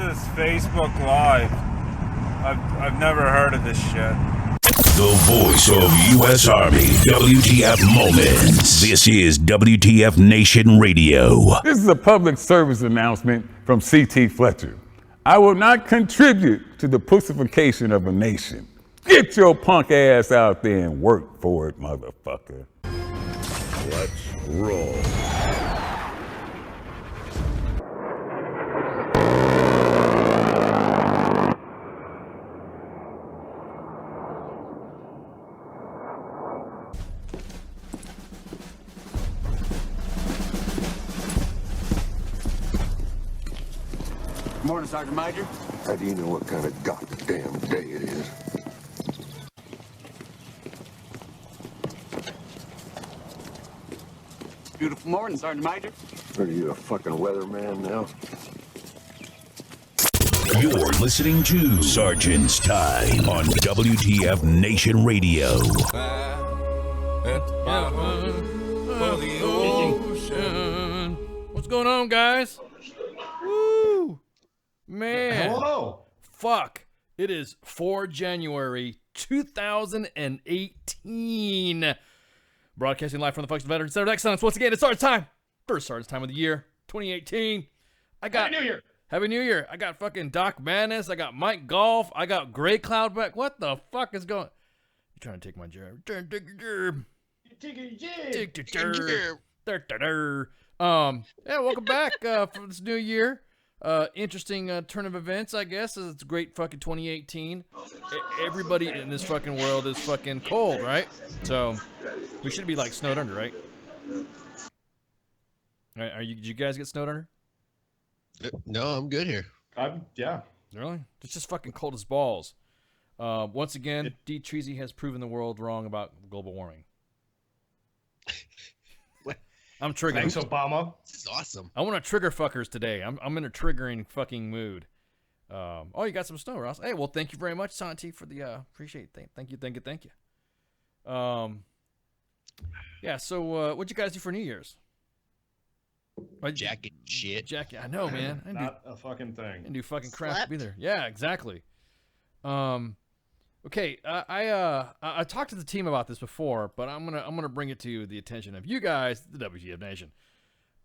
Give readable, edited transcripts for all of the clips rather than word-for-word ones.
this Facebook Live? I've never heard of this shit. The voice of U.S. Army, WTF Moments. This is WTF Nation Radio. This is a public service announcement from C.T. Fletcher. I will not contribute to the pussification of a nation. Get your punk ass out there and work for it, motherfucker. Let's roll. Morning, Sergeant Major. How do you know what kind of goddamn day it is? Beautiful morning, Sergeant Major. Are you a fucking weatherman now? You're listening to Sergeant's Time on WTF Nation Radio. What's going on, guys? Woo! Man. Hello. Fuck. It is 4 January 2018. Broadcasting live from the Functional Veterans Center of Excellence. Once again, it's Sergeant's Time. First Sergeant's Time of the year, 2018. Happy New Year. Happy New Year. I got fucking Doc Madness. I got Mike Golf. I got Gray Cloud back. What the fuck is going? You trying to take my gerb? Take your gerb. Yeah, welcome back for this new year. Interesting turn of events, I guess. It's a great fucking 2018. Everybody in this fucking world is fucking cold, right? So we should be like snowed under, right? Did you guys get snowed under? No, I'm good here. Yeah. Really? It's just fucking cold as balls. Once again, D. Treasy has proven the world wrong about global warming. I'm triggering. Thanks, Obama. This is awesome. I want to trigger fuckers today. I'm in a triggering fucking mood. Oh, you got some snow, Ross. Hey, well, thank you very much, Santi, for the appreciate it. Thank you. Yeah. So, what'd you guys do for New Year's? Jacket shit. Jackie, I know, man. Not a fucking thing. I didn't do fucking crap either. Yeah, exactly. Okay, I talked to the team about this before, but I'm gonna bring it to the attention of you guys, the WTF Nation.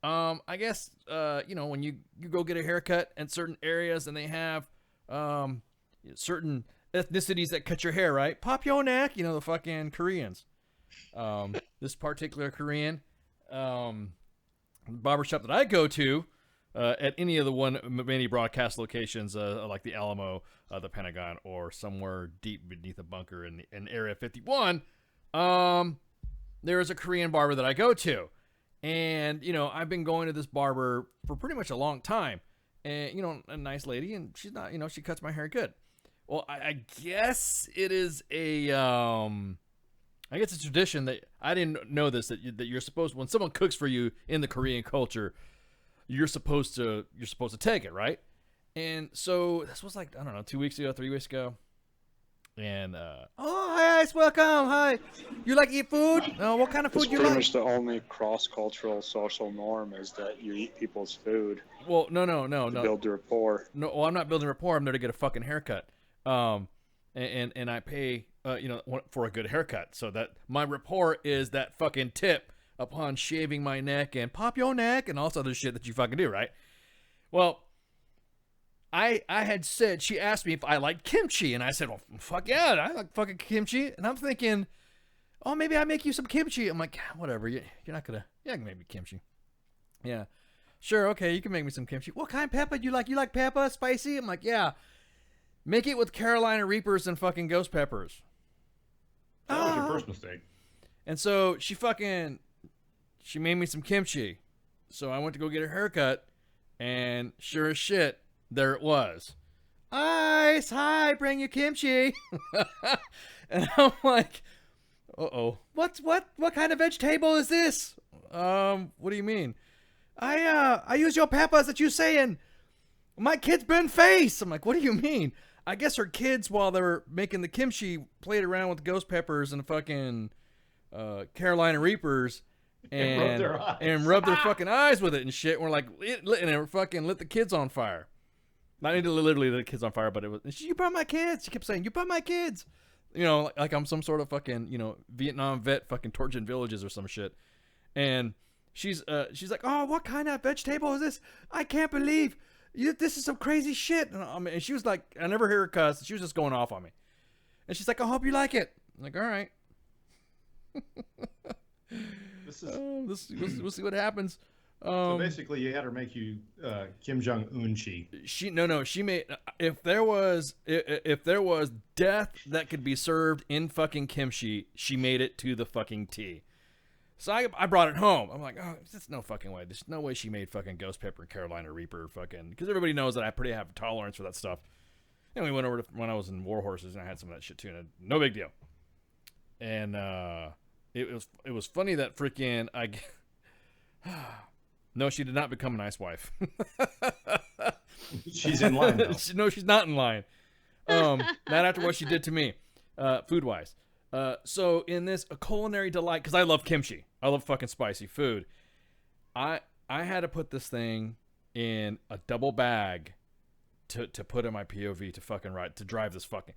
I guess when you go get a haircut in certain areas and they have certain ethnicities that cut your hair, right? Pop your neck, the fucking Koreans. This particular Korean barbershop that I go to at any of the many broadcast locations like the Alamo, the Pentagon, or somewhere deep beneath a bunker in Area 51, there is a Korean barber that I go to. And, I've been going to this barber for pretty much a long time. And, a nice lady, and she's not, she cuts my hair good. Well, I guess it is I guess it's a tradition that I didn't know this, that you're supposed, when someone cooks for you in the Korean culture, you're supposed to take it, right? And so this was like, I don't know, 2 weeks ago, 3 weeks ago. And oh, hi, guys, welcome. Hi, you like to eat food? What kind of food it's you pretty like? Much the only cross-cultural social norm is that you eat people's food. Well, no. To build rapport. No, well, I'm not building rapport. I'm there to get a fucking haircut. And I pay for a good haircut. So that my rapport is that fucking tip upon shaving my neck and pop your neck and all this other shit that you fucking do, right? Well, I had said, she asked me if I like kimchi, and I said, well, fuck yeah, I like fucking kimchi. And I'm thinking, oh, maybe I make you some kimchi. I'm like, whatever, you're not gonna, yeah, I can make me kimchi. Yeah, sure, okay, you can make me some kimchi. What kind of pepper do you like? You like pepper, spicy? I'm like, yeah. Make it with Carolina Reapers and fucking ghost peppers. That was your first mistake. And so she made me some kimchi. So I went to go get a haircut, and sure as shit, there it was. Ice, hi, bring you kimchi. And I'm like, uh-oh. What kind of vegetable is this? What do you mean? I use your peppers that you say in my kid's burnt face. I'm like, what do you mean? I guess her kids, while they were making the kimchi, played around with ghost peppers and fucking Carolina Reapers and, rubbed their fucking eyes with it and shit. And we're like, and it fucking lit the kids on fire. Not literally the kids on fire, but it was, you brought my kids. She kept saying, you brought my kids. You know, like I'm some sort of fucking, Vietnam vet fucking torching villages or some shit. And she's like, oh, what kind of vegetable is this? I can't believe this is some crazy shit. And she was like, I never hear her cuss. She was just going off on me. And she's like, I hope you like it. I'm like, all right. We'll see what happens. So basically, you had her make you Kim Jong Un chi. She made if there was death that could be served in fucking kimchi, she made it to the fucking T. So I brought it home. I'm like, oh, there's no fucking way. There's no way she made fucking ghost pepper and Carolina Reaper fucking, because everybody knows that I pretty have a tolerance for that stuff. And we went over to when I was in War Horses and I had some of that shit too, and no big deal. And it was funny that freaking no, she did not become a nice wife. She's in line though. No, she's not in line. Not after what she did to me, food wise. So in this a culinary delight, because I love kimchi, I love fucking spicy food. I had to put this thing in a double bag to put in my POV to fucking ride to drive this fucking.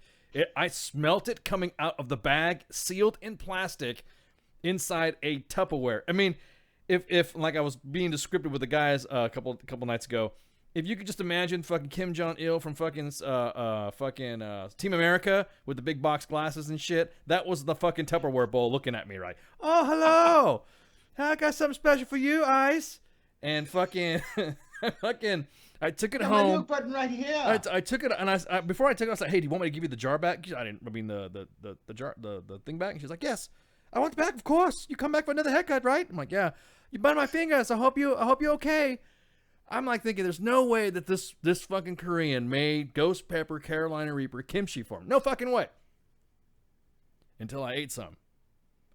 I smelt it coming out of the bag, sealed in plastic, inside a Tupperware. I mean, if like I was being descriptive with the guys a couple nights ago, if you could just imagine fucking Kim Jong-il from fucking Team America with the big box glasses and shit, that was the fucking Tupperware bowl looking at me, right? Oh, hello. I got something special for you, Ice. And fucking I took it home. Milk button right here. I took it, and I before I took it, I was like, "Hey, do you want me to give you the jar back?" I didn't. I mean, the jar, the thing back. And she's like, "Yes, I want the back, of course. You come back for another haircut, right?" I'm like, "Yeah." You burned my fingers. I hope you're okay. I'm like thinking, there's no way that this fucking Korean made ghost pepper, Carolina Reaper, kimchi for him. No fucking way. Until I ate some.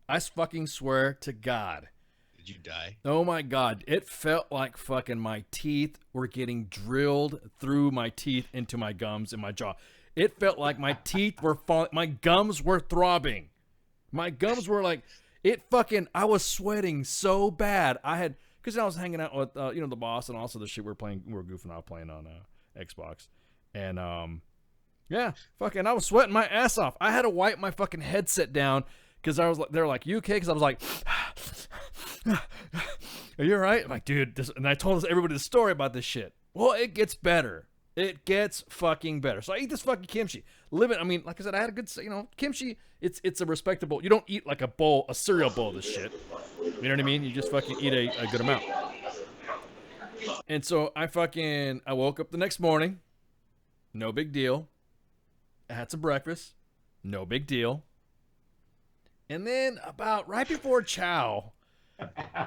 I fucking swear to God. Did you die? Oh my God. It felt like fucking my teeth were getting drilled through my teeth into my gums and my jaw. It felt like my teeth were falling. My gums were throbbing. My gums were like, I was sweating so bad. Because I was hanging out with, the boss and also the shit we were goofing off playing on Xbox. And, yeah, fucking, I was sweating my ass off. I had to wipe my fucking headset down because they're like, you okay? Because I was like, are you all right? I'm like, dude, and I told everybody the story about this shit. Well, it gets better. It gets fucking better. So I eat this fucking kimchi. I mean, like I said, I had a good, kimchi, it's a respectable, you don't eat like a cereal bowl of this shit. You know what I mean? You just fucking eat a good amount. And so I woke up the next morning. No big deal. I had some breakfast. No big deal. And then about right before chow,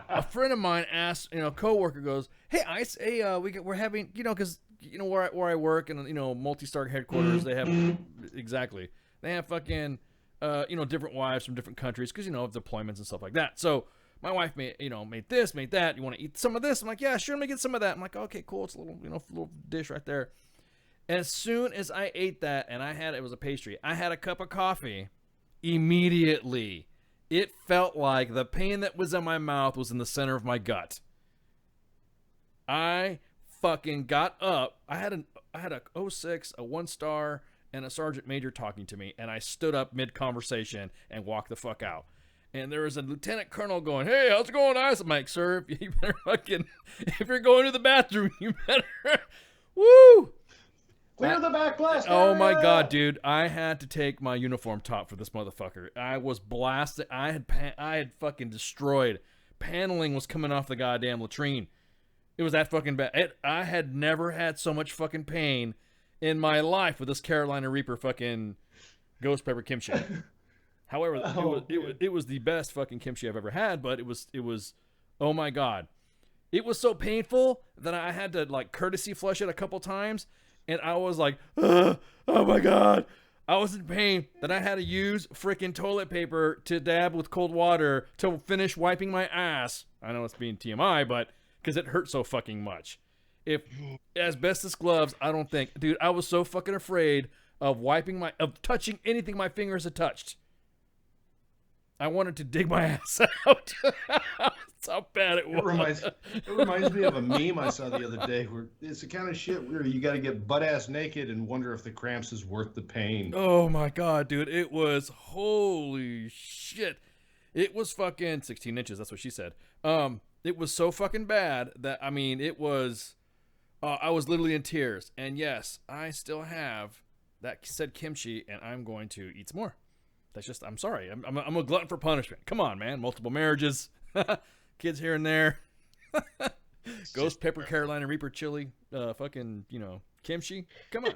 a friend of mine asked, coworker goes, "Hey, Ice, we're having, because, where I work and, multi-star headquarters, they have, exactly. They have fucking, different wives from different countries because, of deployments and stuff like that. So my wife made this, made that. You want to eat some of this? I'm like, yeah, sure, let me get some of that. I'm like, okay, cool. It's a little dish right there. And as soon as I ate that and it was a pastry, I had a cup of coffee immediately. It felt like the pain that was in my mouth was in the center of my gut. I fucking got up. I had a 06, a 1-star, and a sergeant major talking to me, and I stood up mid-conversation and walked the fuck out. And there was a lieutenant colonel going, "Hey, how's it going, Ice?" I'm like, "Sir, you better fucking, if you're going to the bathroom, you better, woo! Clear the backlash. Oh my God, dude. I had to take my uniform top for this motherfucker. I was blasted. I had fucking destroyed. Paneling was coming off the goddamn latrine. It was that fucking bad. I had never had so much fucking pain in my life with this Carolina Reaper fucking ghost pepper kimchi. However, it was the best fucking kimchi I've ever had, but it was, oh my God. It was so painful that I had to like courtesy flush it a couple times. And I was like, oh my God. I was in pain that I had to use freaking toilet paper to dab with cold water to finish wiping my ass. I know it's being TMI, but because it hurt so fucking much. If asbestos gloves, I don't think. Dude, I was so fucking afraid of touching anything my fingers had touched. I wanted to dig my ass out. I was That's how bad it was. It reminds me of a meme I saw the other day where it's the kind of shit where you got to get butt ass naked and wonder if the cramps is worth the pain. Oh my god, dude. It was holy shit. It was fucking 16 inches. That's what she said. It was so fucking bad that, I mean, it was, I was literally in tears. And yes, I still have that said kimchi and I'm going to eat some more. That's just, I'm sorry. I'm a glutton for punishment. Come on, man. Multiple marriages. Kids here and there. Ghost pepper, Carolina Reaper chili, fucking, you know, kimchi. Come on.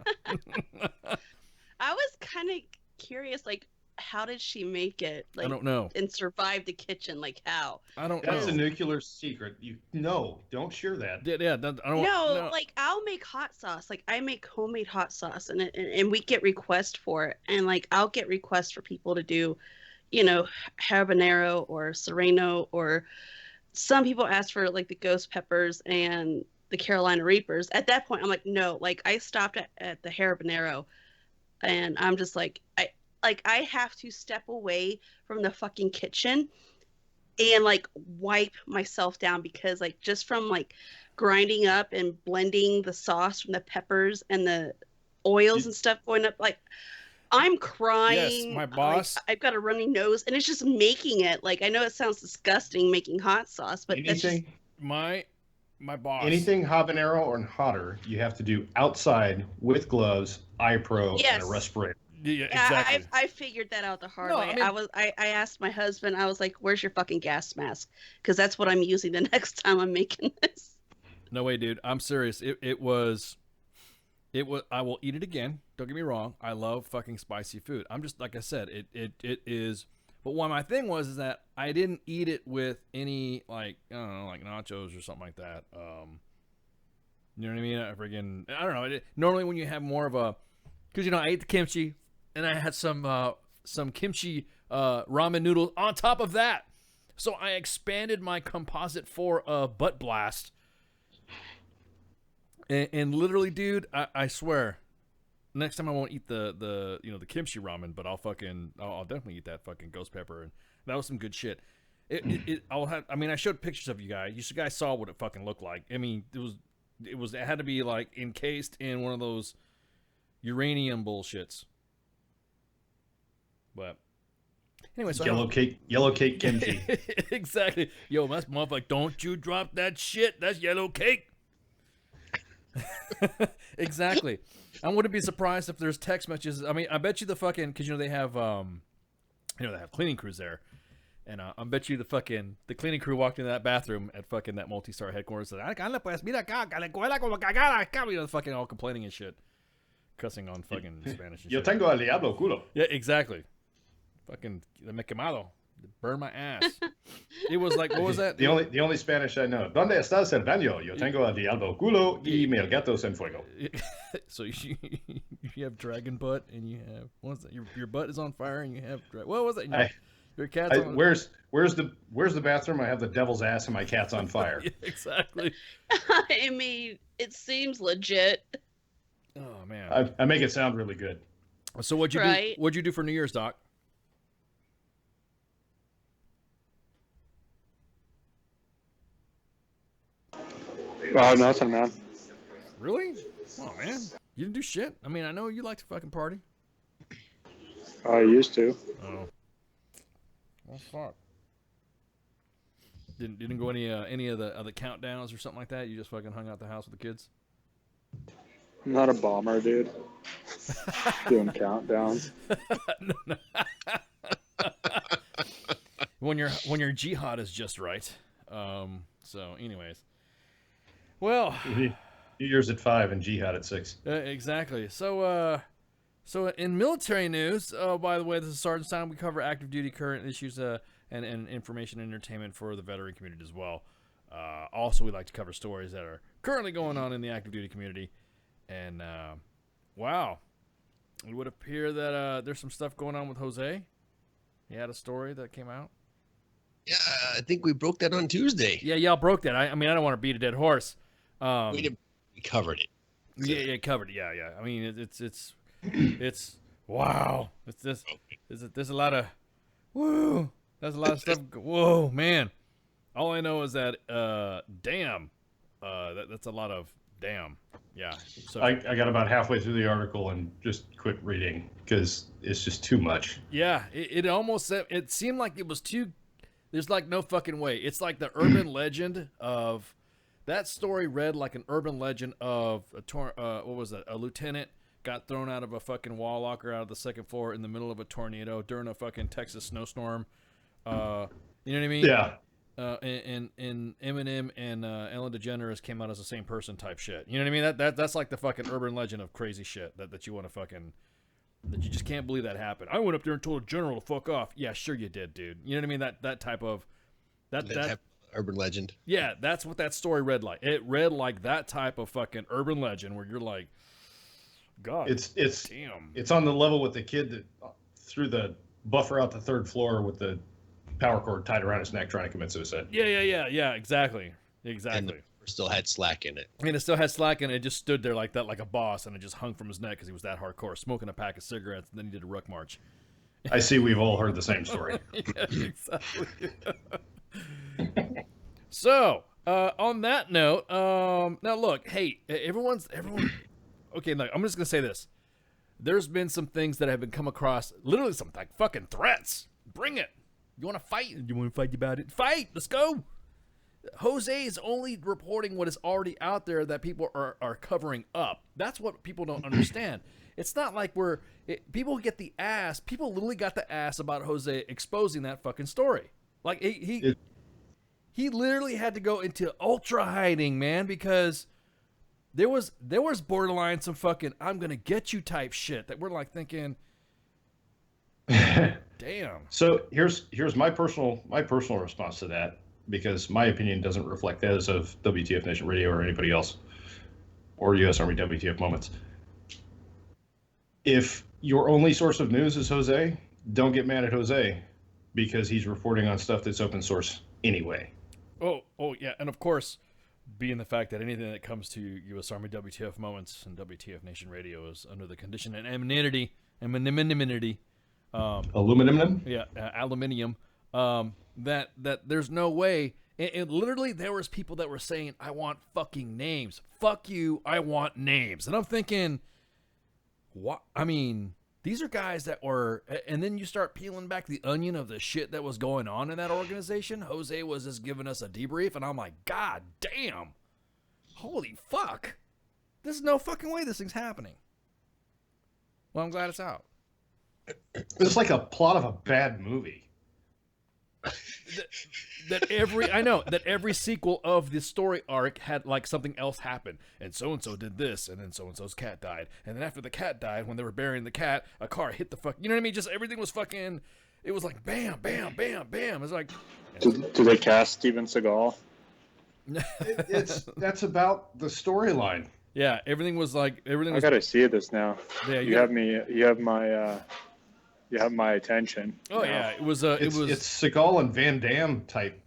I was kind of curious, like, how did she make it? Like, I don't know. And survive the kitchen, like how? I don't know. That's a nuclear secret. Don't share that. Yeah, I don't. No, like I'll make hot sauce. Like I make homemade hot sauce, and we get requests for it, and like I'll get requests for people to do, you know, habanero or serrano, or some people ask for like the ghost peppers and the Carolina Reapers. At that point, I'm like, no, like I stopped at the habanero, and I'm just like I have to step away from the fucking kitchen and like wipe myself down, because like just from like grinding up and blending the sauce from the peppers and the oils and stuff going up, like I'm crying. Yes, my boss. I've got a runny nose, and it's just making it. Like I know it sounds disgusting making hot sauce, but that's just... my boss. Anything habanero or hotter, you have to do outside with gloves, eye pro, and a respirator. Yeah, exactly. I figured that out the hard No, way. I mean- I asked my husband. I was like, "Where's your fucking gas mask?" Because that's what I'm using the next time I'm making this. No way, dude. I'm serious. It was. I will eat it again. Don't get me wrong. I love fucking spicy food. I'm just like I said. It is. But one of my thing was is that I didn't eat it with any like I don't know, like nachos or something like that. You know what I mean? I don't know. Normally when you have more of a, because you know I ate the kimchi and I had some kimchi ramen noodles on top of that. So I expanded my composite for a butt blast. And literally, dude, I swear, next time I won't eat the the kimchi ramen, but I'll definitely eat that fucking ghost pepper, and that was some good shit. I showed pictures of you guys. You guys saw what it fucking looked like. I mean, it had to be like encased in one of those uranium bullshits. But anyway, so yellow cake kimchi. Exactly. Yo, that's motherfucker. Don't you drop that shit. That's yellow cake. Exactly. I wouldn't be surprised if there's text messages. I mean, I bet you the fucking, because they have they have cleaning crews there, and I bet you the cleaning crew walked into that bathroom at fucking that multi-star headquarters and said, the fucking all complaining and shit, cussing on fucking Spanish and Yo shit. tengo al diablo culo. Yeah, exactly. Fucking me quemado. Burn my ass. It was like, what was that? The only Spanish I know. ¿Dónde estás el baño? Yo tengo al diablo culo y mi gatos en fuego. So you have dragon butt, and you have, what's that? Your butt is on fire, and you have what was that? Your cat's on. Where's the bathroom? I have the devil's ass, and my cat's on fire. Yeah, exactly. I mean, it seems legit. Oh man. I make it sound really good. So what'd you do? What'd you do for New Year's, Doc? Nothing, man. Really? Oh man, you didn't do shit. I mean, I know you like to fucking party. I used to. Oh. Well, fuck. Didn't go any of the countdowns or something like that. You just fucking hung out the house with the kids. I'm not a bomber, dude. Doing countdowns. No. When your jihad is just right. So, anyways. Well, New Year's at 5 and jihad at 6. Exactly. So in military news, by the way, this is Sergeant Sound. We cover active duty current issues and information and entertainment for the veteran community as well. Also, we like to cover stories that are currently going on in the active duty community. And wow, it would appear that there's some stuff going on with Jose. He had a story that came out. Yeah, I think we broke that on Tuesday. Yeah, y'all broke that. I mean, I don't want to beat a dead horse. We covered it. So. Yeah, covered it. Yeah. I mean, it's wow. There's a lot of woo. There's a lot of stuff. Whoa, man. All I know is that damn, that's a lot of damn. Yeah. So I got about halfway through the article and just quit reading because it's just too much. yeah, it almost it seemed like it was too. There's like no fucking way. It's like the urban legend of that story read like an urban legend of what was it? A lieutenant got thrown out of a fucking wall locker out of the second floor in the middle of a tornado during a fucking Texas snowstorm. You know what I mean? Yeah. And Eminem and Ellen DeGeneres came out as the same person type shit. You know what I mean? That's like the fucking urban legend of crazy shit that you want to fucking, that you just can't believe that happened. I went up there and told a general to fuck off. Yeah, sure you did, dude. You know what I mean? That type of that type of urban legend. Yeah, that's what that story read like. It read like that type of fucking urban legend where you're like, God, It's damn. It's on the level with the kid that threw the buffer out the third floor with the power cord tied around his neck trying to commit suicide. Yeah, exactly. And Exactly. the still had slack in it. And it still had slack, and it just stood there like that, like a boss, and it just hung from his neck because he was that hardcore, smoking a pack of cigarettes, and then he did a ruck march. I see we've all heard the same story. Yeah, exactly. So, on that note, now look, hey, everyone. Okay, look, I'm just gonna say this. There's been some things that have been come across, literally some like fucking threats. Bring it. You want to fight? You want to fight about it? Fight. Let's go. Jose is only reporting what is already out there that people are covering up. That's what people don't understand. It's not like people get the ass. People literally got the ass about Jose exposing that fucking story. Like he literally had to go into ultra hiding, man, because there was borderline some fucking I'm gonna get you type shit that we're like thinking, damn. So here's my personal response to that, because my opinion doesn't reflect those of WTF Nation Radio or anybody else, or U.S. Army WTF Moments. If your only source of news is Jose, don't get mad at Jose because he's reporting on stuff that's open source anyway. Oh yeah, and of course, being the fact that anything that comes to U.S. Army WTF Moments and WTF Nation Radio is under the condition and anonymity, aluminum. Yeah, aluminium. That there's no way. And literally, there was people that were saying, "I want fucking names. Fuck you. I want names." And I'm thinking, what? I mean, these are guys that were. And then you start peeling back the onion of the shit that was going on in that organization. Jose was just giving us a debrief, and I'm like, God damn, holy fuck, there's no fucking way this thing's happening. Well, I'm glad it's out. It's like a plot of a bad movie. that every sequel of the story arc had like something else happen, and so did this, and then so and so's cat died, and then after the cat died, when they were burying the cat, a car hit the fuck. You know what I mean? Just everything was fucking. It was like bam, bam, bam, bam. It's like. Do they cast Steven Seagal? That's about the storyline. Yeah, everything was like everything. I gotta see this now. Yeah, you have my attention. Oh now. yeah, It's Seagal and Van Damme type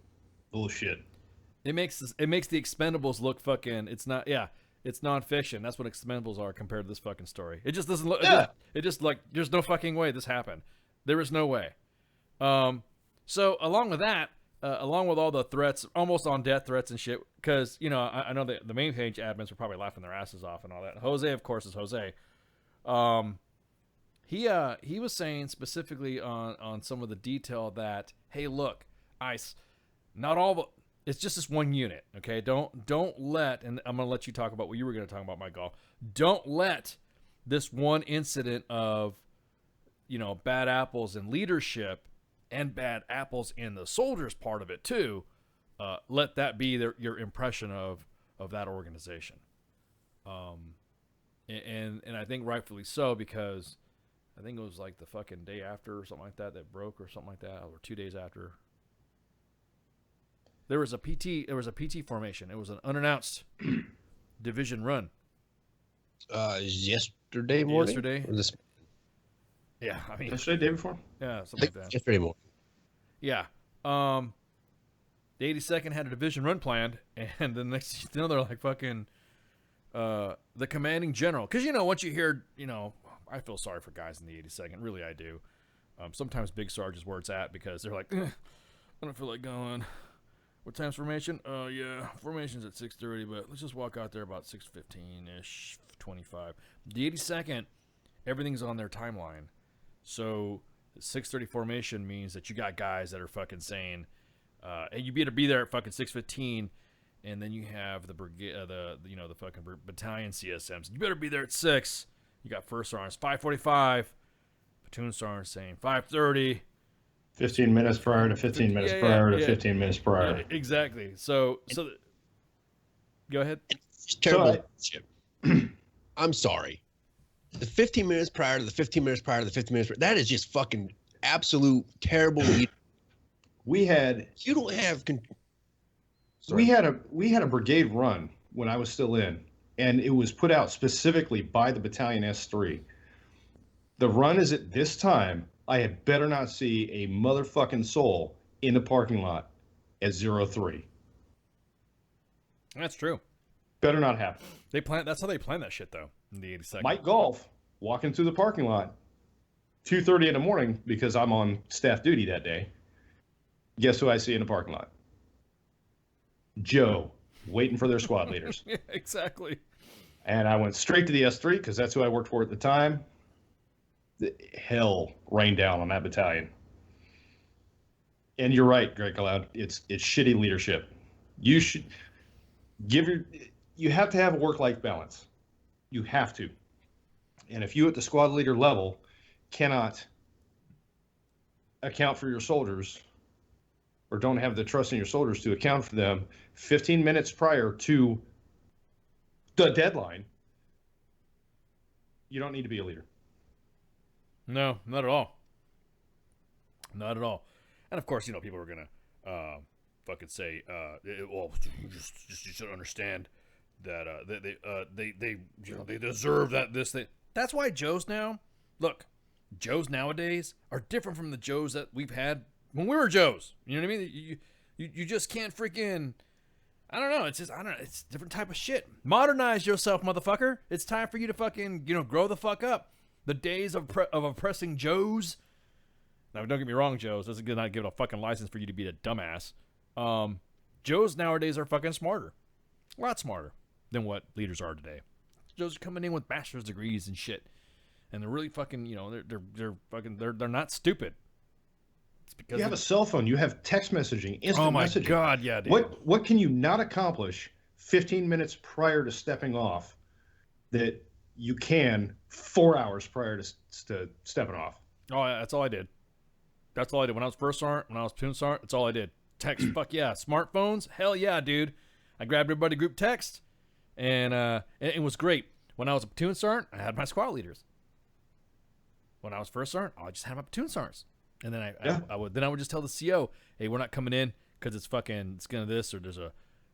bullshit. It makes the Expendables look fucking. It's not. Yeah, it's nonfiction. That's what Expendables are compared to this fucking story. It just doesn't look. Yeah. It just like there's no fucking way this happened. There is no way. So along with that, along with all the threats, almost on death threats and shit, because I know that the main page admins were probably laughing their asses off and all that. Jose, of course, is Jose. He was saying specifically on some of the detail that, hey, look, ICE, not all the, it's just this one unit, okay? Don't let, and I'm gonna let you talk about what you were gonna talk about, Michael. Don't let this one incident of, bad apples in leadership and bad apples in the soldiers part of it too. Let that be your impression of that organization. And I think rightfully so, because I think it was like the fucking day after or something like that broke or something like that, or 2 days after. There was a PT formation. It was an unannounced division run. Yesterday morning? Yesterday. Or this... Yeah, I mean. Yesterday, day before? Yeah, something like that. Yesterday morning. Yeah. The 82nd had a division run planned, and the next, they're like fucking the commanding general. Because, once you hear, I feel sorry for guys in the 82nd. Really, I do. Sometimes Big Sarge is where it's at because they're like, I don't feel like going. What time's formation? Yeah, formation's at 6:30, but let's just walk out there about 6:15-ish, 25. The 82nd, everything's on their timeline. So 6:30 formation means that you got guys that are fucking saying, and you better be there at fucking 6:15, and then you have the brigade, the fucking battalion CSMs. You better be there at 6. You got first sergeants 5:45, platoon sergeants saying 5:30. 15 minutes prior to 15 minutes prior to 15 minutes prior. Yeah, exactly. So go ahead. It's terrible shit. I'm sorry. The 15 minutes prior to the 15 minutes prior to the 15 minutes, that is just fucking absolute terrible. We had you don't have. We had a brigade run when I was still in, and it was put out specifically by the battalion S3. The run is at this time. I had better not see a motherfucking soul in the parking lot at 03. That's true. Better not happen. That's how they plan that shit though. In the 82nd. Mike Golf walking through the parking lot, 2:30 in the morning because I'm on staff duty that day. Guess who I see in the parking lot? Joe, waiting for their squad leaders. Yeah, exactly. And I went straight to the S3 because that's who I worked for at the time. Hell rained down on that battalion. And you're right, Greg Cloud. It's shitty leadership. You should you have to have a work-life balance. You have to. And if you at the squad leader level cannot account for your soldiers or don't have the trust in your soldiers to account for them 15 minutes prior to the deadline, you don't need to be a leader. No, not at all. Not at all. And of course, people are gonna fucking say, well, you should understand that they deserve that this thing. That's why Joes nowadays are different from the Joes that we've had when we were Joes. You know what I mean? You just can't freaking. I don't know. It's just It's a different type of shit. Modernize yourself, motherfucker. It's time for you to fucking grow the fuck up. The days of oppressing Joes. Now, don't get me wrong, Joes. This is not giving a fucking license for you to be a dumbass. Joes nowadays are fucking smarter. A lot smarter than what leaders are today. Joes are coming in with bachelor's degrees and shit. And they're really fucking, they're not stupid. It's because you have a cell phone. You have text messaging, instant messaging. Oh my God, yeah, dude. What can you not accomplish 15 minutes prior to stepping off that you can 4 hours prior to stepping off? Oh, yeah, that's all I did. That's all I did. When I was first sergeant, when I was platoon sergeant, that's all I did. Text, fuck yeah. Smartphones, hell yeah, dude. I grabbed everybody group text, and it was great. When I was a platoon sergeant, I had my squad leaders. When I was first sergeant, I just had my platoon sergeants. And then I would just tell the CO, hey, we're not coming in because it's gonna this, or there's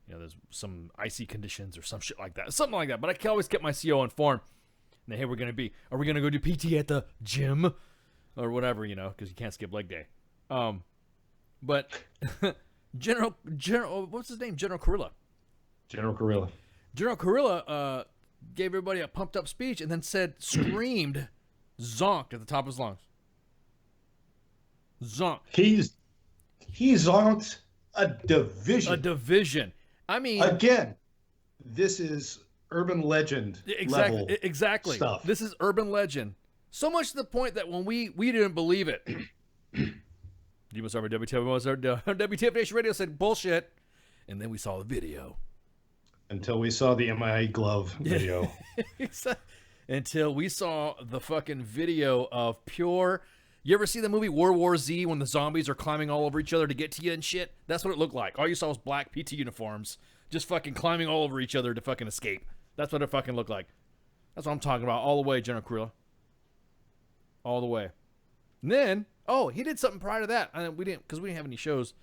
there's some icy conditions or some shit like that, something like that. But I always kept my CO informed. And then, hey, are we gonna go do PT at the gym or whatever, because you can't skip leg day. But General, what's his name? General Carilla. General Carilla. General Carilla gave everybody a pumped up speech and then screamed, zonked at the top of his lungs. Zonk. He zonked a division. A division. I mean, again, this is urban legend level exactly stuff. This is urban legend. So much to the point that when we didn't believe it, WTF Nation Radio said bullshit, and then we saw the video. Until we saw the MIA glove video. Until we saw the fucking video of pure. You ever see the movie World War Z when the zombies are climbing all over each other to get to you and shit? That's what it looked like. All you saw was black PT uniforms just fucking climbing all over each other to fucking escape. That's what it fucking looked like. That's what I'm talking about. All the way, General Carilla. All the way. And then, he did something prior to that. And we didn't have any shows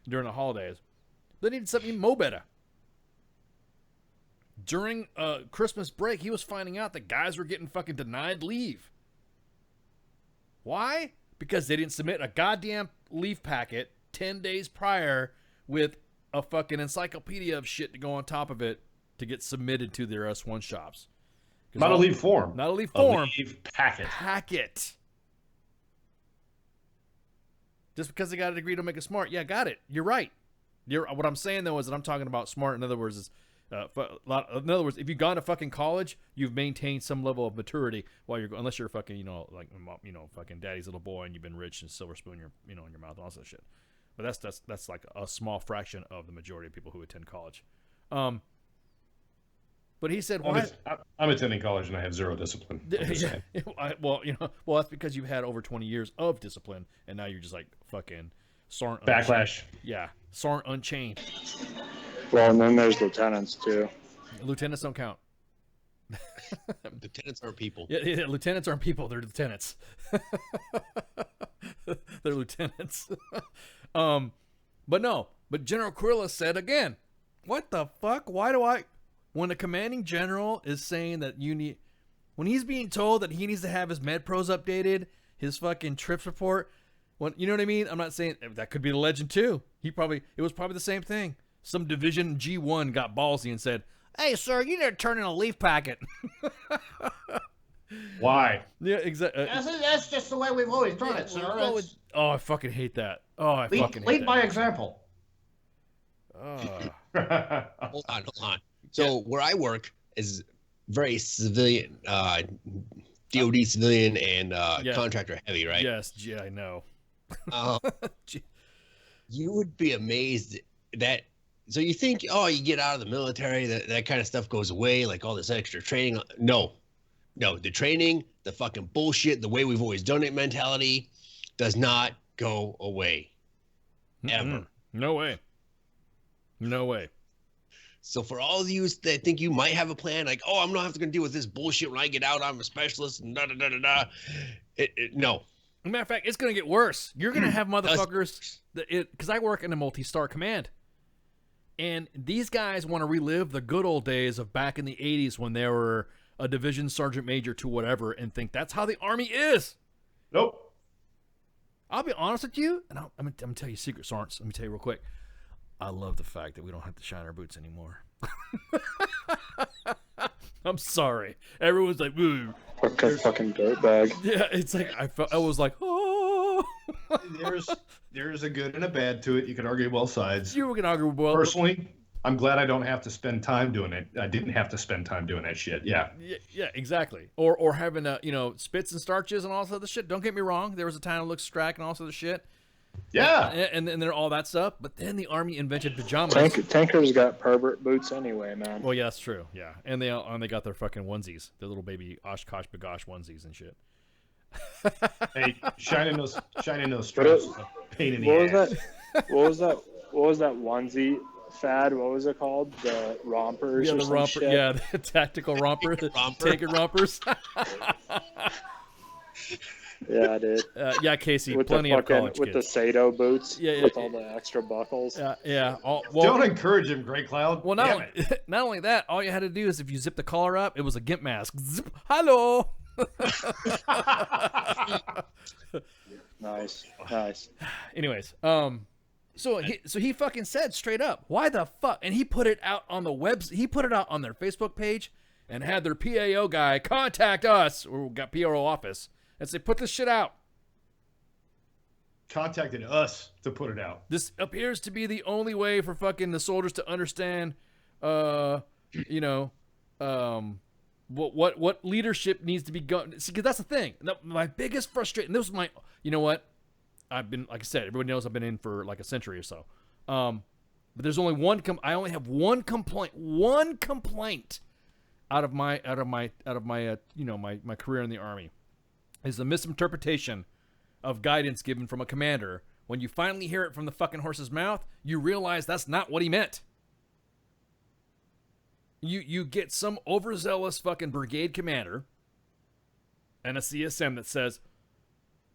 during the holidays. Then he did something even more better. During Christmas break, he was finding out that guys were getting fucking denied leave. Why? Because they didn't submit a goddamn leave packet 10 days prior with a fucking encyclopedia of shit to go on top of it to get submitted to their S1 shops. Not a leave form. Not a leave form. A leave packet. Just because they got a degree don't make it smart. Yeah, got it. You're right. What I'm saying though is that I'm talking about smart. In other words, is in other words, if you've gone to fucking college, you've maintained some level of maturity while you're, unless you're fucking, like, fucking daddy's little boy and you've been rich and silver spoon your, in your mouth and all that shit. But that's like a small fraction of the majority of people who attend college. But he said, I'm attending college and I have zero discipline. Yeah, well, that's because you've had over 20 years of discipline and now you're just like fucking Sarn backlash. Yeah, Sarn Unchained. Well, and then there's lieutenants too. Lieutenants don't count. Lieutenants aren't people. Yeah, lieutenants aren't people. They're lieutenants. They're lieutenants. But General Kurilla said again, what the fuck? When the commanding general is saying that when he's being told that he needs to have his med pros updated, his fucking trips report, you know what I mean? I'm not saying that could be the legend too. It was probably the same thing. Some division G1 got ballsy and said, "Hey, sir, you need to turn in a leaf packet." Why? Yeah, exactly. That's just the way we've always done it, sir. I fucking hate that. Lead by example. Hold on. So where I work is very civilian, DOD civilian and contractor heavy, right? Yes, yeah, I know. You would be amazed that. So you think, you get out of the military, that kind of stuff goes away, like all this extra training. No, the training, the fucking bullshit, the way we've always done it mentality does not go away. Ever. No way. So for all of you that think you might have a plan, like, I'm not going to deal with this bullshit when I get out, I'm a specialist, and da-da-da-da-da. No. As a matter of fact, it's going to get worse. You're going to have motherfuckers, because I work in a multi-star command. And these guys want to relive the good old days of back in the 80s when they were a division sergeant major to whatever and think that's how the Army is. Nope. I'll be honest with you, and I'm going to tell you secret, Sarge. Let me tell you real quick. I love the fact that we don't have to shine our boots anymore. I'm sorry. Everyone's like, ooh. Fucking dirtbag. Yeah, it's like, I was like, oh. There's a good and a bad to it. You can argue both sides. You can argue both. Personally, I'm glad I don't have to spend time doing it. I didn't have to spend time doing that shit. Yeah. Yeah, exactly. Or having spits and starches and all this other shit. Don't get me wrong. There was a time it looked strack and all this other shit. Yeah. And then all that stuff. But then the Army invented pajamas. Tankers got pervert boots anyway, man. Well, yeah, that's true. Yeah. And they got their fucking onesies. Their little baby Oshkosh Bagosh onesies and shit. Hey, shining those straps is a pain in the ass. What was that onesie fad? What was it called? The rompers? Yeah, or the some romper. shit? Yeah, the tactical romper. Taking rompers. Yeah, dude. Yeah, Casey. With plenty of college with kids. the Sato boots. Yeah, with all the extra buckles. Yeah. Don't encourage him, Grey Cloud. Well, not only that, all you had to do is if you zip the collar up, it was a gimp mask. Zip. Hello. Nice. Anyways, so he fucking said straight up, why the fuck? And he put it out on the he put it out on their Facebook page and had their PAO guy contact us, or got PRO office, and say, put this shit out. Contacted us to put it out. This appears to be the only way for fucking the soldiers to understand, what leadership needs to be going. See, because that's the thing. My biggest frustration. This was my. You know what? I've been, like I said, everybody knows I've been in for like a century or so. But there's only one. I only have one complaint. One complaint out of my my career in the Army is the misinterpretation of guidance given from a commander. When you finally hear it from the fucking horse's mouth, you realize that's not what he meant. You get some overzealous fucking brigade commander and a CSM that says,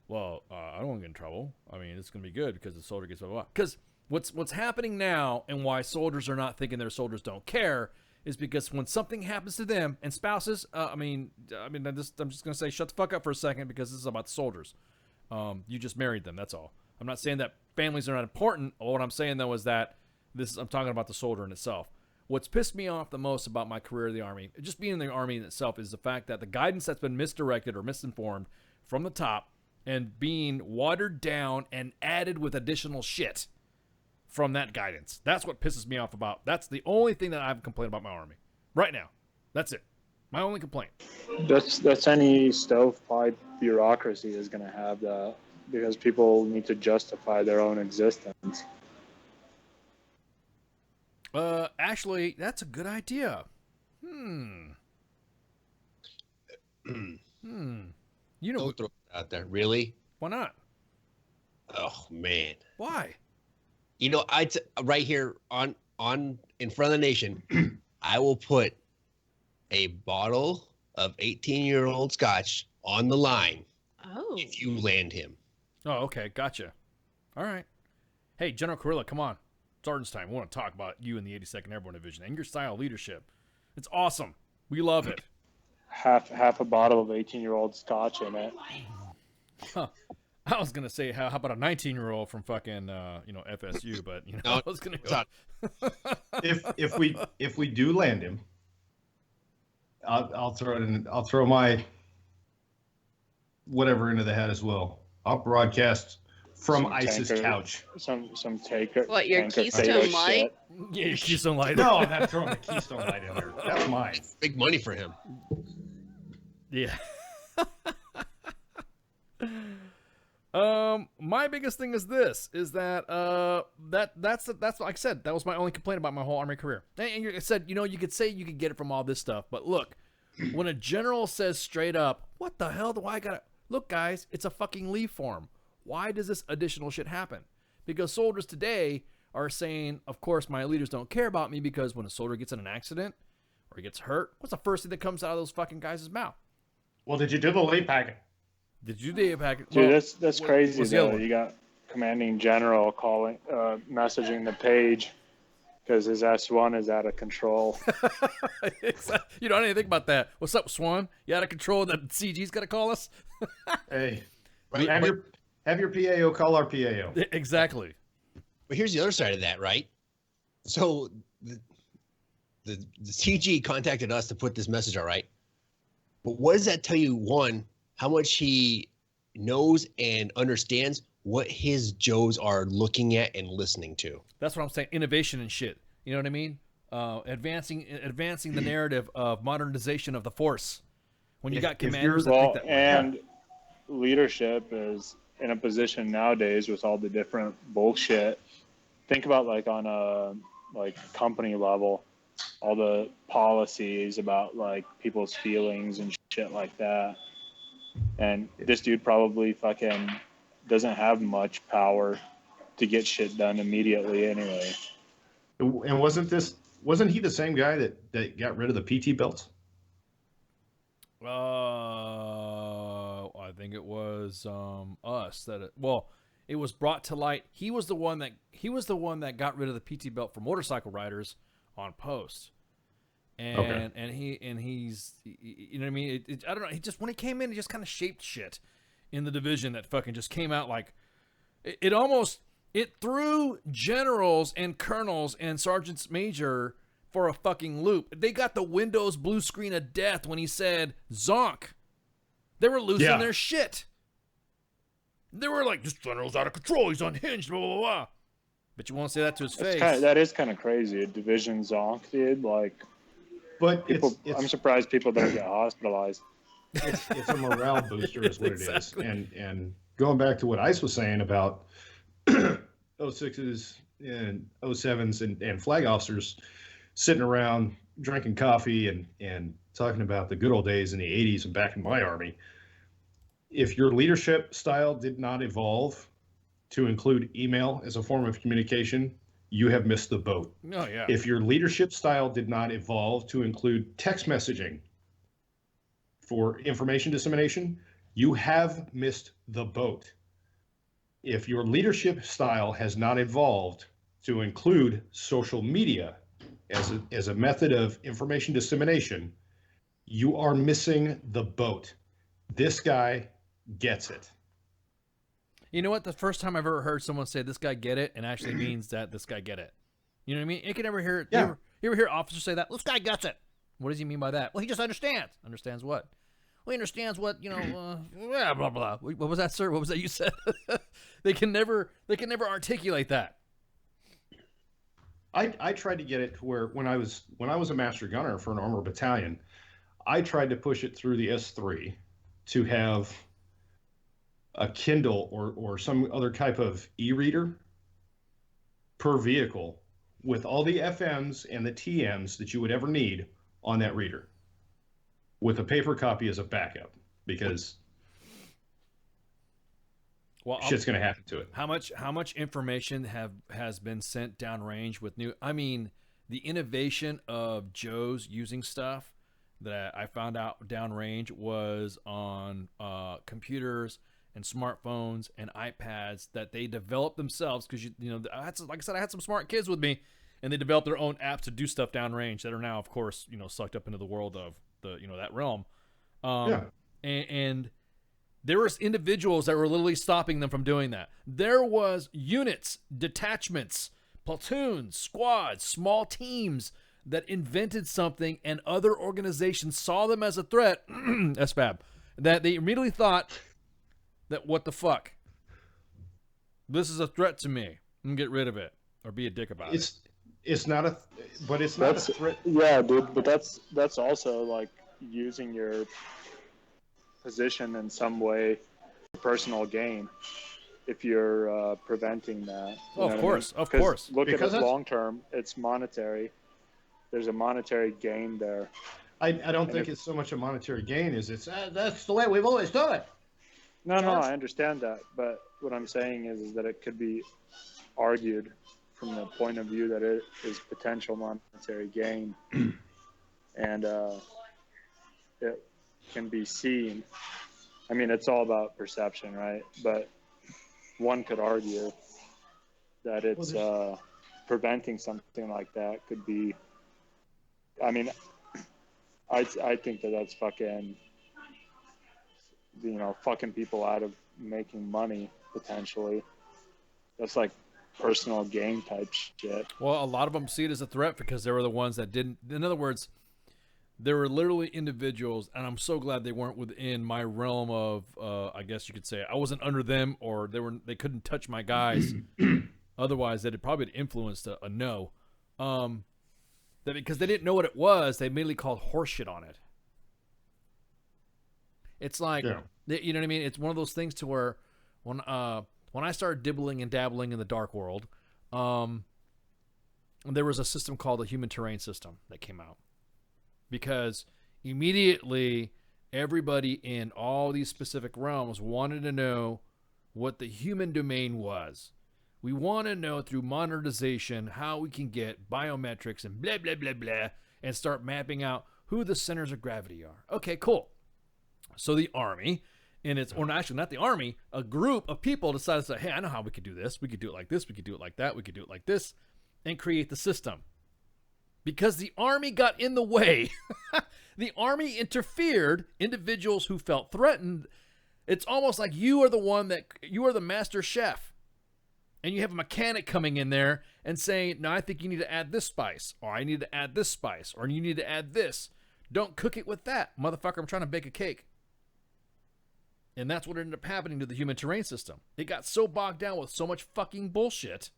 well, I don't want to get in trouble. I mean, it's going to be good because the soldier gets blah, blah, blah. Because what's happening now and why soldiers are not thinking their soldiers don't care is because when something happens to them and spouses, I'm just going to say shut the fuck up for a second because this is about the soldiers. You just married them. That's all. I'm not saying that families are not important. What I'm saying though is that I'm talking about the soldier in itself. What's pissed me off the most about my career in the Army, just being in the Army in itself, is the fact that the guidance that's been misdirected or misinformed from the top and being watered down and added with additional shit from that guidance. That's what pisses me off about. That's the only thing that I've complained about my Army right now. That's it. My only complaint. That's any stovepipe bureaucracy is going to have that, because people need to justify their own existence. Actually, that's a good idea. You know, Don't throw it out there. Really? why not? Oh man. Why? You know, right here on in front of the nation, I will put a bottle of 18-year-old scotch on the line Oh. if you land him. Oh, okay, gotcha. All right. Hey, General Carilla, come on. Sergeant's time. We want to talk about you in the 82nd Airborne Division and your style of leadership. It's awesome. We love it. Half a bottle of 18-year-old scotch in it. Huh. I was gonna say how about a 19-year-old from fucking FSU, but No, I was gonna go. If we do land him, I'll throw it in. I'll throw my whatever into the hat as well. I'll broadcast from Some ISIS tanker- couch. Some taker. What, your tanker Keystone fatal Light? shit. Yeah, your Keystone Light. No, I'm not throwing the Keystone Light in there. That's mine. Big money for him. Yeah. My biggest thing is this: is that that's like I said, that was my only complaint about my whole Army career. And I said, you could say you could get it from all this stuff, but look, when a general says straight up, "What the hell do I gotta look, guys? It's a fucking leave form. Why does this additional shit happen?" Because soldiers today are saying, "Of course, my leaders don't care about me because when a soldier gets in an accident or he gets hurt, what's the first thing that comes out of those fucking guys' mouth? Well, did you do the lead packet? Did you do a packet?" Dude, Well, that's crazy what's the other though. one? You got commanding general calling, messaging the page because his S1 is out of control. I didn't even think about that. What's up, Swan? You out of control? That CG's got to call us? Hey, Right, have your PAO call our PAO. Exactly. But here's the other side of that, right? So the CG contacted us to put this message out, right? But what does that tell you? One, how much he knows and understands what his Joes are looking at and listening to. That's what I'm saying. Innovation and shit. You know what I mean? Advancing the narrative of modernization of the force. When you got commanders that think that way. And leadership is in a position nowadays with all the different bullshit. Think about like on a company level, all the policies about like people's feelings and shit like that. And this dude probably fucking doesn't have much power to get shit done immediately anyway. And wasn't he the same guy that got rid of the PT belts? I think it was us that. It was brought to light. He was the one that got rid of the PT belt for motorcycle riders on post. And Okay. he's you know what I mean? I don't know. He just when he came in, he just kind of shaped shit in the division that fucking just came out like it threw generals and colonels and sergeants major for a fucking loop. They got the Windows blue screen of death when he said zonk. They were losing their shit. They were like, "This general's out of control. He's unhinged." Blah blah blah. But you won't say that to his face. That is kind of crazy. A division zonk, dude. Like, But people, I'm surprised people don't get hospitalized. it's a morale booster is what Exactly. it is. And going back to what Ice was saying about 06s and 07s and flag officers sitting around drinking coffee and talking about the good old days in the 80s and back in my Army. If your leadership style did not evolve to include email as a form of communication, you have missed the boat. Oh yeah. If your leadership style did not evolve to include text messaging for information dissemination, you have missed the boat. If your leadership style has not evolved to include social media as a method of information dissemination, you are missing the boat. This guy gets it. You know what? The first time I've ever heard someone say "this guy get it" and actually means that this guy get it. You know what I mean? You can never hear it. Yeah. You ever hear officers say that? "This guy gets it." What does he mean by that? Well, he just understands. Understands what? Well, he understands what blah blah blah. What was that, sir? What was that you said? They can never articulate that. I tried to get it to where when I was a master gunner for an armor battalion, I tried to push it through the S3 to have a Kindle or some other type of e-reader per vehicle with all the FMs and the TMs that you would ever need on that reader, with a paper copy as a backup, because shit's going to happen to it. How much information has been sent downrange with new? I mean, the innovation of Joe's using stuff that I found out downrange was on computers and smartphones and iPads that they developed themselves, because like I said, I had some smart kids with me, and they developed their own apps to do stuff downrange that are now, of course, sucked up into the world of the that realm. And there was individuals that were literally stopping them from doing that. There was units, detachments, platoons, squads, small teams that invented something, and other organizations saw them as a threat, SFAB, that they immediately thought that, what the fuck? This is a threat to me. I'm going to get rid of it, or be a dick about it. It's not a threat. Yeah, dude, but that's also like using your position in some way for personal gain, if you're preventing that. Of course. Look at it long term. It's monetary. There's a monetary gain there. I don't think it's so much a monetary gain as it's that's the way we've always done it. No, I understand that, but what I'm saying is that it could be argued from the point of view that it is potential monetary gain, and it can be seen. I mean, it's all about perception, right? But one could argue that it's preventing something like that could be. I mean, I think that's fucking, fucking people out of making money potentially. That's like personal gain type shit. Well, a lot of them see it as a threat because they were the ones that didn't. In other words, there were literally individuals, and I'm so glad they weren't within my realm of, I guess you could say, I wasn't under them, or they couldn't touch my guys. Otherwise, they'd probably influenced a no. That because they didn't know what it was, they immediately called horseshit on it. It's like, you know what I mean? It's one of those things to where when I started dibbling and dabbling in the dark world, there was a system called the human terrain system that came out. Because immediately everybody in all these specific realms wanted to know what the human domain was. We want to know through monetization how we can get biometrics and blah, blah, blah, blah, and start mapping out who the centers of gravity are. Okay, cool. So the army, or actually not the army, a group of people decided to say, hey, I know how we could do this. We could do it like this. We could do it like that. We could do it like this, and create the system. Because the army got in the way. The army interfered. Individuals who felt threatened. It's almost like you are the master chef. And you have a mechanic coming in there and saying, no, I think you need to add this spice, or I need to add this spice, or you need to add this. Don't cook it with that. Motherfucker, I'm trying to bake a cake. And that's what ended up happening to the human terrain system. It got so bogged down with so much fucking bullshit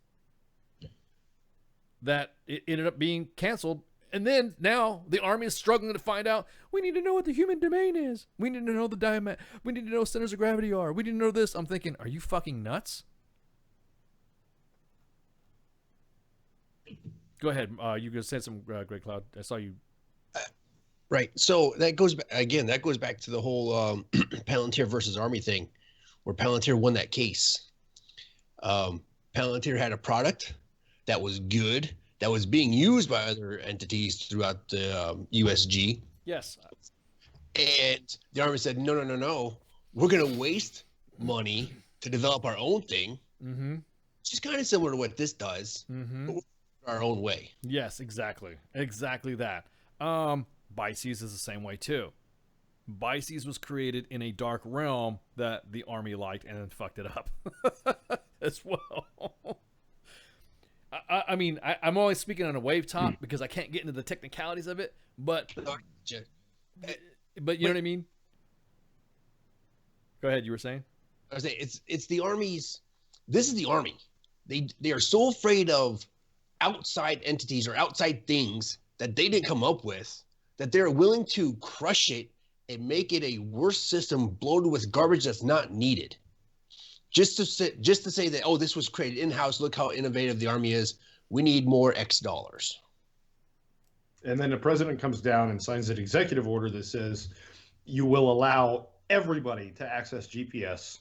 that it ended up being canceled. And then now the army is struggling to find out, we need to know what the human domain is. We need to know the diamet. We need to know what centers of gravity are. We need to know this. I'm thinking, are you fucking nuts? Go ahead. You could say some, Greg Cloud. I saw you. Right. So that goes back to the whole Palantir versus Army thing, where Palantir won that case. Palantir had a product that was good, that was being used by other entities throughout the USG. Yes. And the Army said, no. We're going to waste money to develop our own thing. Mm-hmm. Which is kind of similar to what this does. Mm-hmm. But our own way. Yes, exactly that. Bices is the same way too. Bices was created in a dark realm that the army liked and then fucked it up as well. I mean, I'm always speaking on a wave top because I can't get into the technicalities of it, but you know what I mean? Go ahead, you were saying? I was saying it's the Army's. This is the Army. They are so afraid of outside entities or outside things that they didn't come up with, that they're willing to crush it and make it a worse system bloated with garbage that's not needed. Just to say that, oh, this was created in-house. Look how innovative the Army is. We need more X dollars. And then the president comes down and signs an executive order that says you will allow everybody to access GPS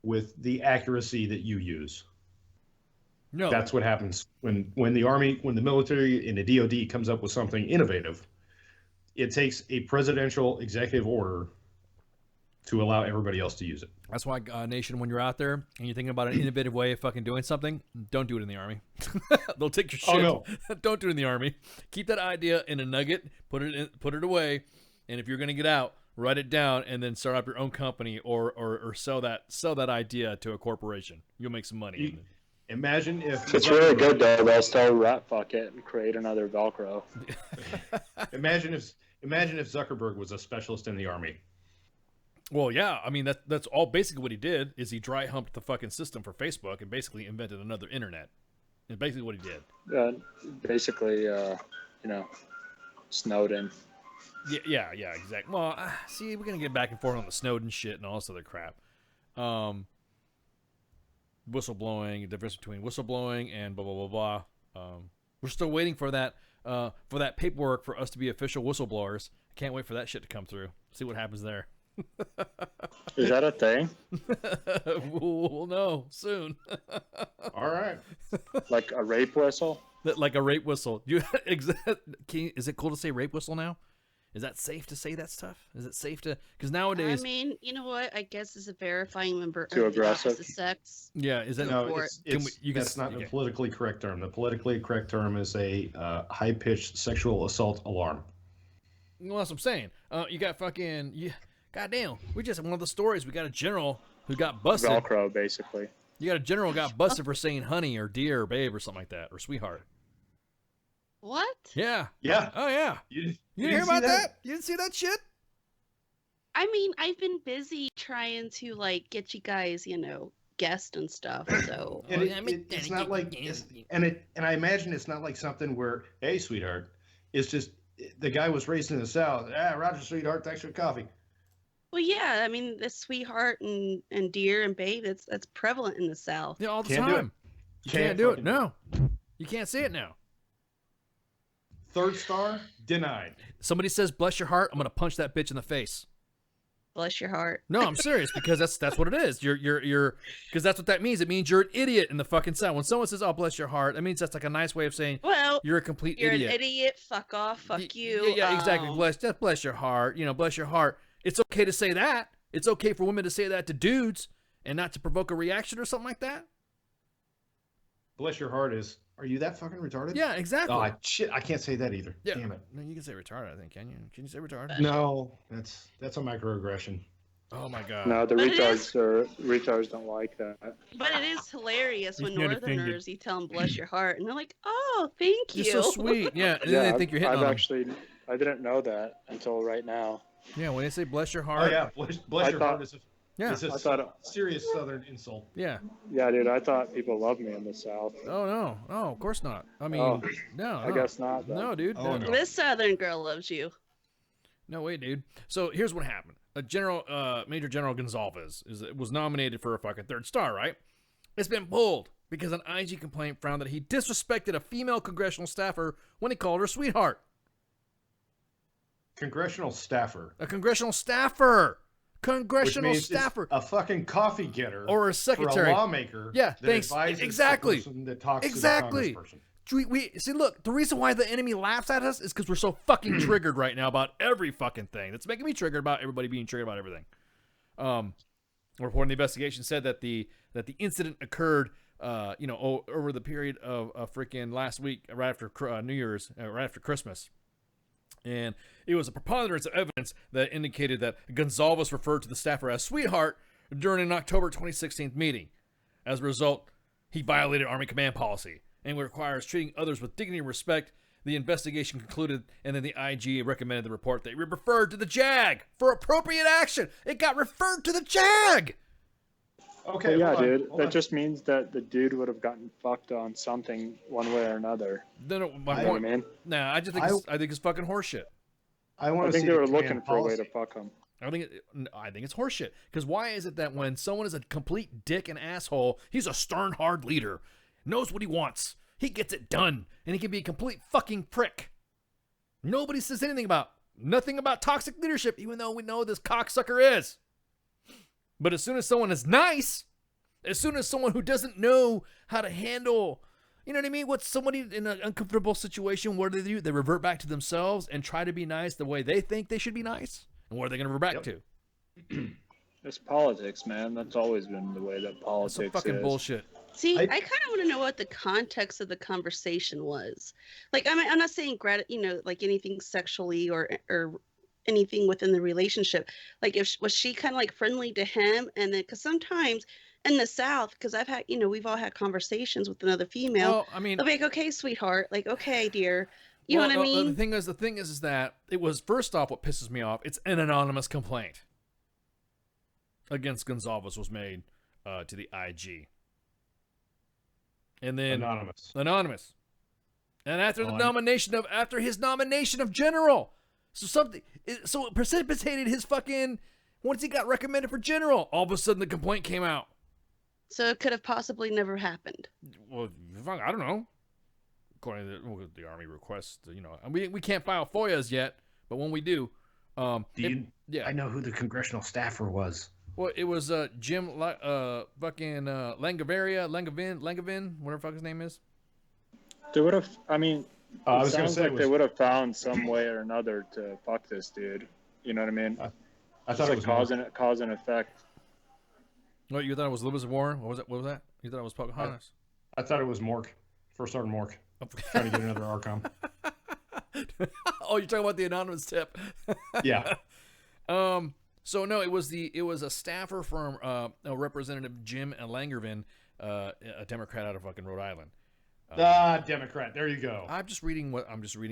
with the accuracy that you use. No, That's what happens when the Army, when the military and the DoD comes up with something innovative. It takes a presidential executive order to allow everybody else to use it. that's why, Nation, when you're out there and you're thinking about an innovative way of fucking doing something, don't do it in the Army. They'll take your shit. Oh, no. Don't do it in the Army. Keep that idea in a nugget, put it away, and if you're gonna get out, write it down, and then start up your own company or sell that idea to a corporation. You'll make some money. Imagine if It's really good though. They'll still rat fuck it and create another Velcro. Imagine if Zuckerberg was a specialist in the Army. Well, yeah, I mean that's all basically what he did is he dry humped the fucking system for Facebook and basically invented another internet. It's basically what he did. Basically, Snowden. Yeah, exactly. Well, see, we're gonna get back and forth on the Snowden shit and all this other crap. Whistleblowing, the difference between whistleblowing and blah blah blah blah. We're still waiting for that paperwork for us to be official whistleblowers. I can't wait for that shit to come through. See what happens there. Is that a thing? We'll know soon. All right. Like a rape whistle? Like a rape whistle. Is it cool to say rape whistle now? Is that safe to say that stuff? Is it safe to? Because nowadays, I mean, you know what? I guess it's a verifying member Too of the aggressive? opposite sex. yeah. Is that No, Can that's not the politically correct term. The politically correct term is a high-pitched sexual assault alarm. Well, that's what I'm saying. You got fucking. Goddamn. We just one of the stories. We got a general who got busted. Velcro, basically. You got a general who got busted for saying honey or dear or babe or something like that or sweetheart. What? Yeah. Yeah. Oh yeah. You You didn't didn't hear see about that? You didn't see that shit? I mean, I've been busy trying to get you guys, guest and stuff. So And it's not like, and I imagine it's not like something where, hey, sweetheart, it's just the guy was raised in the South. Roger, sweetheart, thanks for coffee. well, yeah. I mean, the sweetheart and dear and babe, that's prevalent in the South. Yeah, all the Can't do time. it. You Can't can't do it. fucking No. You can't say it now. Third star denied. Somebody says bless your heart, I'm gonna punch that bitch in the face. Bless your heart. No, I'm serious because that's what it is. You're because that's what that means. It means you're an idiot in the fucking South. When someone says, "Oh, bless your heart," that means that's like a nice way of saying Well, you're a complete you're idiot. an idiot. Fuck off. Fuck you. Yeah, exactly. Bless your heart. Bless your heart. It's okay to say that. It's okay for women to say that to dudes and not to provoke a reaction or something like that. Bless your heart is, are you that fucking retarded? Yeah, exactly. Oh, shit, I can't say that either. Yeah. Damn it. No, you can say retarded, I think, can you? Can you say retarded? No, that's a microaggression. Oh my god. No, the But it retards don't like that. But it is hilarious when He's not offended. Northerners, you tell them bless your heart, and they're like, "Oh, thank you." You're so sweet. Yeah, and then they think you're hitting on them. I didn't know that until right now. Yeah, when they say bless your Oh, heart. yeah, bless your heart is Yeah. it's a I thought- serious Southern insult. Yeah. Yeah, dude, I thought people loved me in the South. Oh no. Oh, of course not. I mean, Oh, no. I guess not, then. No, dude. Oh, no. no. This Southern girl loves you. No way, dude. So here's what happened. Major General Gonzalez was nominated for a fucking third star, right? It's been pulled because an IG complaint found that he disrespected a female congressional staffer when he called her sweetheart. Congressional staffer. A congressional staffer. Which Congressional means it's staffer. a fucking coffee getter. Or a secretary. For a lawmaker. Yeah, that thanks. advises Exactly. The person that talks Exactly. to the congressperson. We see. Look, the reason why the enemy laughs at us is because we're so fucking triggered right now about every fucking thing. That's making me triggered about everybody being triggered about everything. A report in the investigation said that the incident occurred, over the period of freaking last week, right after New Year's, right after Christmas. And it was a preponderance of evidence that indicated that Gonzalez referred to the staffer as sweetheart during an October 2016 meeting. As a result, he violated Army command policy and requires treating others with dignity and respect. The investigation concluded, and then the IG recommended the report that it be referred to the JAG for appropriate action. It got referred to the JAG. Okay, But yeah, hold on, dude, hold that on. just means that the dude would have gotten fucked on something one way or another. Then my You know what I point. mean? Nah, I just think I think it's fucking horseshit. I I want to think see they the were command looking for a way policy. to fuck him. I think it's horseshit. Because why is it that when someone is a complete dick and asshole, he's a stern, hard leader, knows what he wants, he gets it done, and he can be a complete fucking prick. Nobody says nothing about toxic leadership, even though we know this cocksucker is. But as soon as someone is nice, as soon as someone who doesn't know how to handle, you know what I mean? What's somebody in an uncomfortable situation, what do? They revert back to themselves and try to be nice the way they think they should be nice. And what are they going to revert back to? It's politics, man. That's always been the way that That's politics some fucking is. bullshit. See, I kind of want to know what the context of the conversation was. Like, I'm not saying like anything sexually or anything within the relationship. Like, was she kind of like friendly to him, and then because sometimes in the South, because I've had, we've all had conversations with another female. Well, I mean, they'll be like, okay, sweetheart, like, okay, dear, you know what I mean? The thing is that it was, first off, what pisses me off. It's an anonymous complaint against Gonzalez was made to the IG. And then anonymous. And after after his nomination of general, so it precipitated his fucking, once he got recommended for general, all of a sudden the complaint came out. So it could have possibly never happened. Well, I don't know. According to the Army request, we can't file FOIAs yet, but when we do, I know who the congressional staffer was. Well, it was Jim fucking Langevin, whatever the fuck his name is. They would have. I mean, I it was gonna sounds say like they would have found some way or another to fuck this dude. You know what I mean? I thought it was cause and effect. What, you thought it was Elizabeth Warren? What was that? You thought it was Pocahontas? I thought it was Mork. First Sergeant Mork. Trying to get another Archon. Oh, you're talking about the anonymous tip. Yeah. So no, it was a staffer from Representative Jim Langervin, a Democrat out of fucking Rhode Island. Democrat. There you go. I'm just reading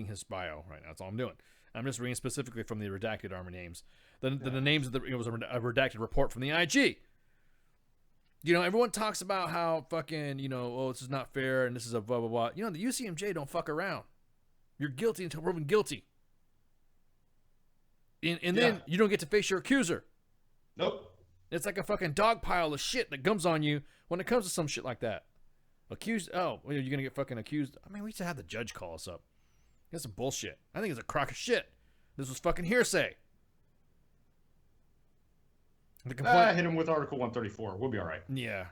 his bio right now. That's all I'm doing. I'm just reading specifically from the redacted Army names. The names of it was a redacted report from the IG. Everyone talks about how fucking, this is not fair and this is a blah, blah, blah. The UCMJ don't fuck around. You're guilty until proven guilty. And then you don't get to face your accuser. Nope. It's like a fucking dog pile of shit that comes on you when it comes to some shit like that. Accused, you're going to get fucking accused. I mean, we used to have the judge call us up. That's some bullshit. I think it's a crock of shit. This was fucking hearsay. The complaint, hit him with Article 134. We'll be all right. Yeah.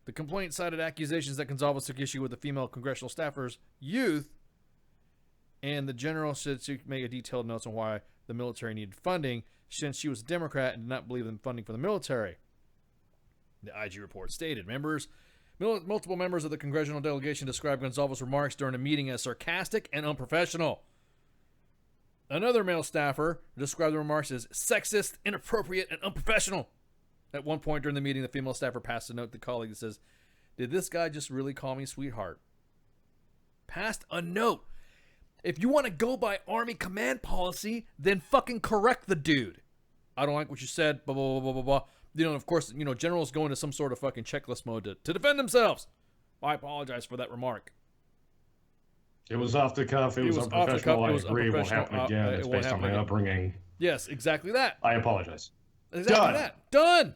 The complaint cited accusations that Gonzalez took issue with the female congressional staffer's youth, and the general said to make a detailed note on why the military needed funding since she was a Democrat and did not believe in funding for the military. The IG report stated, multiple members of the congressional delegation described Gonzalez's remarks during a meeting as sarcastic and unprofessional. Another male staffer described the remarks as sexist, inappropriate, and unprofessional. At one point during the meeting, the female staffer passed a note to the colleague that says, "Did this guy just really call me sweetheart?" Passed a note. If you want to go by Army command policy, then fucking correct the dude. I don't like what you said, blah, blah, blah, blah, blah, blah. Of course, generals go into some sort of fucking checklist mode to defend themselves. I apologize for that remark. It was off the cuff. It was unprofessional. I agree. It won't happen again. It's based on my upbringing. Yes, exactly that. I apologize. Exactly that. Done.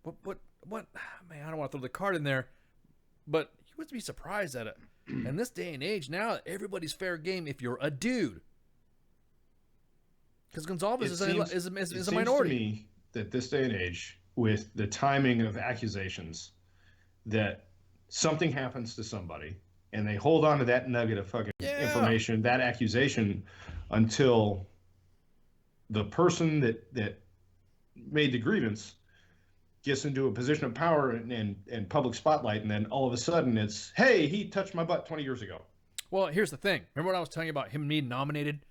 What? Man, I don't want to throw the card in there, but you would be surprised at it. In this day and age, now everybody's fair game if you're a dude. Because Gonzalez is a minority. It seems to me that this day and age, with the timing of accusations, that something happens to somebody and they hold on to that nugget of fucking information, that accusation, until the person that made the grievance gets into a position of power and public spotlight, and then all of a sudden it's, hey, he touched my butt 20 years ago. Well, here's the thing. Remember what I was telling you about him being nominated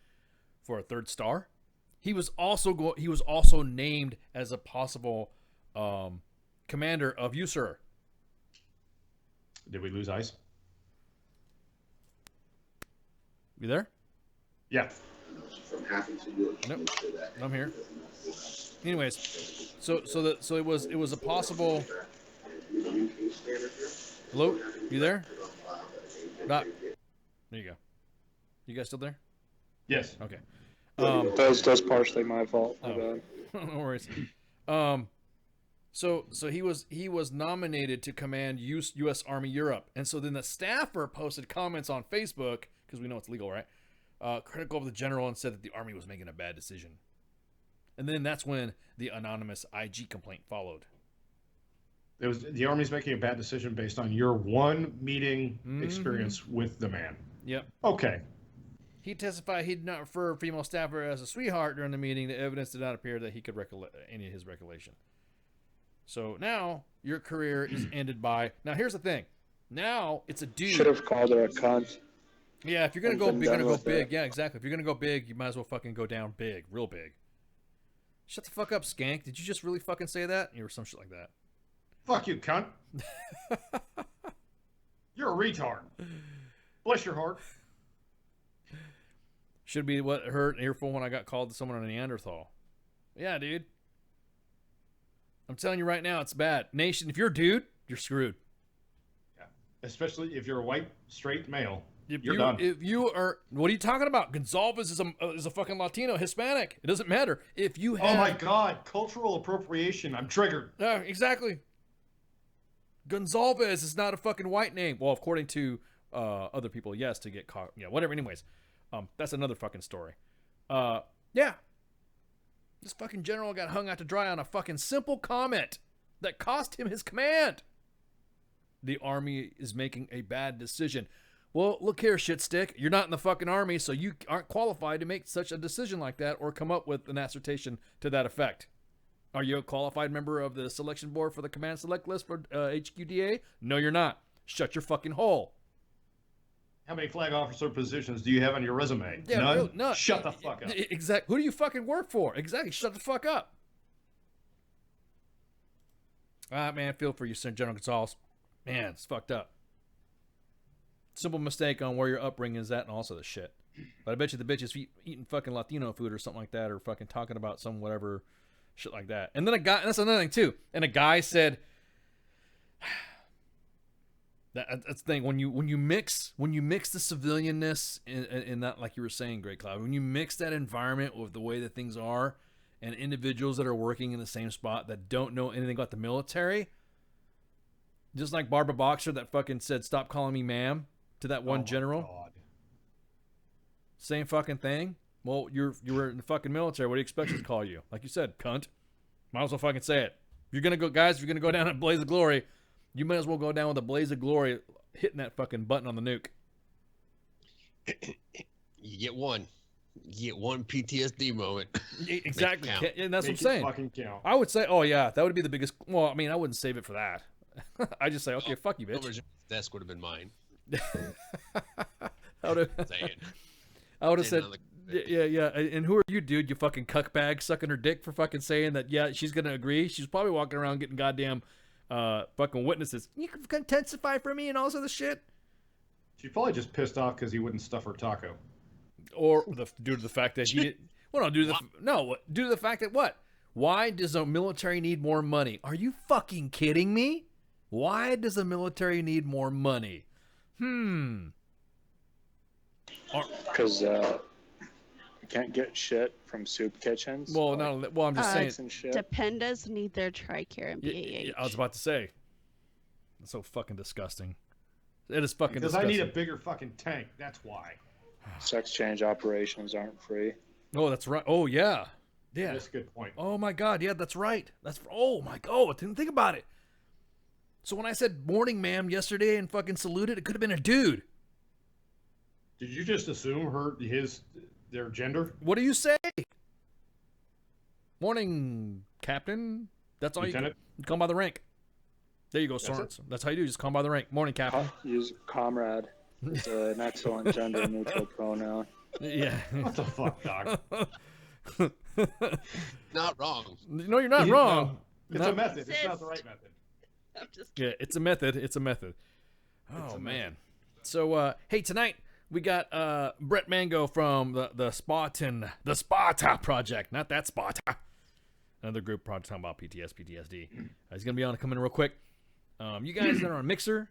for a third star? He was also named as a possible commander of USER. Did we lose ice? You there? Yeah. Nope. I'm here. Anyways, so it was a possible. Hello, you there? Doc. There you go. You guys still there? Yes. Okay. That's partially my fault. My bad. No worries. So he was nominated to command U.S. Army Europe, and so then the staffer posted comments on Facebook because we know it's legal, right? Critical of the general and said that the Army was making a bad decision, and then that's when the anonymous IG complaint followed. It was the Army's making a bad decision based on your one meeting experience with the man. Yep. Okay. He testified he did not refer a female staffer as a sweetheart during the meeting. The evidence did not appear that he could recollect any of his recollection. So now your career is ended by. Now here's the thing. Now it's a dude. Should have called her a cunt. Yeah, if you're gonna go, big. Yeah, exactly. If you're gonna go big, you might as well fucking go down big, real big. Shut the fuck up, skank. Did you just really fucking say that? Or some shit like that. Fuck you, cunt. You're a retard. Bless your heart. Should be what hurt earful when I got called to someone on a Neanderthal. Yeah, dude. I'm telling you right now, it's bad. Nation, if you're a dude, you're screwed. Yeah. Especially if you're a white, straight male. You're done. If you are, what are you talking about? Gonzalez is a fucking Latino, Hispanic. It doesn't matter. If you have... Oh my God, cultural appropriation. I'm triggered. Exactly. Gonzalez is not a fucking white name. Well, according to other people, yes, to get caught. Yeah, whatever. Anyways, that's another fucking story. Yeah. This fucking general got hung out to dry on a fucking simple comment that cost him his command. The Army is making a bad decision. Well, look here, shit stick. You're not in the fucking Army, so you aren't qualified to make such a decision like that or come up with an assertion to that effect. Are you a qualified member of the selection board for the command select list for HQDA? No, you're not. Shut your fucking hole. How many flag officer positions do you have on your resume? Yeah, None? No. Shut the fuck up. Exactly. Who do you fucking work for? Exactly. Shut the fuck up. Man, I feel for you, General Gonzalez. Man, it's fucked up. Simple mistake on where your upbringing is at and also the shit. But I bet you the bitch is eating fucking Latino food or something like that, or fucking talking about some whatever shit like that. And then a guy, and that's another thing too. And a guy said, that's the thing. When you mix the civilianness in that, like you were saying, Great Cloud, when you mix that environment with the way that things are, and individuals that are working in the same spot that don't know anything about the military, just like Barbara Boxer that fucking said, "Stop calling me ma'am" to that one general. God. Same fucking thing. Well, you were in the fucking military. What do you expect us to call you? Like you said, cunt. Might as well fucking say it. If you're gonna go, guys, if you're gonna go down a blaze of glory, you might as well go down with a blaze of glory, hitting that fucking button on the nuke. You get one PTSD moment. Exactly, and that's what I'm Make it saying. fucking count. I would say, oh yeah, that would be the biggest. Well, I mean, I wouldn't save it for that. I just say, okay, fuck you, bitch. Desk would have been mine. I would have said, yeah. And who are you, dude? You fucking cuckbag sucking her dick for fucking saying that? Yeah, she's gonna agree. She's probably walking around getting goddamn fucking witnesses. You can testify for me and all this other shit. She's probably just pissed off because he wouldn't stuff her taco. Or due to the fact that he didn't. Well, no, due to the fact that what? Why does the military need more money? Are you fucking kidding me? Why does the military need more money? Because you can't get shit from soup kitchens. Well, I'm just saying. And shit. Dependas need their TRICARE and BAH. I was about to say. It's so fucking disgusting. It is fucking because disgusting. I need a bigger fucking tank. That's why. Sex change operations aren't free. Oh, that's right. Oh, yeah. Yeah. That's a good point. Oh, my God. Yeah, that's right. Oh, my God. I didn't think about it. So when I said morning, ma'am, yesterday and fucking saluted, it could have been a dude. Did you just assume their gender? What do you say? Morning, Captain. That's all Lieutenant? you call by the rank. There you go, Sorensen. That's how you do. Just call by the rank. Morning, Captain. Use comrade. It's an excellent gender-neutral pronoun. Yeah. What the fuck, Doc? Not wrong. No, you're not wrong. No, it's a method. It's not the right method. I'm just Yeah, it's a method. It's a method. Oh, man. So, hey, tonight We got Brett Mango from the Sparta Project, not that Sparta. Another group project talking about PTSD. He's gonna be on to come in real quick. You guys that are on Mixer,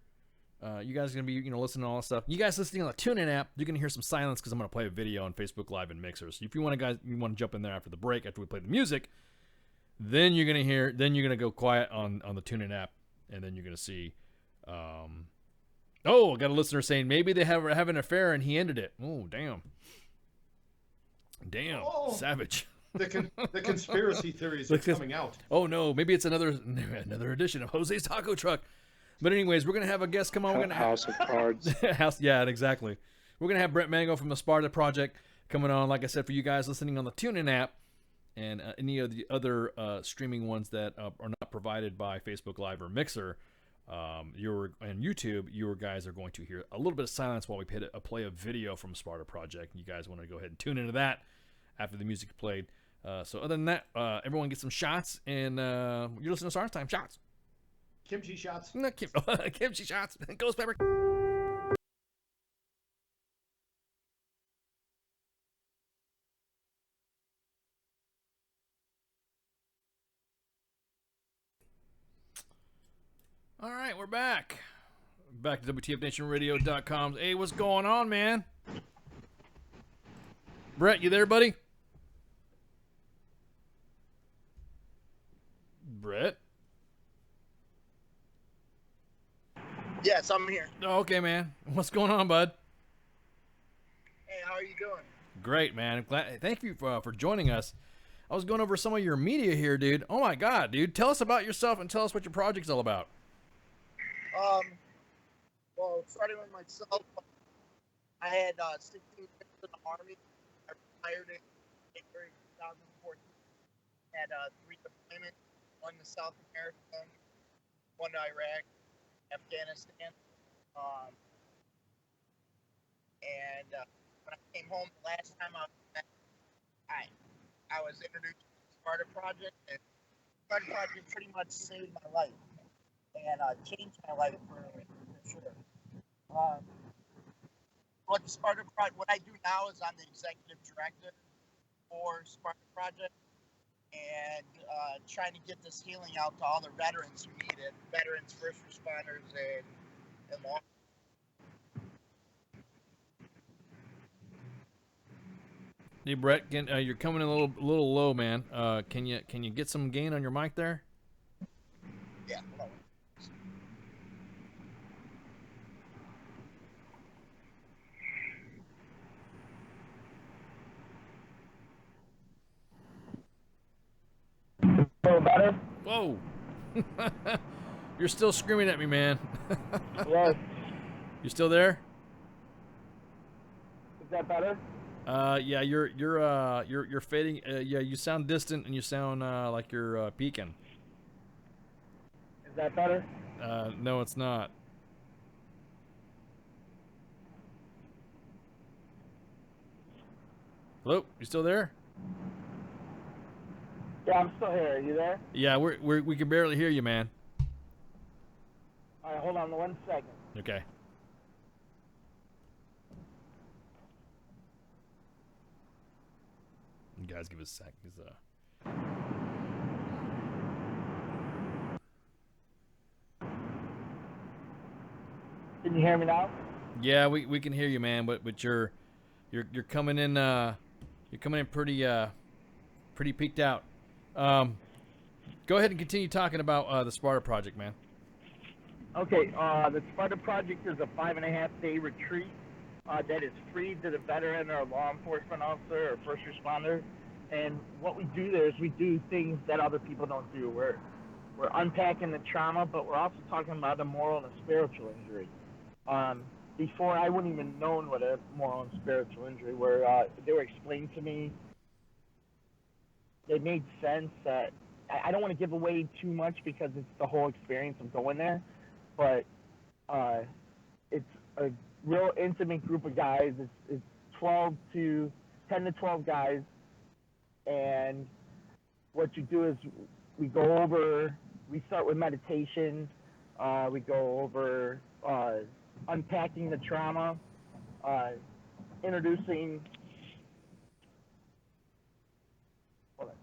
you guys are gonna be listening to all that stuff. You guys listening on the TuneIn app, you're gonna hear some silence because I'm gonna play a video on Facebook Live and Mixer. So if you want to jump in there after the break, after we play the music, then you're gonna go quiet on the TuneIn app, and then you're gonna see. Oh, I got a listener saying maybe they have an affair and he ended it. Oh, damn. Oh, savage. The conspiracy theories are coming out. Oh no, maybe it's another edition of Jose's Taco Truck. But anyways, we're gonna have a guest come on. We're gonna House of Cards. Yeah, exactly. We're gonna have Brett Mango from the Sparta Project coming on. Like I said, for you guys listening on the TuneIn app and any of the other streaming ones that are not provided by Facebook Live or Mixer. And YouTube, you guys are going to hear a little bit of silence while we play a video from Sparta Project. You guys want to go ahead and tune into that after the music played. So other than that, everyone get some shots, and you're listening to Stars Time. Shots. Kimchi shots. No, kimchi shots. Ghost pepper. All right, we're back. Back to WTFNationRadio.com. Hey, what's going on, man? Brett, you there, buddy? Brett? Yes, I'm here. Oh, okay, man. What's going on, bud? Hey, how are you doing? Great, man. Thank you for joining us. I was going over some of your media here, dude. Oh, my God, dude. Tell us about yourself and tell us what your project's all about. Well, starting with myself, I had 16 years in the Army. I retired in January 2014. Had 3 deployments, 1 to South America, 1 to Iraq, Afghanistan. And when I came home the last time I was introduced to the Sparta Project, and the Sparta Project pretty much saved my life and changed my life for sure. What the Sparta Project, what I do now is I'm the executive director for Sparta Project, and trying to get this healing out to all the veterans who need it, veterans, first responders, and law. Hey, Brett, you're coming in a little low, man. Can you get some gain on your mic there? Yeah. Better? Whoa. You're still screaming at me, man. Yes. You still there? Is that better? Yeah, you're fading. Yeah, you sound distant and you sound like you're peaking. Is that better? No, it's not. Hello, you still there? Yeah, I'm still here. Are you there? Yeah, we can barely hear you, man. All right, hold on 1 second. Okay. You guys give us a sec. Can you hear me now? Yeah, we can hear you, man. But you're coming in. You're coming in pretty peaked out. Go ahead and continue talking about the Sparta Project, man. Okay, the Sparta Project is a 5.5-day retreat that is free to the veteran or law enforcement officer or first responder. And what we do there is we do things that other people don't do. We're unpacking the trauma, but we're also talking about a moral and a spiritual injury. Before, I wouldn't even known what a moral and spiritual injury were. They were explained to me. They made sense. I don't want to give away too much because it's the whole experience of going there, but it's a real intimate group of guys. It's 10 to 12 guys, and what you do is we start with meditation. We go over unpacking the trauma. introducing. Hold on.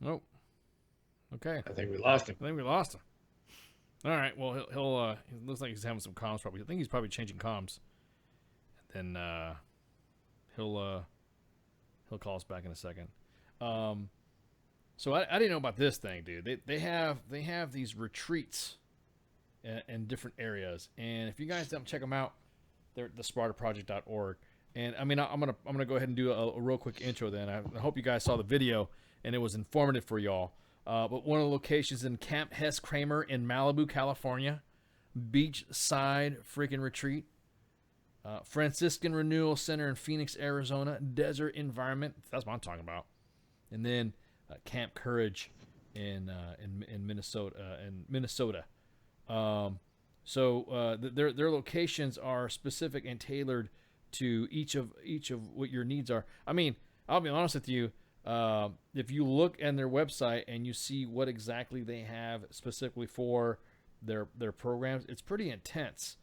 Oh, okay. I think we lost him. All right. Well, he'll he looks like he's having some comms. Probably. I think he's probably changing comms. And then he'll call us back in a second. So I didn't know about this thing, dude. They have these retreats in different areas, and if you guys don't check them out, they're at the SpartaProject.org. And I mean, I'm gonna go ahead and do a real quick intro. Then I hope you guys saw the video and it was informative for y'all. But one of the locations in Camp Hess Kramer in Malibu, California, beachside freaking retreat. Franciscan Renewal Center in Phoenix, Arizona, desert environment. That's what I'm talking about. And then Camp Courage in Minnesota. So their locations are specific and tailored to each of what your needs are. I mean, I'll be honest with you. If you look at their website and you see what exactly they have specifically for their programs, it's pretty intense.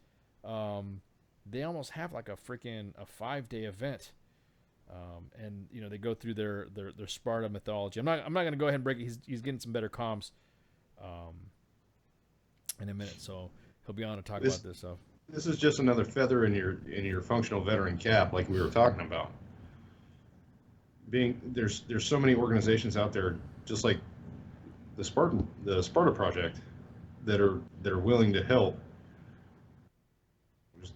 They almost have like a 5-day event. And you know, they go through their Sparta mythology. I'm not going to go ahead and break it. He's getting some better comms in a minute, so he'll be on to talk about this stuff. This is just another feather in your functional veteran cap, like we were talking about. There's so many organizations out there, just like the Sparta Project, that are willing to help.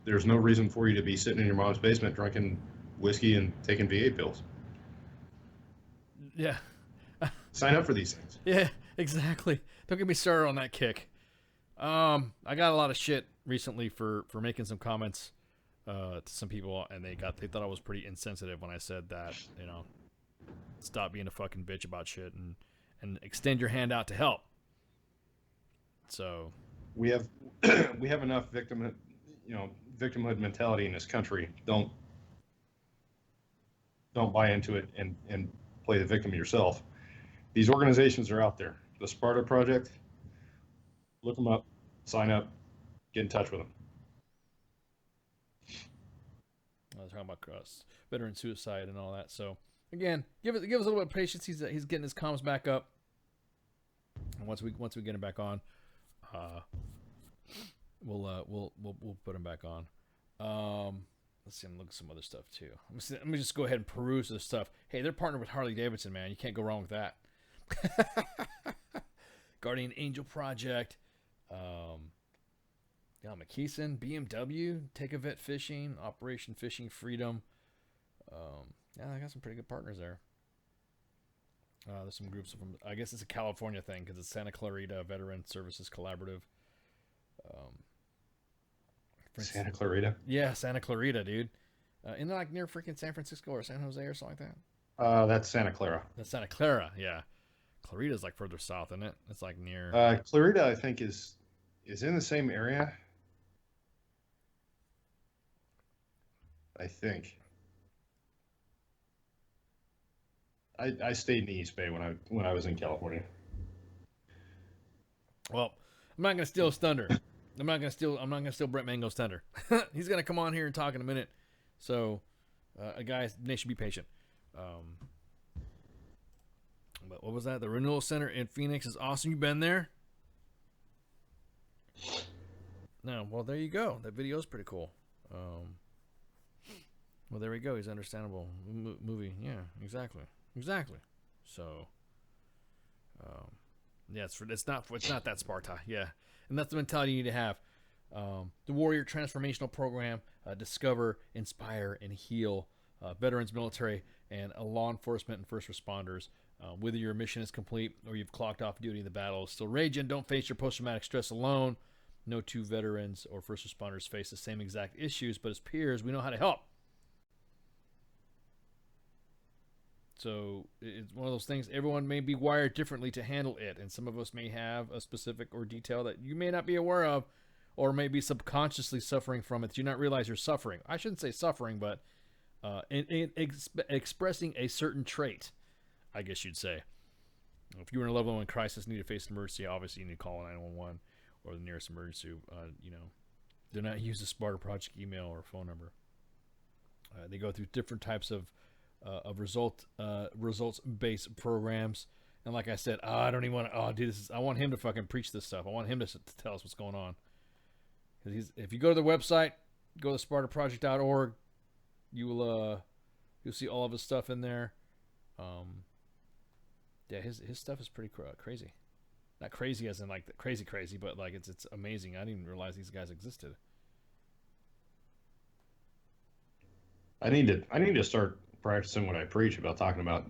There's no reason for you to be sitting in your mom's basement drinking whiskey and taking VA pills. Yeah. Sign up for these things. Yeah, exactly. Don't get me started on that kick. I got a lot of shit recently for making some comments to some people, and they thought I was pretty insensitive when I said that, you know, stop being a fucking bitch about shit and extend your hand out to help. So we have enough victimhood mentality in this country. Don't buy into it and play the victim yourself. These organizations are out there. The Sparta Project, look them up, sign up, get in touch with them. I was talking about veteran suicide and all that. So again, give us a little bit of patience. He's getting his comms back up. And once we get him back on, we'll put him back on. Let's see. I'm looking at some other stuff too. Let me just go ahead and peruse this stuff. Hey, they're partnered with Harley Davidson, man. You can't go wrong with that. Guardian Angel Project. McKeeson, BMW, Take a Vet Fishing, Operation Fishing Freedom. Yeah, I got some pretty good partners there. There's some groups from, I guess it's a California thing because it's Santa Clarita Veteran Services Collaborative. Santa Clarita? Yeah, Santa Clarita, dude. Isn't it like near freaking San Francisco or San Jose or something like that? That's Santa Clara. That's Santa Clara, yeah. Clarita's like further south, isn't it? It's like near... Clarita, I think, is in the same area. I think. I stayed in the East Bay when I was in California. Well, I'm not gonna steal his thunder. I'm not gonna steal Brett Mango's thunder. He's gonna come on here and talk in a minute. So, guys, nation, be patient. But what was that? The Renewal Center in Phoenix is awesome. You been there? No. Well, there you go. That video is pretty cool. Well, there we go. He's understandable movie. Yeah, exactly. So, yeah, it's not that Sparta. Yeah, and that's the mentality you need to have. The Warrior Transformational Program, discover, inspire, and heal veterans, military, and law enforcement and first responders. Whether your mission is complete or you've clocked off duty in the battle is still raging, don't face your post-traumatic stress alone. No two veterans or first responders face the same exact issues, but as peers, we know how to help. So it's one of those things, everyone may be wired differently to handle it, and some of us may have a specific or detail that you may not be aware of, or may be subconsciously suffering from it that you not realize you're suffering. I shouldn't say suffering, but expressing a certain trait, I guess you'd say. If you're in a level 1 crisis, need to face an emergency, obviously you need to call 911 or the nearest emergency. Do not use the Sparta Project email or phone number. They go through different types of results-based programs. And like I said, I don't even want to. Oh, dude, I want him to fucking preach this stuff. I want him to tell us what's going on. Because if you go to the website, go to SpartaProject.org, you'll see all of his stuff in there. Yeah, his stuff is pretty crazy. Not crazy as in like crazy, but like it's amazing. I didn't even realize these guys existed. I need to start practicing what I preach about talking about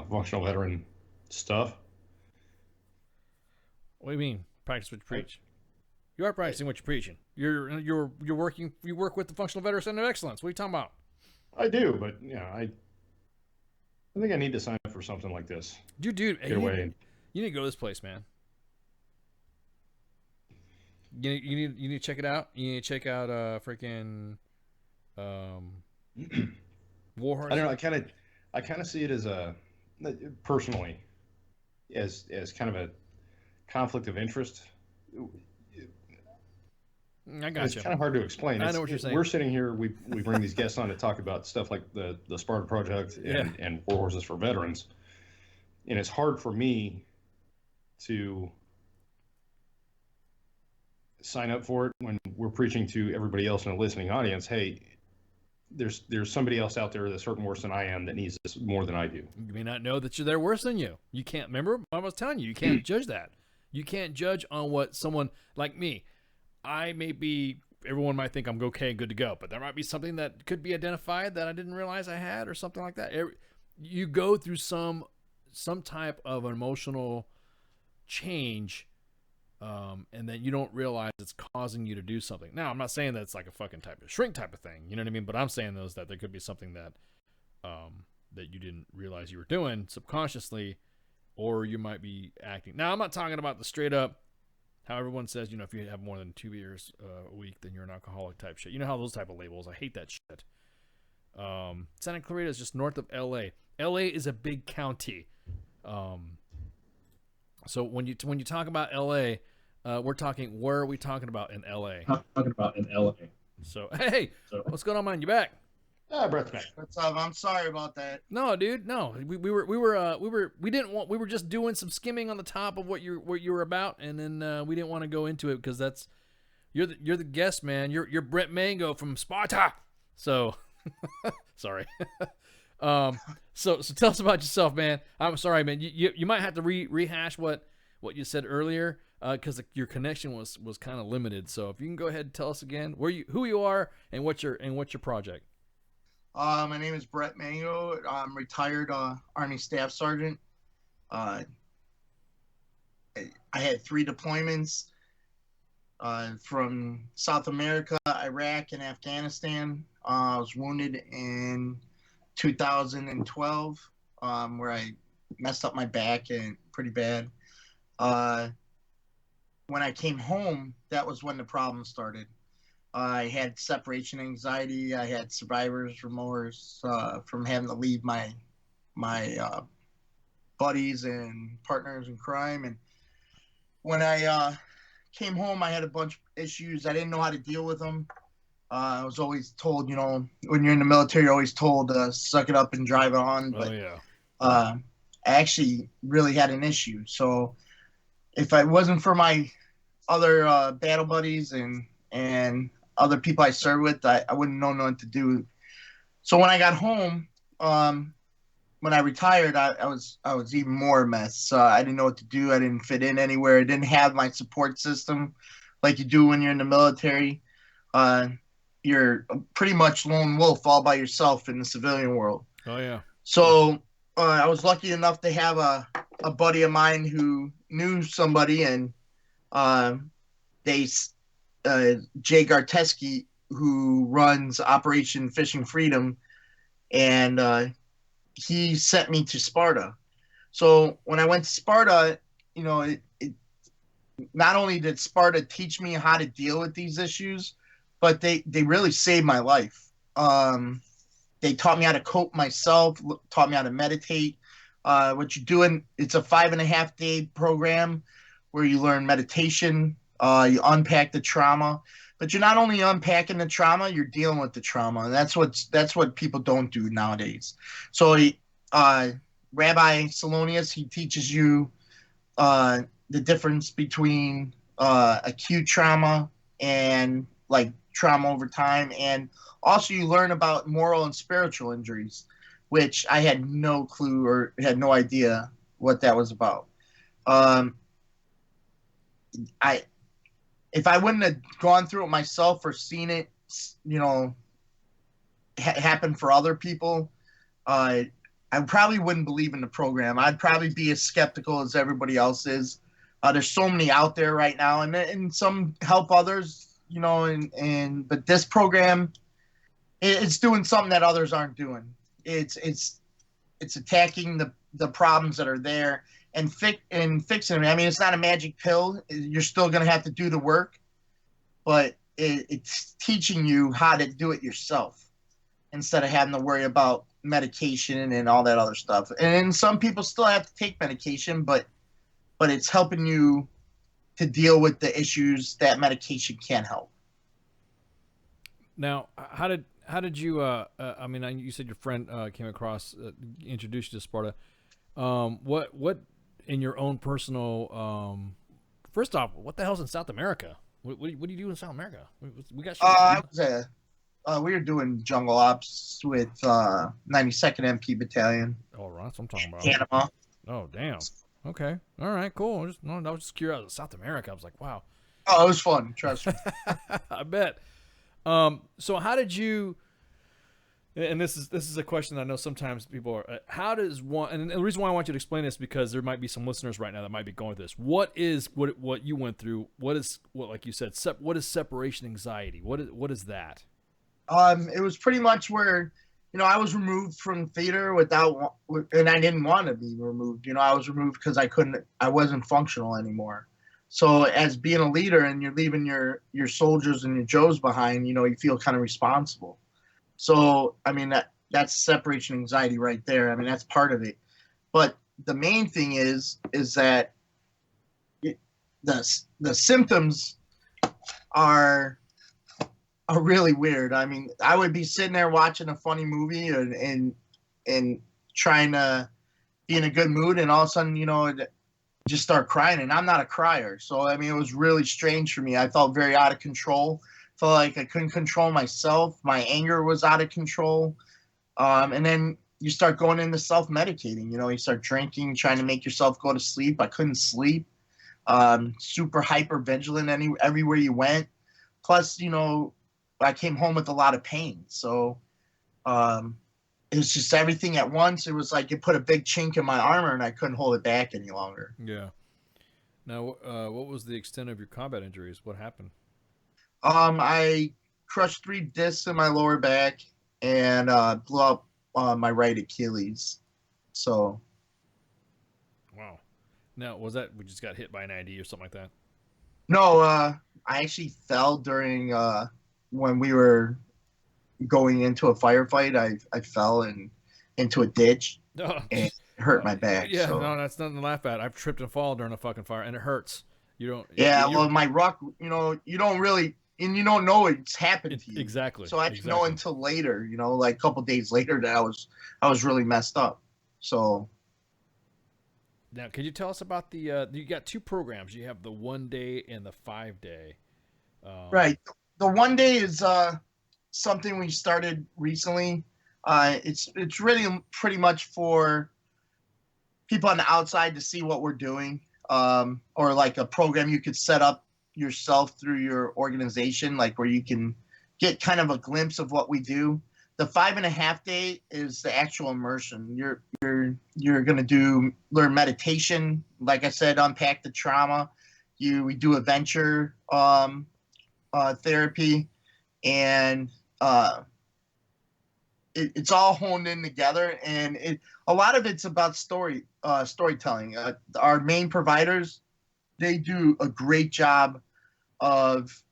functional veteran stuff. What do you mean? Practice what you preach? You are practicing what you're preaching. You work with the Functional Veteran Center of Excellence. What are you talking about? I do, but I think I need to sign up for something like this. Dude, you need to go to this place, man. You need to check it out. You need to check out freaking Warhorse. I don't know. I kind of see it as personally as kind of a conflict of interest. I got It's you. kind of hard to explain. I know what you're saying. We're sitting here. We bring these guests on to talk about stuff like the Sparta Project and War Horses for Veterans, and it's hard for me to sign up for it when we're preaching to everybody else in a listening audience. Hey, there's somebody else out there that's hurting worse than I am that needs this more than I do. You may not know that they're worse than you. You can't remember. I was telling you can't judge that. You can't judge on what someone like me. I may be. Everyone might think I'm okay, good to go, but there might be something that could be identified that I didn't realize I had, or something like that. You go through some type of emotional change, and then you don't realize it's causing you to do something. Now, I'm not saying that it's like a fucking type of shrink type of thing, you know what I mean? But I'm saying that there could be something that that you didn't realize you were doing subconsciously, or you might be acting. Now, I'm not talking about the straight up how everyone says, if you have more than 2 beers a week, then you're an alcoholic type shit. You know how those type of labels. I hate that shit. Santa Clarita is just north of L.A. L.A. is a big county. So when you talk about L.A., where are we talking about in L.A.? So, hey, what's going on, man? You back? Brett's back. What's up? I'm sorry about that. No, dude, no. We were just doing some skimming on the top of what you were about, and then we didn't want to go into it because you're the guest, man. You're Brett Mango from Sparta. So sorry. So tell us about yourself, man. I'm sorry, man. You might have to rehash what you said earlier because your connection was kind of limited. So if you can go ahead and tell us again who you are and what's your project. My name is Brett Mango. I'm retired Army Staff Sergeant. I had 3 deployments from South America, Iraq, and Afghanistan. I was wounded in 2012, where I messed up my back and pretty bad. When I came home, that was when the problem started. I had separation anxiety. I had survivor's remorse from having to leave my buddies and partners in crime. And when I came home, I had a bunch of issues. I didn't know how to deal with them. I was always told, when you're in the military, you're always told to suck it up and drive it on. But I actually really had an issue. So if it wasn't for my other battle buddies and other people I served with, I wouldn't know what to do. So when I got home, when I retired, I was even more a mess. I didn't know what to do. I didn't fit in anywhere. I didn't have my support system like you do when you're in the military. You're pretty much lone wolf all by yourself in the civilian world. Oh, yeah. So I was lucky enough to have a buddy of mine who knew somebody, and Jay Garteski, who runs Operation Fishing Freedom, and he sent me to Sparta. So when I went to Sparta, not only did Sparta teach me how to deal with these issues, but they really saved my life. They taught me how to cope myself, taught me how to meditate, What you doing? It's a 5.5-day program where you learn meditation. You unpack the trauma, but you're not only unpacking the trauma, you're dealing with the trauma, and that's what people don't do nowadays. So, Rabbi Salonius, he teaches you the difference between acute trauma and like trauma over time, and also you learn about moral and spiritual injuries, which I had no clue or had no idea what that was about. If I wouldn't have gone through it myself or seen it, happen for other people, I probably wouldn't believe in the program. I'd probably be as skeptical as everybody else is. There's so many out there right now, and some help others, but this program, it's doing something that others aren't doing. It's attacking the problems that are there and fixing them. I mean, it's not a magic pill. You're still going to have to do the work, but it's teaching you how to do it yourself instead of having to worry about medication and all that other stuff. And some people still have to take medication, but it's helping you to deal with the issues that medication can't help. Now, how did you? I mean, you said your friend came across, introduced you to Sparta. What in your own personal? First off, what the hell's in South America? What do you do in South America? We got. We were doing jungle ops with 92nd MP Battalion. Oh, right, that's what I'm talking about. Panama. Oh, damn. Okay. All right. Cool. I was just curious. South America. I was like, wow. Oh, it was fun. Trust me. I bet. So how did you? And this is a question I know sometimes people are. How does one? And the reason why I want you to explain this is because there might be some listeners right now that might be going through this. What you went through? What like you said? What is separation anxiety? What is that? It was pretty much where, I was removed from theater and I didn't want to be removed. I was removed because I wasn't functional anymore. So as being a leader and you're leaving your soldiers and your Joes behind, you feel kind of responsible. So, I mean, that's separation anxiety right there. I mean, that's part of it. But the main thing is that the symptoms are really weird. I mean, I would be sitting there watching a funny movie and trying to be in a good mood, and all of a sudden, just start crying. And I'm not a crier, so I mean, it was really strange for me. I felt very out of control. Felt like I couldn't control myself. My anger was out of control. And then you start going into self-medicating. You start drinking, trying to make yourself go to sleep. I couldn't sleep. Super hyper vigilant everywhere you went. Plus, I came home with a lot of pain. So it was just everything at once. It was like it put a big chink in my armor and I couldn't hold it back any longer. Yeah. Now, what was the extent of your combat injuries? What happened? I crushed 3 discs in my lower back and blew up my right Achilles. So. Wow. Now, was that we just got hit by an ID or something like that? No, I actually fell during when we were going into a firefight. I fell into a ditch and hurt my back. Yeah, so. No, that's nothing to laugh at. I've tripped and fallen during a fucking fire, and it hurts. You don't. Yeah, well, my ruck, you don't really, and you don't know it's happened to you. Exactly. So I didn't know until later, like a couple days later, that I was really messed up. So. Now, could you tell us about the? You got 2 programs. You have the 1-day and the 5-day. Right. The 1-day is something we started recently. It's really pretty much for people on the outside to see what we're doing, or like a program you could set up yourself through your organization, like where you can get kind of a glimpse of what we do. The 5.5-day is the actual immersion. You're gonna learn meditation, like I said, unpack the trauma. We do adventure therapy, and it's all honed in together. And a lot of it's about storytelling. Our main providers, they do a great job of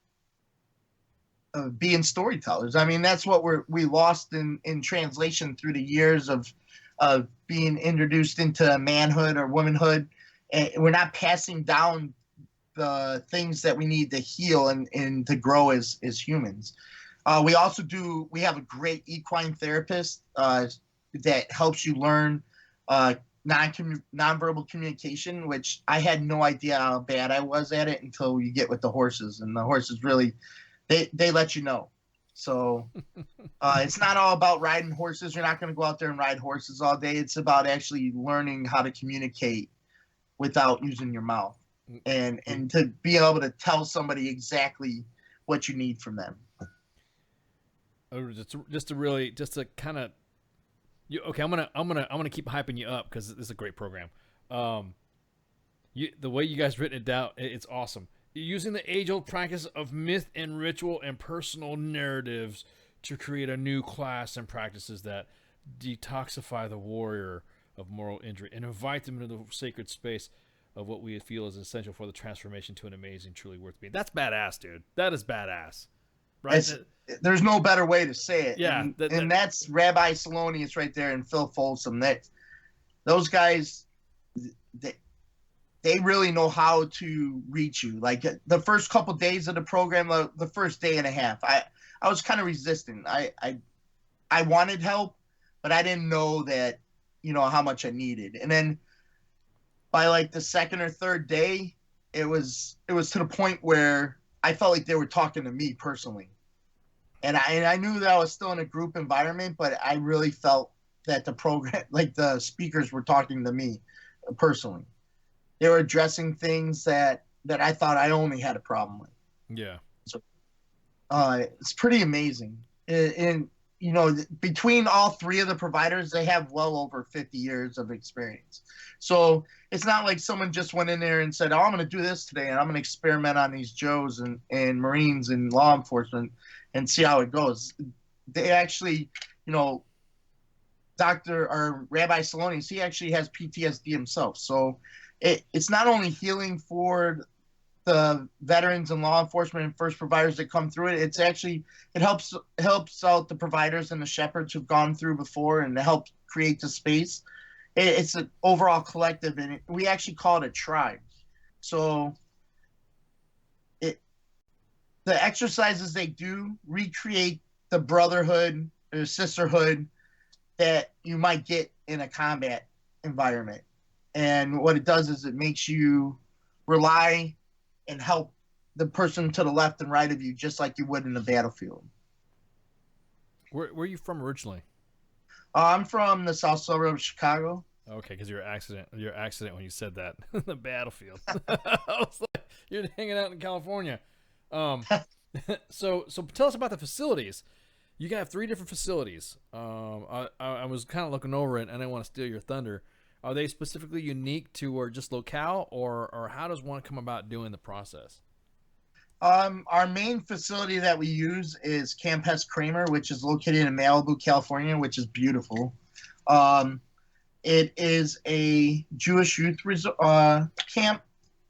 being storytellers. I mean, that's what we lost in translation through the years of of being introduced into manhood or womanhood. And we're not passing down the things that we need to heal and to grow as humans. We have a great equine therapist that helps you learn nonverbal communication, which I had no idea how bad I was at it until you get with the horses, and the horses really, they let you know. So it's not all about riding horses. You're not going to go out there and ride horses all day. It's about actually learning how to communicate without using your mouth, and to be able to tell somebody exactly what you need from them. Just to kind of, okay. I'm gonna keep hyping you up because this is a great program. The way you guys written it down, it's awesome. You're using the age-old practice of myth and ritual and personal narratives to create a new class and practices that detoxify the warrior of moral injury and invite them into the sacred space of what we feel is essential for the transformation to an amazing, truly worth being. That's badass, dude. That is badass. Right? There's no better way to say it. Yeah. And that's Rabbi Salonius right there and Phil Folsom. Those guys, they really know how to reach you. Like the first couple of days of the program, the first day and a half, I was kind of resistant. I wanted help, but I didn't know that, how much I needed. And then by like the second or third day, it was to the point where I felt like they were talking to me personally. And I knew that I was still in a group environment, but I really felt that the program, like the speakers were talking to me personally. They were addressing things that I thought I only had a problem with. Yeah. So it's pretty amazing. And, between all three of the providers, they have well over 50 years of experience. So it's not like someone just went in there and said, oh, I'm going to do this today, and I'm going to experiment on these Joes and Marines and law enforcement and see how it goes. They actually, Dr. or Rabbi Salonius, he actually has PTSD himself. So it's not only healing for the veterans and law enforcement and first providers that come through it. It helps out the providers and the shepherds who've gone through before, and to help create the space. It's an overall collective, and we actually call it a tribe. So the exercises they do recreate the brotherhood or sisterhood that you might get in a combat environment. And what it does is it makes you rely and help the person to the left and right of you, just like you would in the battlefield. Where are you from originally? I'm from the South suburb of Chicago. Okay, because your accident when you said that, the battlefield. I was like, you're hanging out in California. So tell us about the facilities. You have 3 different facilities. I was kind of looking over it, and I didn't want to steal your thunder. Are they specifically unique to or just locale, or how does one come about doing the process? Our main facility that we use is Camp Hess Kramer, which is located in Malibu, California, which is beautiful. It is a Jewish youth camp,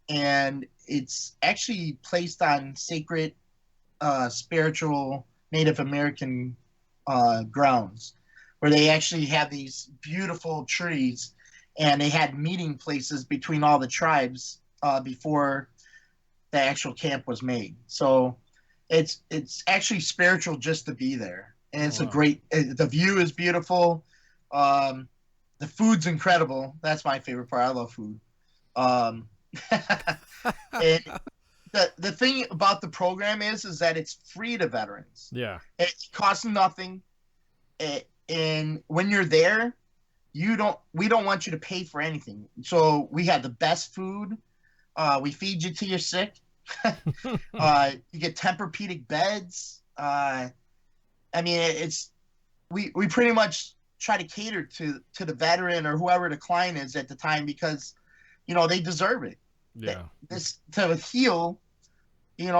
and it's actually placed on sacred, spiritual Native American grounds, where they actually have these beautiful trees. And they had meeting places between all the tribes before the actual camp was made. So it's actually spiritual just to be there. And it's the view is beautiful. The food's incredible. That's my favorite part. I love food. And the thing about the program is that it's free to veterans. Yeah. It costs nothing. And when you're there, we don't want you to pay for anything. So we have the best food. We feed you till you're sick. You get Tempur-Pedic beds. We pretty much try to cater to the veteran or whoever the client is at the time, because they deserve it. Yeah. To heal, you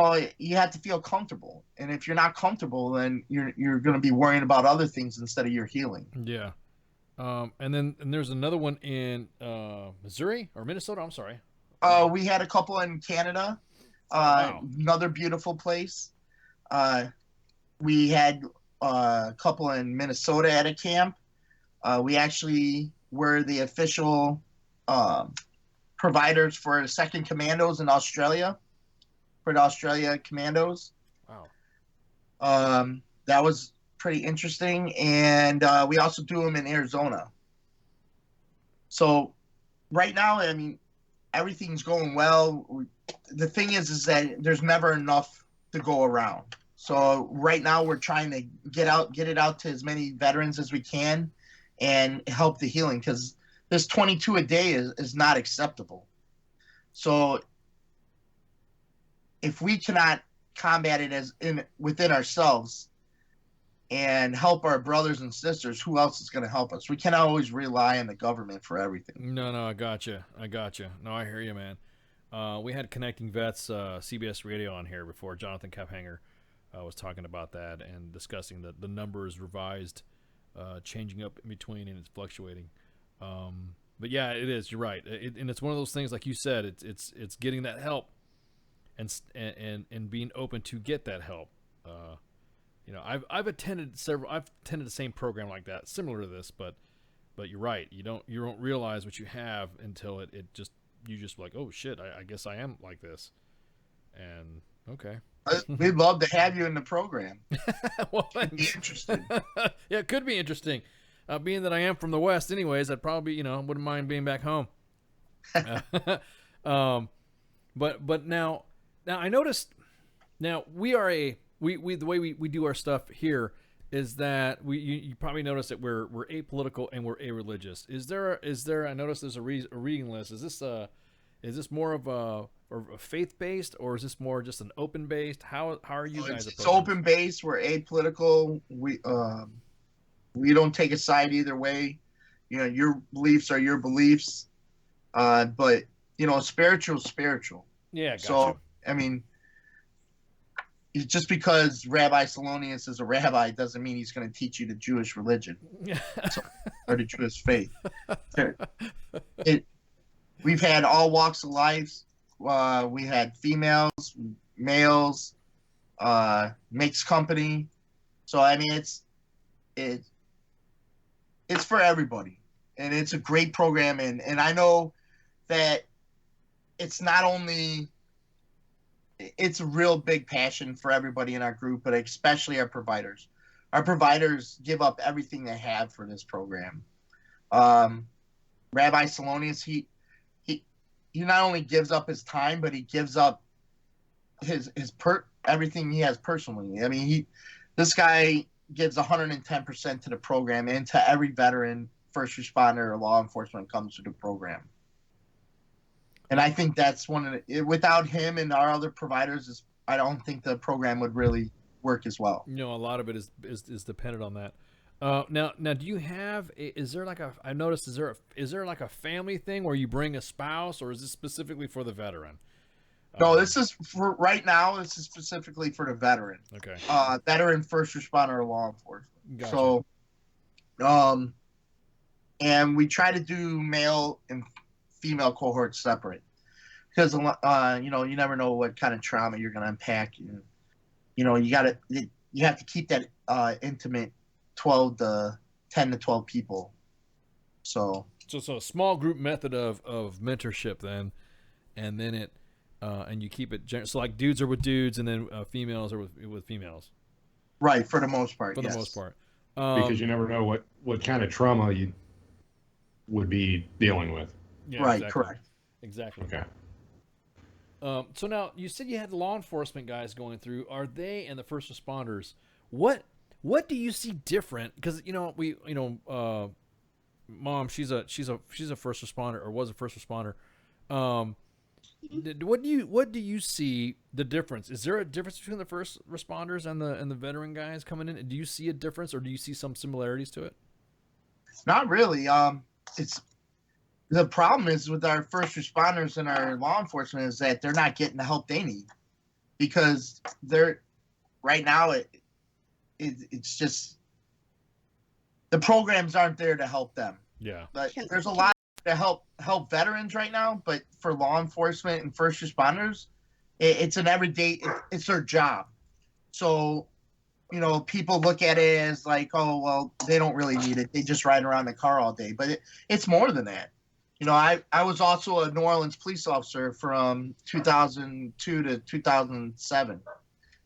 have to feel comfortable. And if you're not comfortable, then you're going to be worrying about other things instead of your healing. Yeah. And there's another one in Missouri or Minnesota. I'm sorry. We had a couple in Canada. Wow. Another beautiful place. We had a couple in Minnesota at a camp. We actually were the official providers for 2nd Commandos in Australia, for the Australia Commandos. Wow. That was pretty interesting. And we also do them in Arizona. So right now, I mean, everything's going well. The thing is that there's never enough to go around. So right now we're trying to get it out to as many veterans as we can and help the healing, because this 22 a day is not acceptable. So if we cannot combat it within ourselves and help our brothers and sisters, who else is going to help us? We cannot always rely on the government for everything. No, I gotcha. No, I hear you, man. We had Connecting Vets CBS Radio on here before. Jonathan Kaphanger was talking about that and discussing the numbers revised, changing up in between, and it's fluctuating. But yeah, it is. You're right, and it's one of those things, like you said. It's getting that help, and being open to get that help. You know, I've attended the same program like that, similar to this, but you're right. You don't realize what you have until you just like, oh shit, I guess I am like this. And okay. We'd love to have you in the program. Well, be interesting. Yeah, it could be interesting. Being that I am from the West anyways, I'd probably, wouldn't mind being back home. But now I noticed, now we are we the way we do our stuff here is that you probably noticed that we're apolitical and we're a-religious. Is there I noticed there's a reading list. Is this more of a faith-based, or is this more just an open-based? How are you guys? It's open-based. We're apolitical. We don't take a side either way. You know, your beliefs are your beliefs. But spiritual is spiritual. Yeah. Gotcha. So I mean, just because Rabbi Salonius is a rabbi doesn't mean he's going to teach you the Jewish religion or the Jewish faith. We've had all walks of life. We had females, males, mixed company. So I mean, it's for everybody, and it's a great program. And I know that it's not only, it's a real big passion for everybody in our group, but especially our providers. Our providers give up everything they have for this program. Rabbi Salonius, he not only gives up his time, but he gives up everything he has personally. I mean, this guy gives 110% to the program and to every veteran, first responder, or law enforcement comes to the program. And I think that's without him and our other providers, I don't think the program would really work as well. A lot of it is dependent on that. Now, do you have? Is there like I noticed? Is there like a family thing where you bring a spouse, or is this specifically for the veteran? No, this is for right now. This is specifically for the veteran. Okay. Veteran, first responder, or law enforcement. Gotcha. So, and we try to do male and female cohorts separate, because you never know what kind of trauma you're going to unpack. You have to keep that intimate 10 to 12 people. So a small group method of mentorship then, and then and you keep it so like dudes are with dudes, and then females are with females. Right, for the most part. For the most part, because you never know what kind of trauma you would be dealing with. Yeah, right. Exactly. Correct. Exactly. Okay. So now you said you had the law enforcement guys going through. Are they and the first responders? What do you see different? Because Mom, she's a first responder, or was a first responder. What do you see the difference? Is there a difference between the first responders and the veteran guys coming in? Do you see a difference, or do you see some similarities to it? Not really. The problem is with our first responders and our law enforcement is that they're not getting the help they need, because right now it's just the programs aren't there to help them. Yeah. But there's a lot to help veterans right now, but for law enforcement and first responders, it's an everyday, it's their job. So people look at it as like, oh, well, they don't really need it. They just ride around the car all day. But it's more than that. I was also a New Orleans police officer from 2002 to 2007.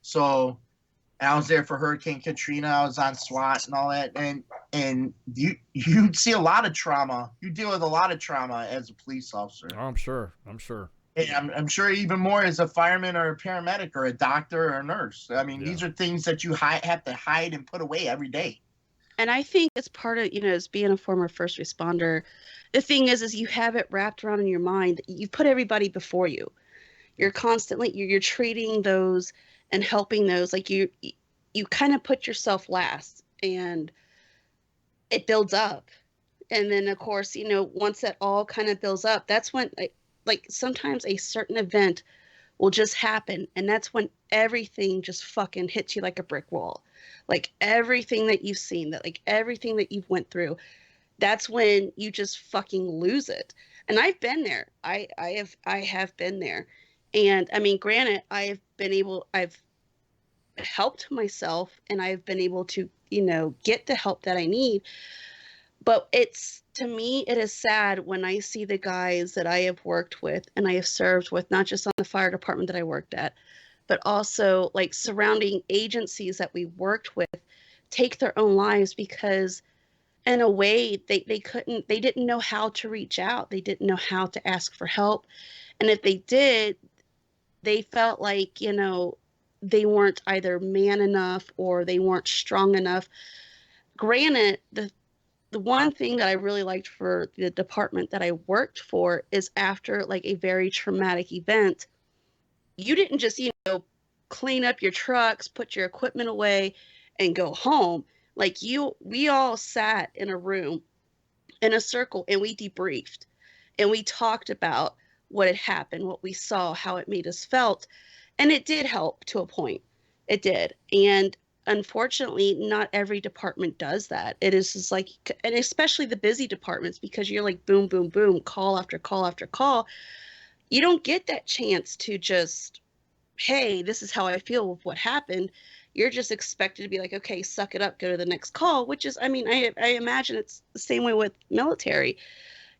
So I was there for Hurricane Katrina. I was on SWAT and all that. And you see a lot of trauma. You deal with a lot of trauma as a police officer. Oh, I'm sure. And I'm sure even more as a fireman or a paramedic or a doctor or a nurse. I mean, these are things that you have to hide and put away every day. And I think it's part of, as being a former first responder, the thing is you have it wrapped around in your mind. You put everybody before you. You're constantly, you're treating those and helping those. Like you kind of put yourself last, and it builds up. And then of course, once that all kind of builds up, that's when like sometimes a certain event will just happen. And that's when everything just fucking hits you like a brick wall. Like everything that you've seen, like everything that you've went through, that's when you just fucking lose it. And I've been there. I have been there. And I mean, granted, I've helped myself and I've been able to, get the help that I need. But to me, it is sad when I see the guys that I have worked with and I have served with, not just on the fire department that I worked at, but also like surrounding agencies that we worked with, take their own lives because in a way they didn't know how to reach out. They didn't know how to ask for help. And if they did, they felt like, they weren't either man enough or they weren't strong enough. Granted, the one thing that I really liked for the department that I worked for is after like a very traumatic event, you didn't just, clean up your trucks, put your equipment away and go home. Like we all sat in a room in a circle and we debriefed and we talked about what had happened, what we saw, how it made us felt. And it did help to a point. It did. And unfortunately, not every department does that. It is just like, and especially the busy departments, because you're like boom, boom, boom, call after call after call. You don't get that chance to just, hey, this is how I feel with what happened. You're just expected to be like, okay, suck it up, go to the next call, which is, I mean, I imagine it's the same way with military,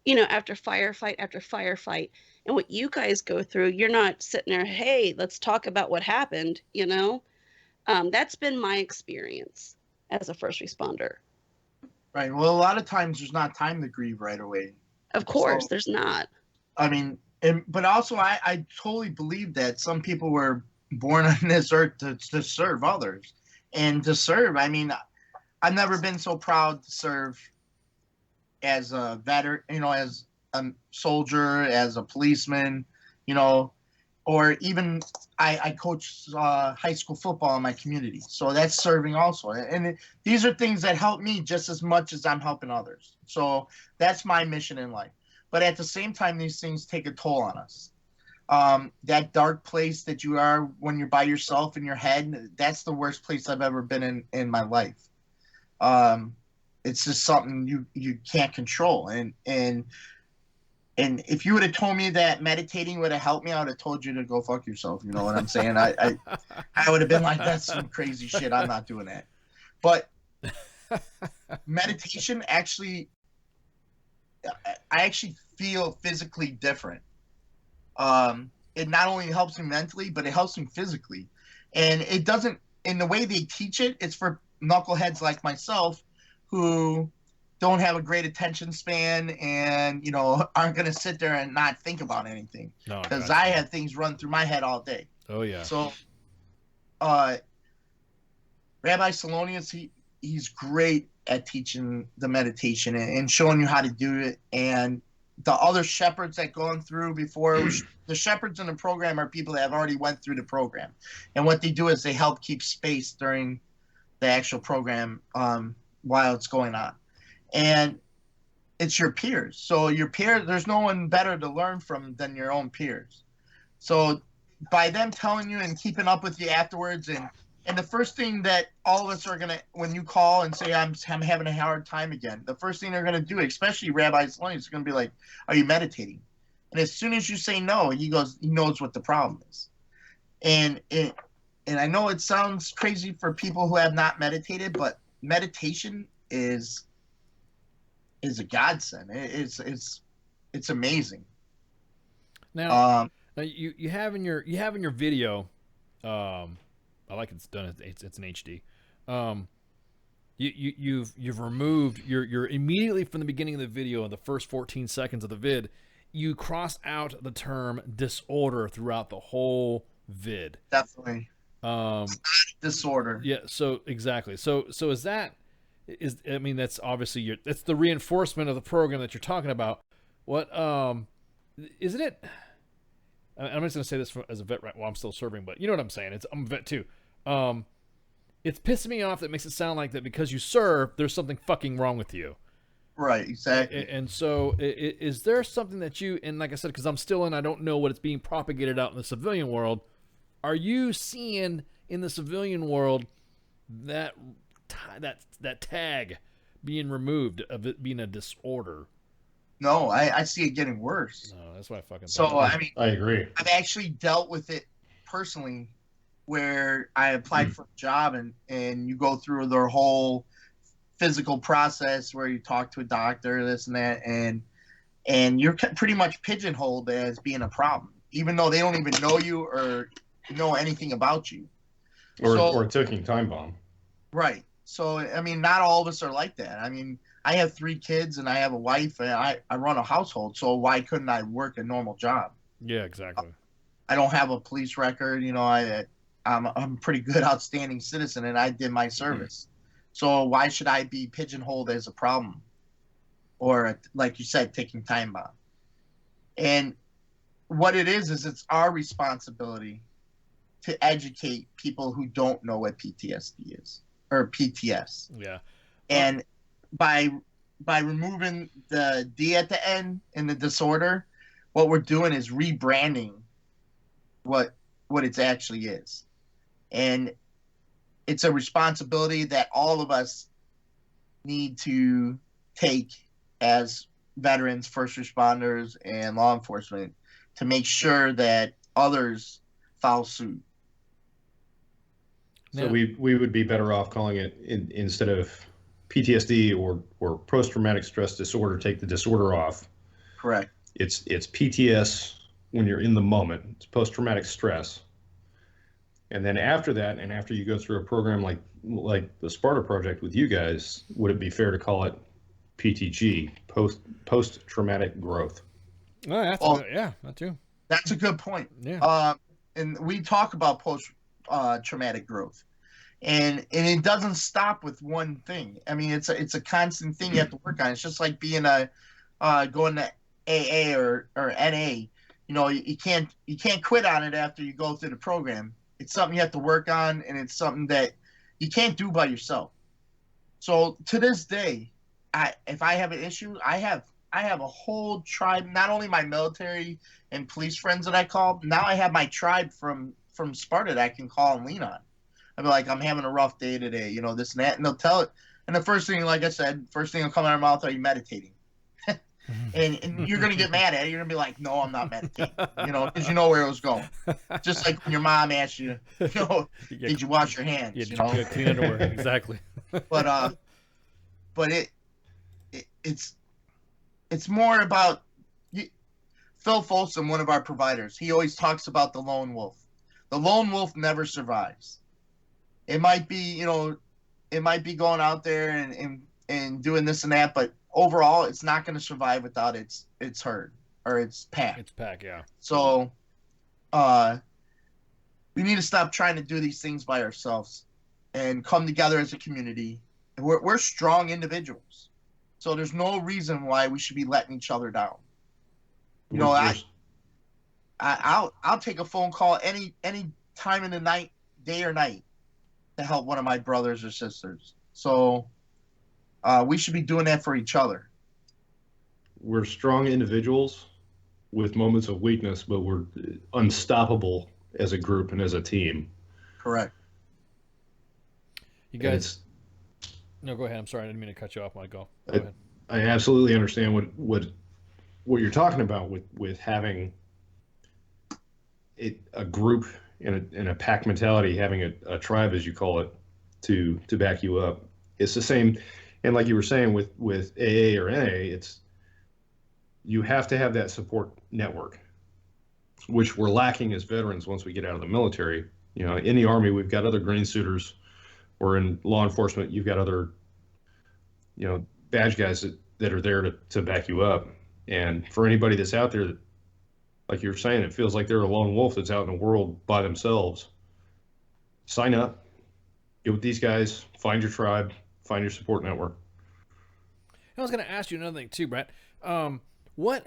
after firefight after firefight. And what you guys go through, you're not sitting there, hey, let's talk about what happened, That's been my experience as a first responder. Right. Well, a lot of times there's not time to grieve right away. Of course, there's not. I mean, but also I totally believe that some people were born on this earth to serve others. And to serve, I mean, I've never been so proud to serve as a veteran, as a soldier, as a policeman, or even I coach high school football in my community. So that's serving also. And these are things that help me just as much as I'm helping others. So that's my mission in life. But at the same time, these things take a toll on us. That dark place that you are when you're by yourself in your head, that's the worst place I've ever been in my life. It's just something you can't control. And if you would have told me that meditating would have helped me, I would have told you to go fuck yourself. You know what I'm saying? I would have been like, that's some crazy shit. I'm not doing that. But meditation actually, I actually feel physically different. It not only helps me mentally, but it helps me physically. And it doesn't, in the way they teach it, it's for knuckleheads like myself who don't have a great attention span and, aren't going to sit there and not think about anything. No, because I have things run through my head all day. Oh, yeah. So, Rabbi Salonius, he's great at teaching the meditation and showing you how to do it. And the other shepherds that gone through before, the shepherds in the program are people that have already went through the program. And what they do is they help keep space during the actual program while it's going on. And it's your peers. So your peers, there's no one better to learn from than your own peers. So by them telling you and keeping up with you afterwards, and the first thing that all of us are going to, when you call and say, I'm having a hard time again, the first thing they're going to do, especially Rabbi Salonius, is going to be like, are you meditating? And as soon as you say no, he knows what the problem is. And and I know it sounds crazy for people who have not meditated, but meditation is a godsend. It's amazing. Now, you have in your video, I like it's done. It's an HD. You've removed you're immediately from the beginning of the video, in the first 14 seconds of the vid, you cross out the term disorder throughout the whole vid. Definitely. Disorder. Yeah. So exactly. So I mean, that's obviously that's the reinforcement of the program that you're talking about. What isn't it? I'm just gonna say this as a vet while I'm still serving, but you know what I'm saying. I'm a vet too. It's pissing me off that makes it sound like that because you serve, there's something fucking wrong with you. Right, exactly. And so, is there something that you, and like I said, because I'm still in, I don't know what it's being propagated out in the civilian world. Are you seeing in the civilian world that tag being removed of it being a disorder? No, I see it getting worse. No, that's why I fucking. So I mean, I agree. I've actually dealt with it personally, where I applied for a job and you go through their whole physical process where you talk to a doctor, this and that, and you're pretty much pigeonholed as being a problem, even though they don't even know you or know anything about you. Or a ticking time bomb. Right. So, I mean, not all of us are like that. I mean, I have 3 kids and I have a wife and I run a household. So why couldn't I work a normal job? Yeah, exactly. I don't have a police record. You know, I'm a pretty good, outstanding citizen and I did my service. So why should I be pigeonholed as a problem? Or, like you said, ticking time bomb. And what it is it's our responsibility to educate people who don't know what PTSD is, or PTS. Yeah. And by removing the D at the end in the disorder, what we're doing is rebranding what it actually is. And it's a responsibility that all of us need to take as veterans, first responders, and law enforcement to make sure that others follow suit. So we would be better off calling it, instead of PTSD or post-traumatic stress disorder, take the disorder off. Correct. It's PTS when you're in the moment. It's post-traumatic stress. And then after that, and after you go through a program like the Sparta project with you guys, would it be fair to call it PTG, post-traumatic growth? Oh, that's yeah, that too. That's a good point. Yeah. And we talk about post-traumatic growth, and it doesn't stop with one thing. I mean, it's a constant thing you have to work on. It's just like being going to AA or NA. You know, you can't quit on it after you go through the program. It's something you have to work on, and it's something that you can't do by yourself. So to this day, if I have an issue, I have a whole tribe, not only my military and police friends that I call, now I have my tribe from Sparta that I can call and lean on. I'll be like, I'm having a rough day today, you know, this and that, and they'll tell it. And the first thing, like I said, first thing will come out of their mouth, are you meditating? and you're going to get mad at it. You're going to be like, no, I'm not meditating, you know, because you know where it was going. Just like when your mom asked you, you know, did you wash your hands? Yeah, you know? you clean underwear. Exactly. But it's more about Phil Folsom, one of our providers. He always talks about the lone wolf. The lone wolf never survives. It might be, you know, going out there and doing this and that, but overall, it's not going to survive without its herd or its pack. It's pack, yeah. So, we need to stop trying to do these things by ourselves and come together as a community. We're strong individuals, so there's no reason why we should be letting each other down. You know, I'll take a phone call any time in the night, day or night, to help one of my brothers or sisters. So we should be doing that for each other. We're strong individuals with moments of weakness, but we're unstoppable as a group and as a team. Correct. You guys. No, go ahead. I'm sorry. I didn't mean to cut you off, Michael. Go ahead. I absolutely understand what you're talking about with having a group in a pack mentality, having a tribe, as you call it, to back you up. It's the same, and like you were saying with AA or NA, it's you have to have that support network, which we're lacking as veterans once we get out of the military. You know, in the Army, we've got other green suiters, or in law enforcement, you've got other, you know, badge guys that are there to back you up. And for anybody that's out there, like you were saying, it feels like they're a lone wolf that's out in the world by themselves. Sign up, get with these guys, find your tribe, find your support network. I was going to ask you another thing too, Brett. What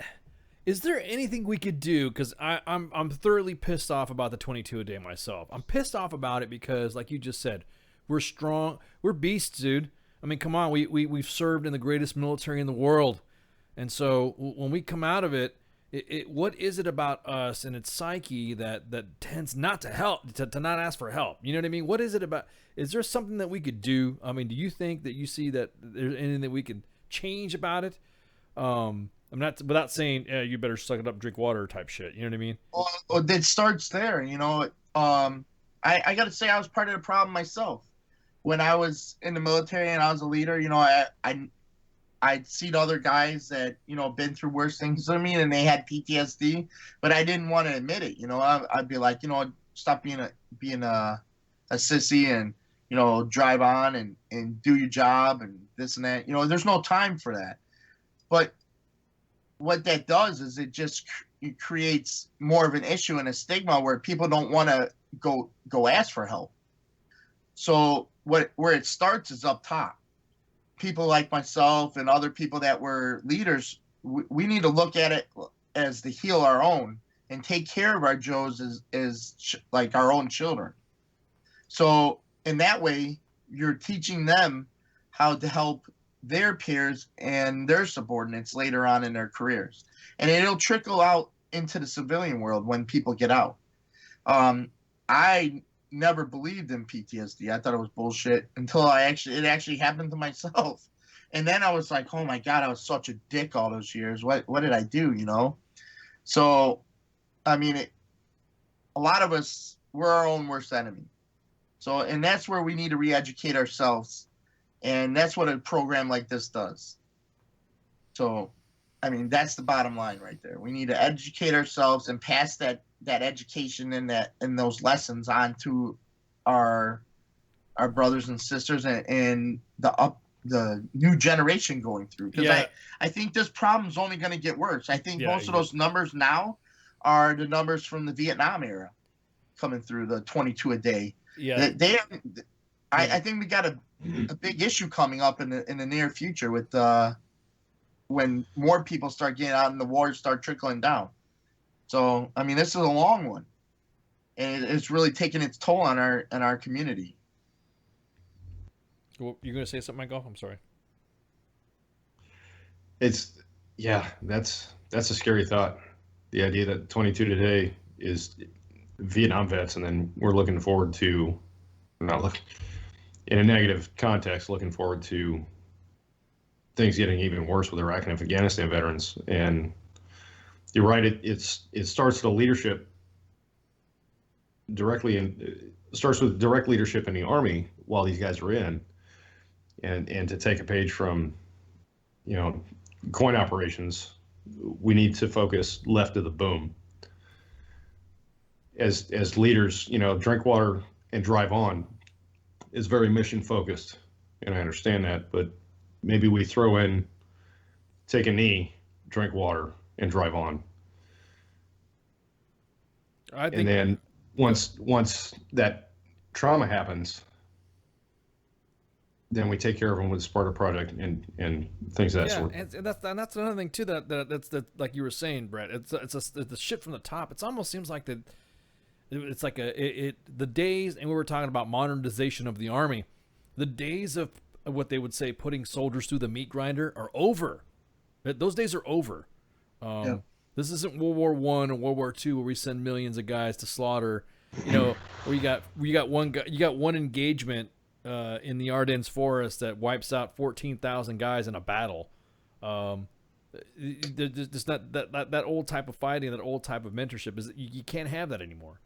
is there anything we could do? Because I'm thoroughly pissed off about the 22 a day myself. I'm pissed off about it because, like you just said, we're strong, we're beasts, dude. I mean, come on, we've served in the greatest military in the world, and so when we come out of it, what is it about us and its psyche that tends not to help, to not ask for help? You know what I mean? What is it about? Is there something that we could do? I mean, do you think that you see that there's anything that we can change about it? I'm not, without saying you better suck it up, drink water type shit. You know what I mean? Well, it starts there. You know, I got to say I was part of the problem myself. When I was in the military and I was a leader, you know, I'd seen other guys that, you know, been through worse things than me and they had PTSD, but I didn't want to admit it. You know, I'd be like, you know, stop being a sissy and, you know, drive on and do your job and this and that. You know, there's no time for that. But what that does is it creates more of an issue and a stigma where people don't want to go ask for help. So where it starts is up top. People like myself and other people that were leaders, we need to look at it as to heal our own and take care of our Joes as like our own children. So in that way, you're teaching them how to help their peers and their subordinates later on in their careers. And it'll trickle out into the civilian world when people get out. I never believed in PTSD. I thought it was bullshit until it actually happened to myself. And then I was like, oh my God, I was such a dick all those years. What did I do, you know? So, I mean, a lot of us, we're our own worst enemy. So, and that's where we need to re-educate ourselves. And that's what a program like this does. So, I mean, that's the bottom line right there. We need to educate ourselves and pass that education and those lessons on to our brothers and sisters and the new generation going through. Because I think this problem's only going to get worse. I think most of those numbers now are the numbers from the Vietnam era coming through, the 22 a day. Yeah. I think we got a big issue coming up in the near future with when more people start getting out and the wars start trickling down. So, I mean, this is a long one, and it's really taking its toll on our community. Well, you're going to say something, Michael? I'm sorry. That's a scary thought. The idea that 22 today is Vietnam vets, and then we're looking forward to, in a negative context, looking forward to things getting even worse with Iraq and Afghanistan veterans. And you're right. It starts the leadership directly, and starts with direct leadership in the Army while these guys are in, and to take a page from, coin operations, we need to focus left of the boom. As leaders, drink water and drive on is very mission focused, and I understand that, but maybe we throw in take a knee, drink water, and drive on. And then once that trauma happens, then we take care of them with the Sparta project and things of that sort. And that's another thing too that's like you were saying, Brett. It's the shit from the top. It almost seems like it's like the days, and we were talking about modernization of the Army. The days of what they would say putting soldiers through the meat grinder are over. Those days are over. This isn't World War I or World War II where we send millions of guys to slaughter. Where you got one engagement in the Ardennes forest that wipes out 14,000 guys in a battle. There's not that old type of fighting, that old type of mentorship. You can't have that anymore.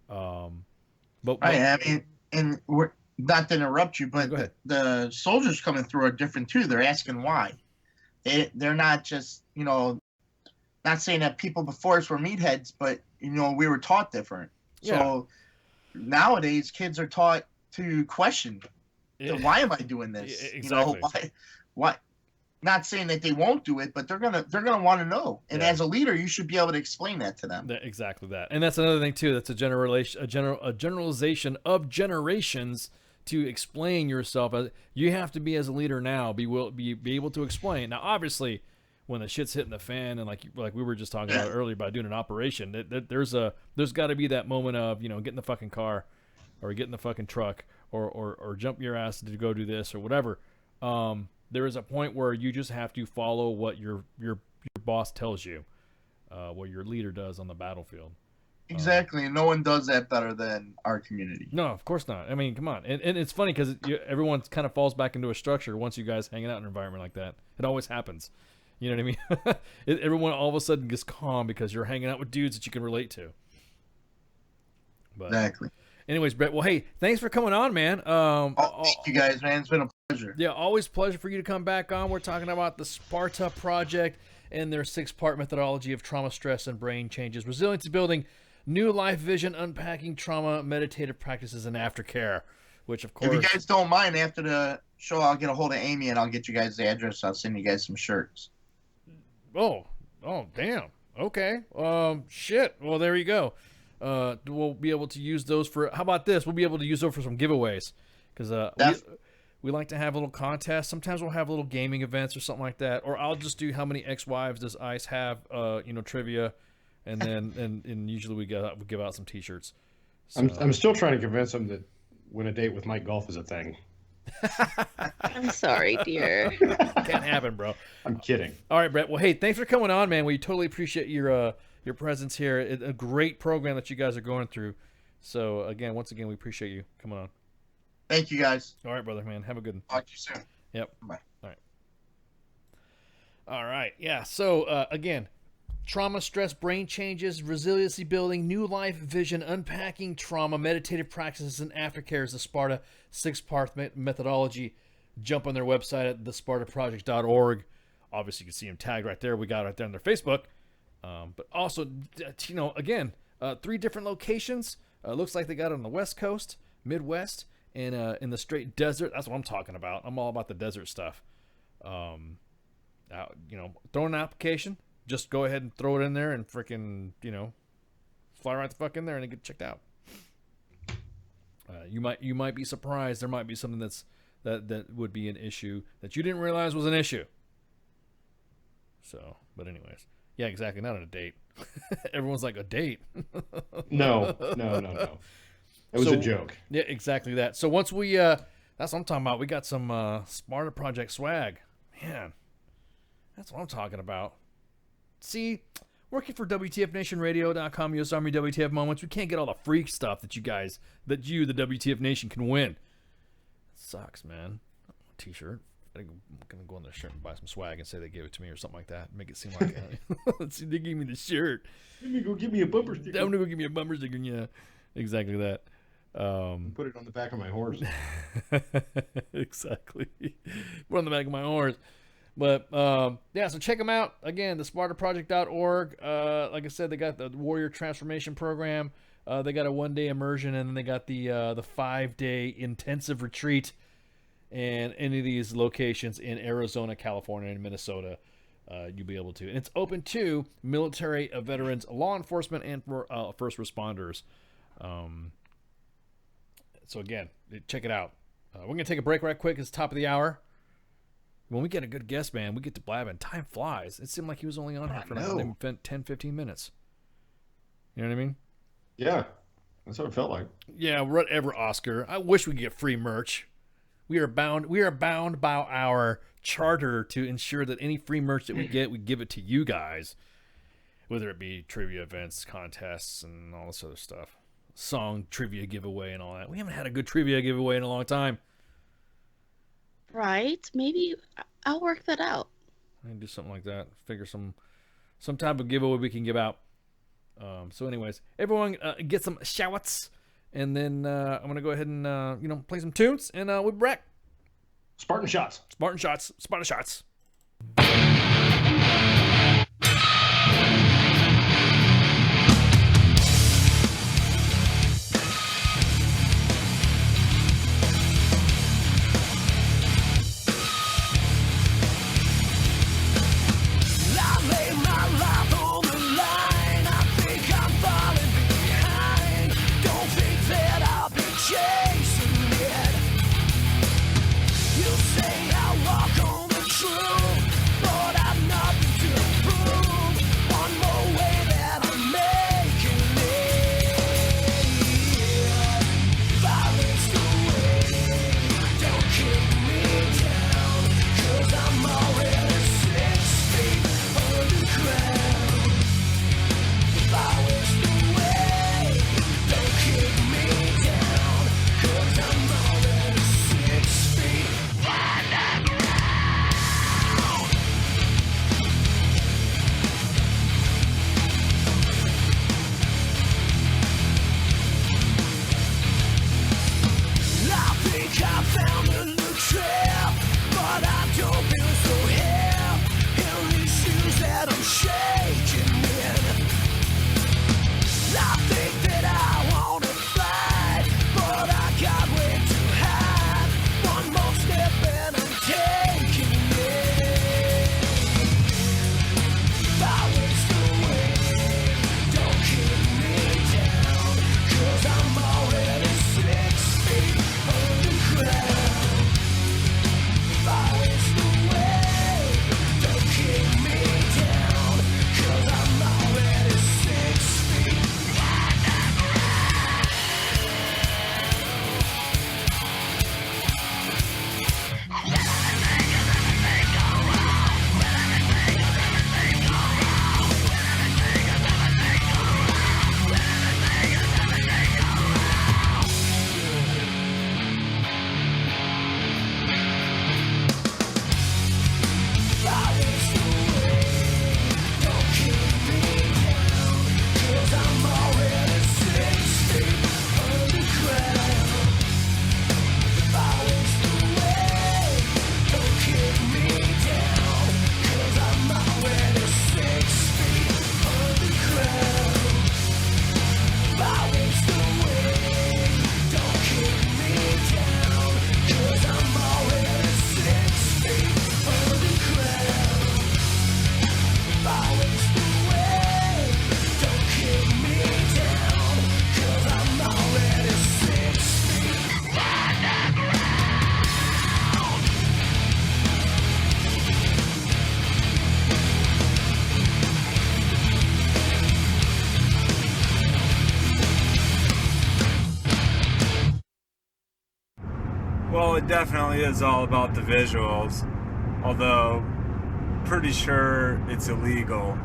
But I mean, and we're not to interrupt you, but the soldiers coming through are different too. They're asking why. They're not just, not saying that people before us were meatheads, but we were taught different. So nowadays, kids are taught to question, why am I doing this? Exactly. Why? Not saying that they won't do it, but they're gonna want to know. And as a leader, you should be able to explain that to them. Exactly that. And that's another thing too. That's a generalization of generations to explain yourself. You have to be, as a leader now, be able to explain. Now, obviously, when the shit's hitting the fan, and like we were just talking about earlier about doing an operation, there's got to be that moment of get in the fucking car, or get in the fucking truck, or jump your ass to go do this or whatever. There is a point where you just have to follow what your boss tells you, what your leader does on the battlefield. Exactly, and no one does that better than our community. No, of course not. I mean, come on. And it's funny because everyone kind of falls back into a structure once you guys hanging out in an environment like that. It always happens. You know what I mean? Everyone all of a sudden gets calm because you're hanging out with dudes that you can relate to. But, exactly. Anyways, Brett, well, hey, thanks for coming on, man. Thank you guys, man. It's been a pleasure. Yeah, always pleasure for you to come back on. We're talking about the Sparta Project and their 6-part methodology of trauma, stress, and brain changes, resiliency building, new life vision, unpacking trauma, meditative practices, and aftercare, which, of course... If you guys don't mind, after the show, I'll get a hold of Amy, and I'll get you guys the address. I'll send you guys some shirts. Oh, damn. Okay. Shit. Well, there you go. We'll be able to use those for... How about this? We'll be able to use those for some giveaways. Because we like to have little contests. Sometimes we'll have little gaming events or something like that. Or I'll just do how many ex-wives does Ice have, trivia. And then and usually we give out some T-shirts. So. I'm still trying to convince him that win a date with Mike Golf is a thing. I'm sorry, dear. Can't happen, bro. I'm kidding. All right, Brett. Well, hey, thanks for coming on, man. We totally appreciate your presence here. A great program that you guys are going through. So, once again, we appreciate you coming on. Thank you, guys. All right, brother, man. Have a good one. Talk to you soon. Yep. Bye. All right. Yeah. So, again, trauma, stress, brain changes, resiliency building, new life vision, unpacking trauma, meditative practices, and aftercare is the Sparta 6-part methodology. Jump on their website at thespartaproject.org. Obviously, you can see them tagged right there. We got it right there on their Facebook. But also, 3 different locations. Looks like they got it on the West Coast, Midwest, and in the straight desert. That's what I'm talking about. I'm all about the desert stuff. Throw an application. Just go ahead and throw it in there and freaking, fly right the fuck in there and get checked out. You might be surprised. There might be something that would be an issue that you didn't realize was an issue. So, but anyways, yeah, exactly. Not on a date. Everyone's like, a date? No. It was a joke. Yeah, exactly that. So once we, that's what I'm talking about. We got some Sparta Project swag. Man, that's what I'm talking about. See, working for WTFNationRadio.com, U.S. Army WTF Moments, we can't get all the freak stuff that the WTF Nation, can win. It sucks, man. T-shirt. I'm going to go on their shirt and buy some swag and say they gave it to me or something like that. Make it seem like, let's see, they gave me the shirt. Let me go give me a bumper sticker. I'm going to go give me a bumper sticker, yeah. Exactly that. Put it on the back of my horse. Exactly. Put on the back of my horse. But, so check them out. Again, the SpartaProject.org. Like I said, they got the Warrior Transformation Program. They got a 1-day immersion, and then they got the 5-day intensive retreat. And any of these locations in Arizona, California, and Minnesota, you'll be able to. And it's open to military, veterans, law enforcement, and for first responders. So again, check it out. We're going to take a break right quick. It's top of the hour. When we get a good guest, man, we get to blabbing. Time flies. It seemed like he was only on here for like 10, 15 minutes. You know what I mean? Yeah, that's what it felt like. Yeah, whatever, Oscar. I wish we could get free merch. We are bound by our charter to ensure that any free merch that we get, we give it to you guys. Whether it be trivia events, contests, and all this other stuff. Song trivia giveaway and all that. We haven't had a good trivia giveaway in a long time. Right? Maybe I'll work that out. I can do something like that. Figure some type of giveaway we can give out. So anyways, everyone get some shouts, and then I'm gonna go ahead and play some tunes, and we'll be back. Spartan shots. Sparta shots. Well, it definitely is all about the visuals, although pretty sure it's illegal.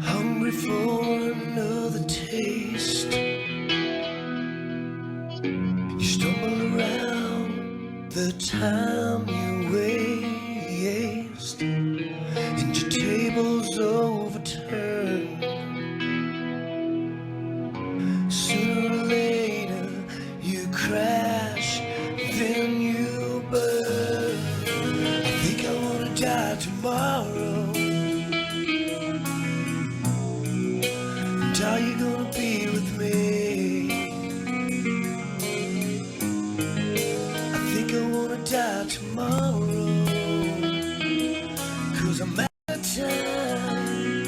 Hungry for another taste. You stumble around the time you waste, and your table's overturned. Sooner or later you crash, then you burn. I think I wanna die tomorrow. And are you gonna be with me? I think I wanna die tomorrow. 'Cause I'm out of time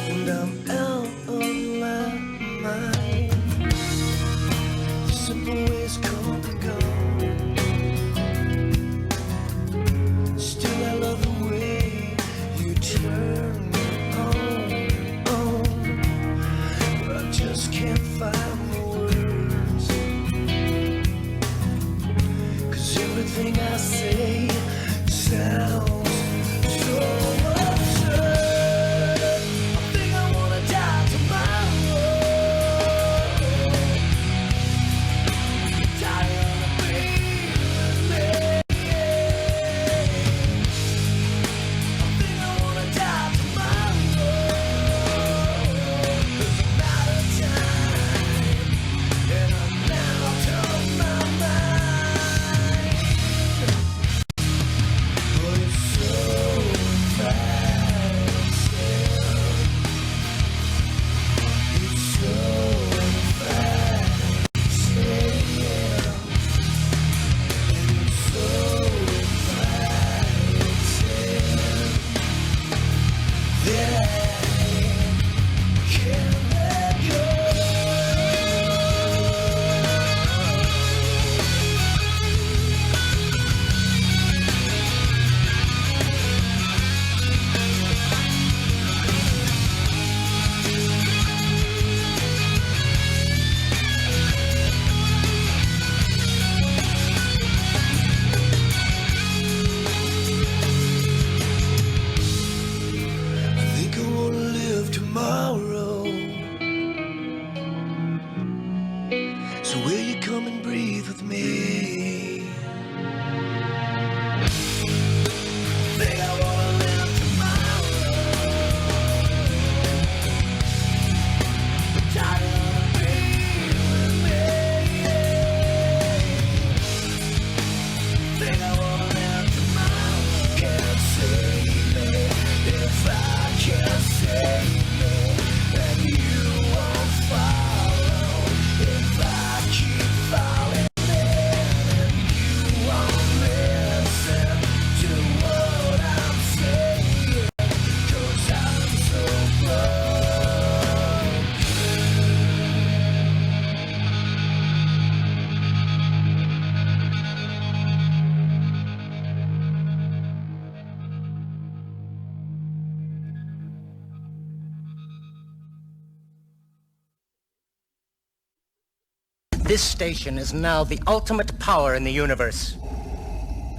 and I'm out of my mind. The simple ways come and go. Still I love the way you turn me on. But I just can't find the words. 'Cause everything I say sounds so This station is now the ultimate power in the universe.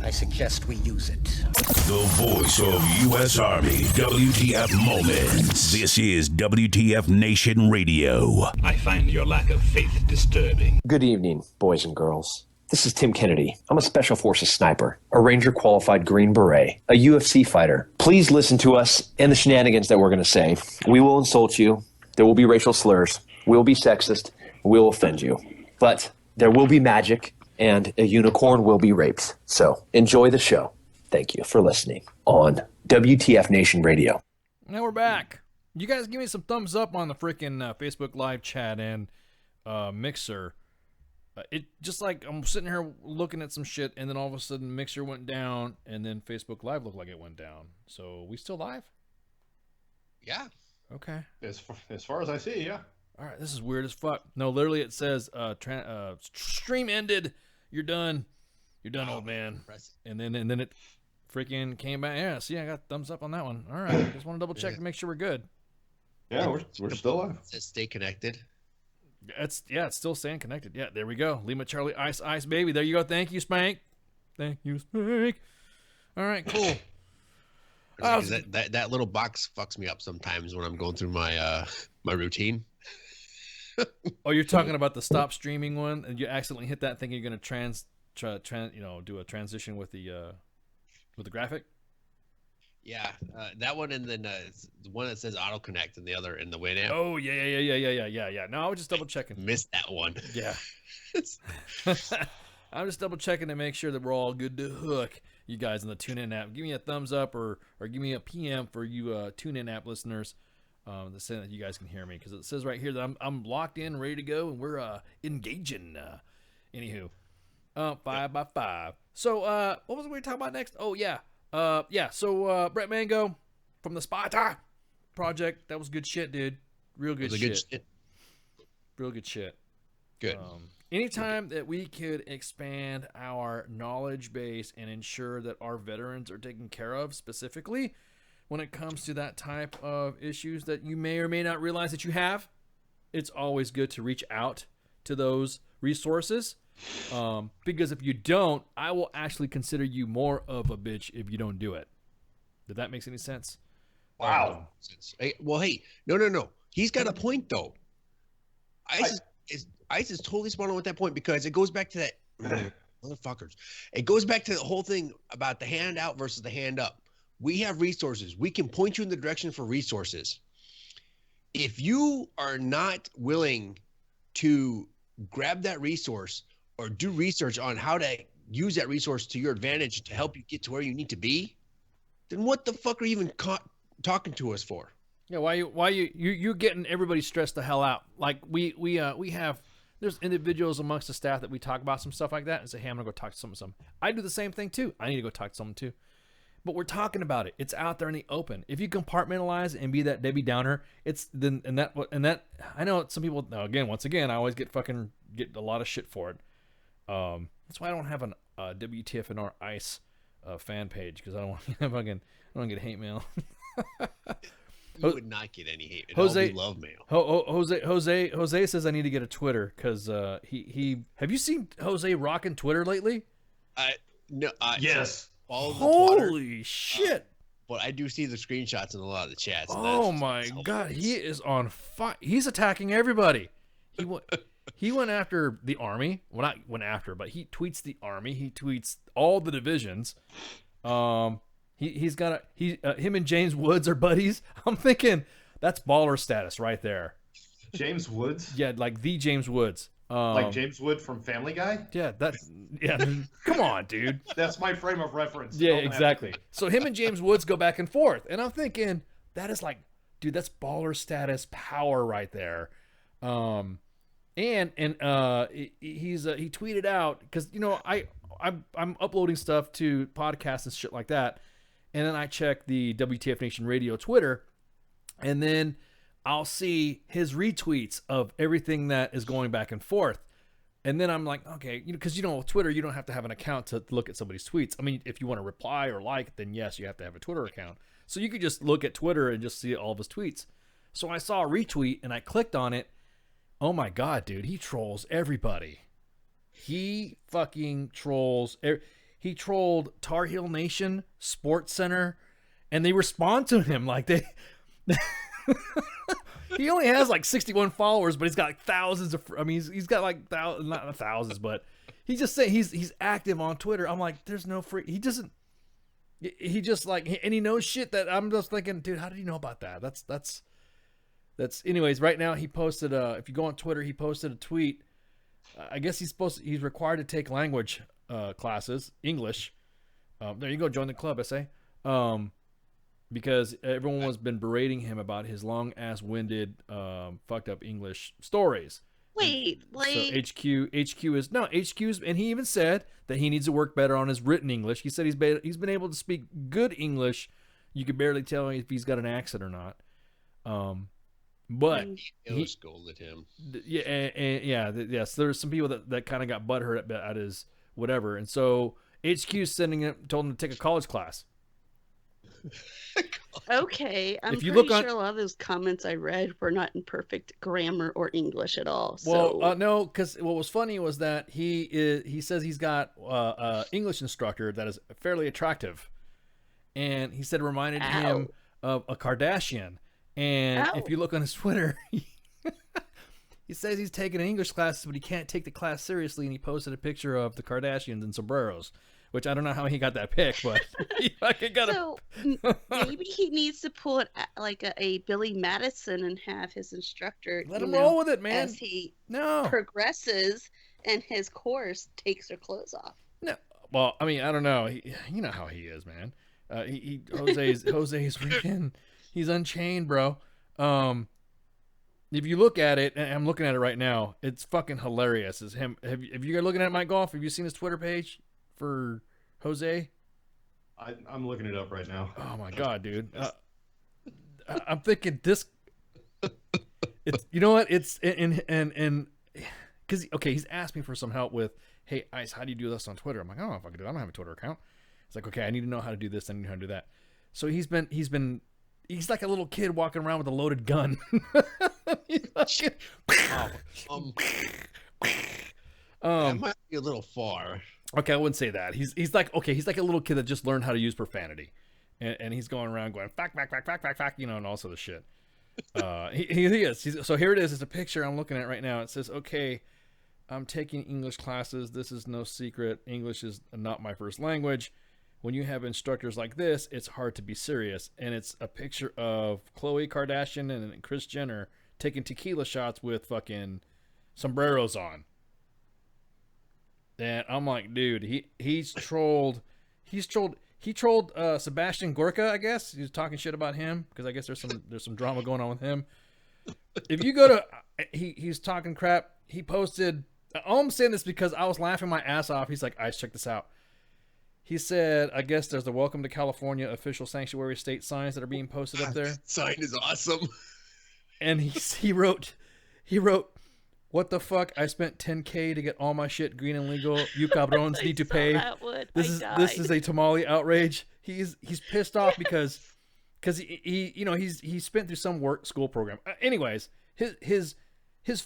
I suggest we use it. The voice of U.S. Army, WTF Moments. This is WTF Nation Radio. I find your lack of faith disturbing. Good evening, boys and girls. This is Tim Kennedy. I'm a Special Forces sniper, a Ranger qualified Green Beret, a UFC fighter. Please listen to us and the shenanigans that we're going to say. We will insult you. There will be racial slurs. We will be sexist. We will offend you. But there will be magic, and a unicorn will be raped. So enjoy the show. Thank you for listening on WTF Nation Radio. Now we're back. You guys give me some thumbs up on the freaking Facebook live chat and Mixer. It just like I'm sitting here looking at some shit, and then all of a sudden Mixer went down, and then Facebook Live looked like it went down. So we still live? Yeah. Okay. As far as I see, yeah. All right, this is weird as fuck. No, literally it says stream ended. You're done. You're done, old man. And then it freaking came back. Yeah, see, I got thumbs up on that one. All right, just want to double check to make sure we're good. Yeah, we're still live. It says stay connected. It's still staying connected. Yeah, there we go. Lima Charlie Ice Ice Baby. There you go. Thank you, Spank. Thank you, Spank. All right, cool. That little box fucks me up sometimes when I'm going through my my routine. Oh, you're talking about the stop streaming one, and you accidentally hit that thinking you're going to do a transition with the graphic. Yeah, that one, and then the one that says auto connect, and the other in the Winamp. Oh yeah. No, I was just double checking. Missed that one. Yeah. I'm just double checking to make sure that we're all good to hook. You guys in the TuneIn app, give me a thumbs up or give me a PM for you TuneIn app listeners. To say that you guys can hear me, because it says right here that I'm locked in, ready to go, and we're engaging. Anywho, 5x5. So what was we talking about next? Oh yeah. So Brett Mango from the Sparta project, that was good shit, dude. Real good shit. Real good shit. Good. Anytime that we could expand our knowledge base and ensure that our veterans are taken care of specifically when it comes to that type of issues that you may or may not realize that you have, it's always good to reach out to those resources. Because if you don't, I will actually consider you more of a bitch if you don't do it. Did that make any sense? Wow. Hey, no. He's got a point though. Ice is totally spot on with that point, because it goes back to that motherfuckers. It goes back to the whole thing about the handout versus the hand up. We have resources. We can point you in the direction for resources. If you are not willing to grab that resource or do research on how to use that resource to your advantage to help you get to where you need to be, then what the fuck are you even talking to us for? Yeah, why you getting everybody stressed the hell out? Like we have, there's individuals amongst the staff that we talk about some stuff like that and say, hey, I'm gonna go talk to someone. I do the same thing too. I need to go talk to someone too. But we're talking about it. It's out there in the open. If you compartmentalize and be that Debbie Downer, it's then and that I know some people. Now once again, I always get a lot of shit for it. That's why I don't have an WTFNR Ice fan page, because I don't want to get hate mail. You would not get any hate. It all be love mail. Jose says I need to get a Twitter, because he have you seen Jose rocking Twitter lately? No. Yes. Holy shit! But I do see the screenshots in a lot of the chats. Oh my god, he is on fire. He's attacking everybody. He went after the army. Well, not went after, but he tweets the army. He tweets all the divisions. He's got him and James Woods are buddies. I'm thinking that's baller status right there. James Woods? Yeah, like the James Woods. Like James Wood from Family Guy? Yeah, come on, dude. That's my frame of reference. Yeah, exactly. So him and James Woods go back and forth, and I'm thinking that is like, dude, that's baller status power right there. He tweeted out, because I'm uploading stuff to podcasts and shit like that, and then I check the WTF Nation Radio Twitter, and then I'll see his retweets of everything that is going back and forth. And then I'm like, okay, because Twitter, you don't have to have an account to look at somebody's tweets. I mean, if you want to reply or like, then yes, you have to have a Twitter account. So you could just look at Twitter and just see all of his tweets. So I saw a retweet and I clicked on it Oh my God, dude. He trolls everybody. He fucking trolls. He trolled Tar Heel Nation, Sports Center, and they respond to him like they. He only has like 61 followers, but he's got like thousands of. I mean, he's got like not thousands, but he's just saying he's active on Twitter. I'm like, there's no free. He doesn't. He just like, and he knows shit that I'm just thinking, dude, how did he know about that? That's. Anyways, right now he posted. If you go on Twitter, he posted a tweet. I guess he's required to take language classes, English. There you go, join the club, I say. Because everyone has been berating him about his long-ass-winded, fucked up English stories. Wait, So HQ's, and he even said that he needs to work better on his written English. He said he's been able to speak good English. You could barely tell if he's got an accent or not. But he scolded him. Yes, there's some people that kind of got butthurt at his whatever, and so HQ's told him to take a college class. Okay, I'm If you pretty look sure a lot of those comments I read were not in perfect grammar or English at all. Well, So no, because what was funny was that he says he's got an English instructor that is fairly attractive, and he said it reminded him of a Kardashian. And if you look on his Twitter, he says he's taking an English class, but he can't take the class seriously, and he posted a picture of the Kardashians in sombreros. Which I don't know how he got that pic, but he fucking got maybe he needs to pull it like a Billy Madison and have his instructor let him roll with it, man. as he progresses and his course takes their clothes off. No, well, I mean, I don't know. You know how he is, man. Jose's freaking. He's unchained, bro. If you look at it, and I'm looking at it right now, it's fucking hilarious. Is him? Have you guys looking at Mike Golf? Have you seen his Twitter page for Jose? I'm looking it up right now. Oh my God, dude! I'm thinking this. It's, you know what? It's and because he's asked me for some help with, hey Ice, how do you do this on Twitter? I'm like, I don't know if I can do it. I don't have a Twitter account. It's like, okay, I need to know how to do this. I need to know how to do that. So he's like a little kid walking around with a loaded gun. That might be a little far. Okay, I wouldn't say that. He's like a little kid that just learned how to use profanity, and he's going around going fact, and all sort of shit. He is. So here it is. It's a picture I'm looking at right now. It says, okay, I'm taking English classes. This is no secret. English is not my first language. When you have instructors like this, it's hard to be serious. And it's a picture of Khloe Kardashian and Kris Jenner taking tequila shots with fucking sombreros on. And I'm like, dude, he trolled Sebastian Gorka, I guess. He was talking shit about him because I guess there's some drama going on with him. If you go to he's talking crap. He posted. I'm saying this because I was laughing my ass off. He's like, Ice, check this out. He said, I guess there's the Welcome to California official sanctuary state signs that are being posted up there. Sign is awesome. And he wrote, what the fuck? I spent $10K to get all my shit green and legal. You cabrons need to pay. This is a tamale outrage. He's pissed off because he spent through some school program. Anyways, his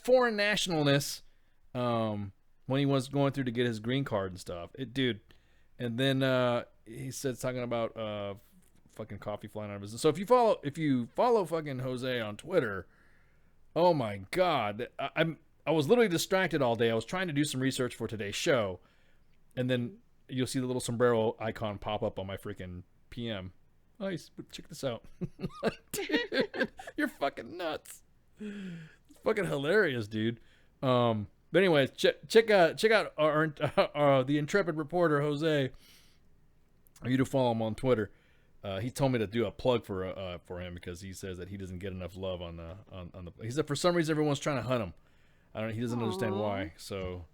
foreign nationalness when he was going through to get his green card and stuff. Dude. And then he said talking about fucking coffee flying out of his. So if you follow fucking Jose on Twitter, oh my God, I was literally distracted all day. I was trying to do some research for today's show, and then you'll see the little sombrero icon pop up on my freaking PM. Nice, check this out. Dude, you're fucking nuts. It's fucking hilarious, dude. But anyways, check out our the intrepid reporter Jose. You to follow him on Twitter. He told me to do a plug for him because he says that he doesn't get enough love on the. He said for some reason everyone's trying to hunt him. He doesn't understand why. So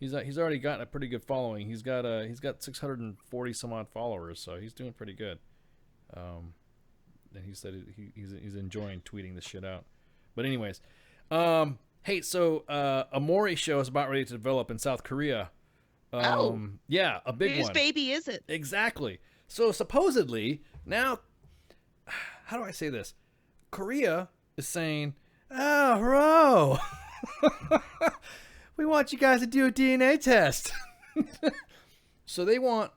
he's already gotten a pretty good following. He's got 640 some odd followers, so he's doing pretty good. And he said he's enjoying tweeting this shit out. But anyways, hey, so a Maury show is about ready to develop in South Korea. Yeah, a big one. Whose baby is it? Exactly. So supposedly now, how do I say this? Korea is saying, "Oh, bro, We want you guys to do a DNA test. So they want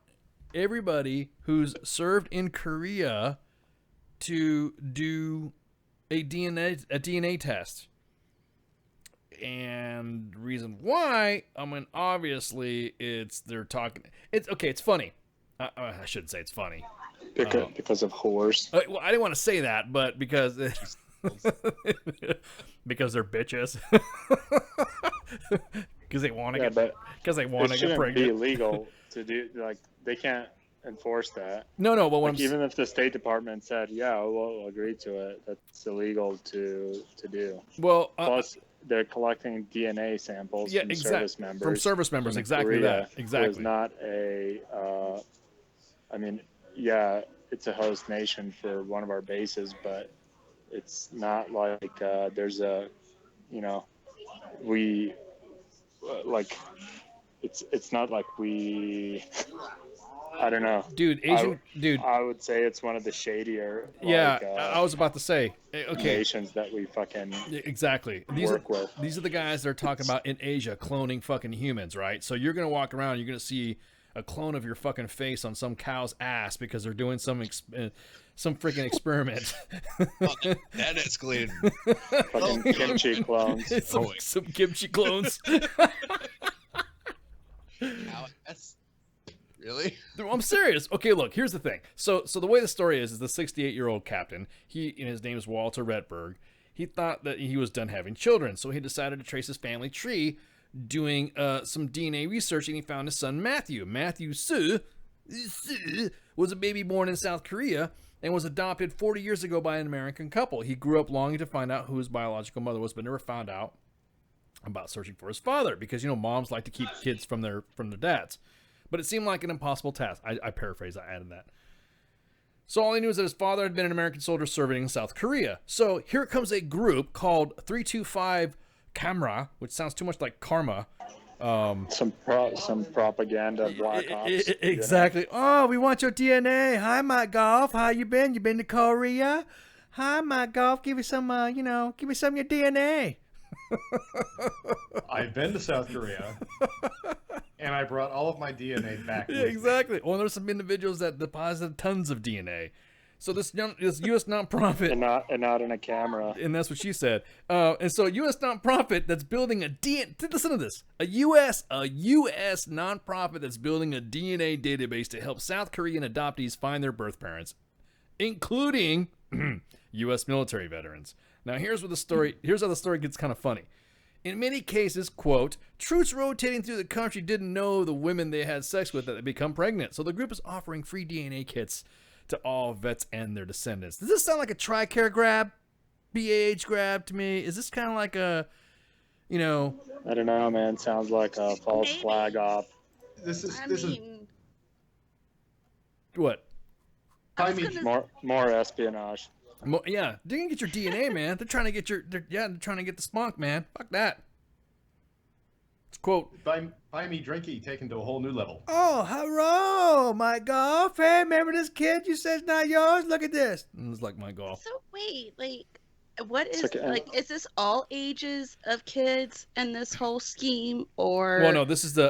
everybody who's served in Korea to do a DNA test. And reason why, I mean, obviously, it's funny. I shouldn't say it's funny. Because of whores. Well, I didn't want to say that, but because because they're bitches. Because they want to get pregnant. Be illegal to do, like, they can't enforce that. No, but like, even if the State Department said, yeah, we'll agree to it, that's illegal to do. Well, plus they're collecting DNA samples from service members. From service members, exactly Korea, that. Exactly. It was not a. I mean, yeah, it's a host nation for one of our bases, but it's not like there's a, we like. It's not like we. I don't know, dude. I would say it's one of the shadier. Yeah, I was about to say. Okay. Nations that we fucking exactly work with. These are the guys they're talking about in Asia cloning fucking humans, right? So you're gonna walk around, you're gonna see a clone of your fucking face on some cow's ass because they're doing some freaking experiment. That escalated. Fucking kimchi clones. Some kimchi clones. That's really. I'm serious. Okay, look. Here's the thing. So the way the story is the 68-year-old captain. His name is Walter Redberg. He thought that he was done having children, so he decided to trace his family tree, doing some DNA research, and he found his son Matthew. Matthew Su was a baby born in South Korea and was adopted 40 years ago by an American couple. He grew up longing to find out who his biological mother was, but never found out about searching for his father because moms like to keep kids from their dads. But it seemed like an impossible task. I paraphrase. I added that. So all he knew is that his father had been an American soldier serving in South Korea. So here comes a group called 325 Camera, which sounds too much like karma. Some propaganda, black ops. Exactly. Oh, we want your DNA. Hi, Mike Golf. How you been? You been to Korea? Hi, Mike Golf. Give me some. Give me some of your DNA. I've been to South Korea, and I brought all of my DNA back. Yeah, exactly. Well, there's some individuals that deposited tons of DNA. So this U.S. nonprofit, and not in a camera, and that's what she said. And so a U.S. nonprofit that's building a DNA. Listen to this: a U.S. nonprofit that's building a DNA database to help South Korean adoptees find their birth parents, including U.S. military veterans. Now here's how the story gets kind of funny. In many cases, quote, troops rotating through the country didn't know the women they had sex with that they become pregnant. So the group is offering free DNA kits to all vets and their descendants. Does this sound like a TRICARE grab? BAH grab to me? Is this kind of like a, I don't know, man. Sounds like a false flag op. This is what? More espionage. Yeah, they can get your DNA, man. They're trying to get they're trying to get the spunk, man. Fuck that. It's quote. Buy me drinky taken to a whole new level. Oh, hello, my golf. Hey, remember this kid you said's not yours? Look at this. And it's like my golf. So wait, what is is this all ages of kids in this whole scheme, or? Well, no, this is the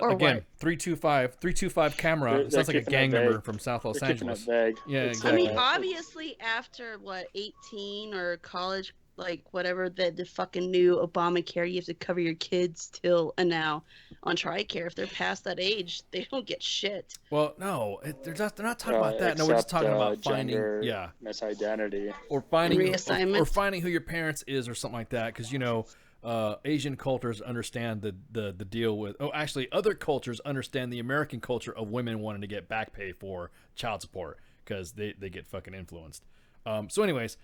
325 camera. It sounds like a gang member from South Los Angeles. Yeah, exactly. I mean, obviously, after 18 or college, whatever the fucking new Obamacare, you have to cover your kids till and now on TRICARE. If they're past that age, they don't get shit. Well, no, they're not talking about that. No, we're just talking about finding misidentity or finding reassignment or finding who your parents is or something like that. Because Asian cultures understand the deal with. Oh, actually, other cultures understand the American culture of women wanting to get back pay for child support because they get fucking influenced. So, anyways.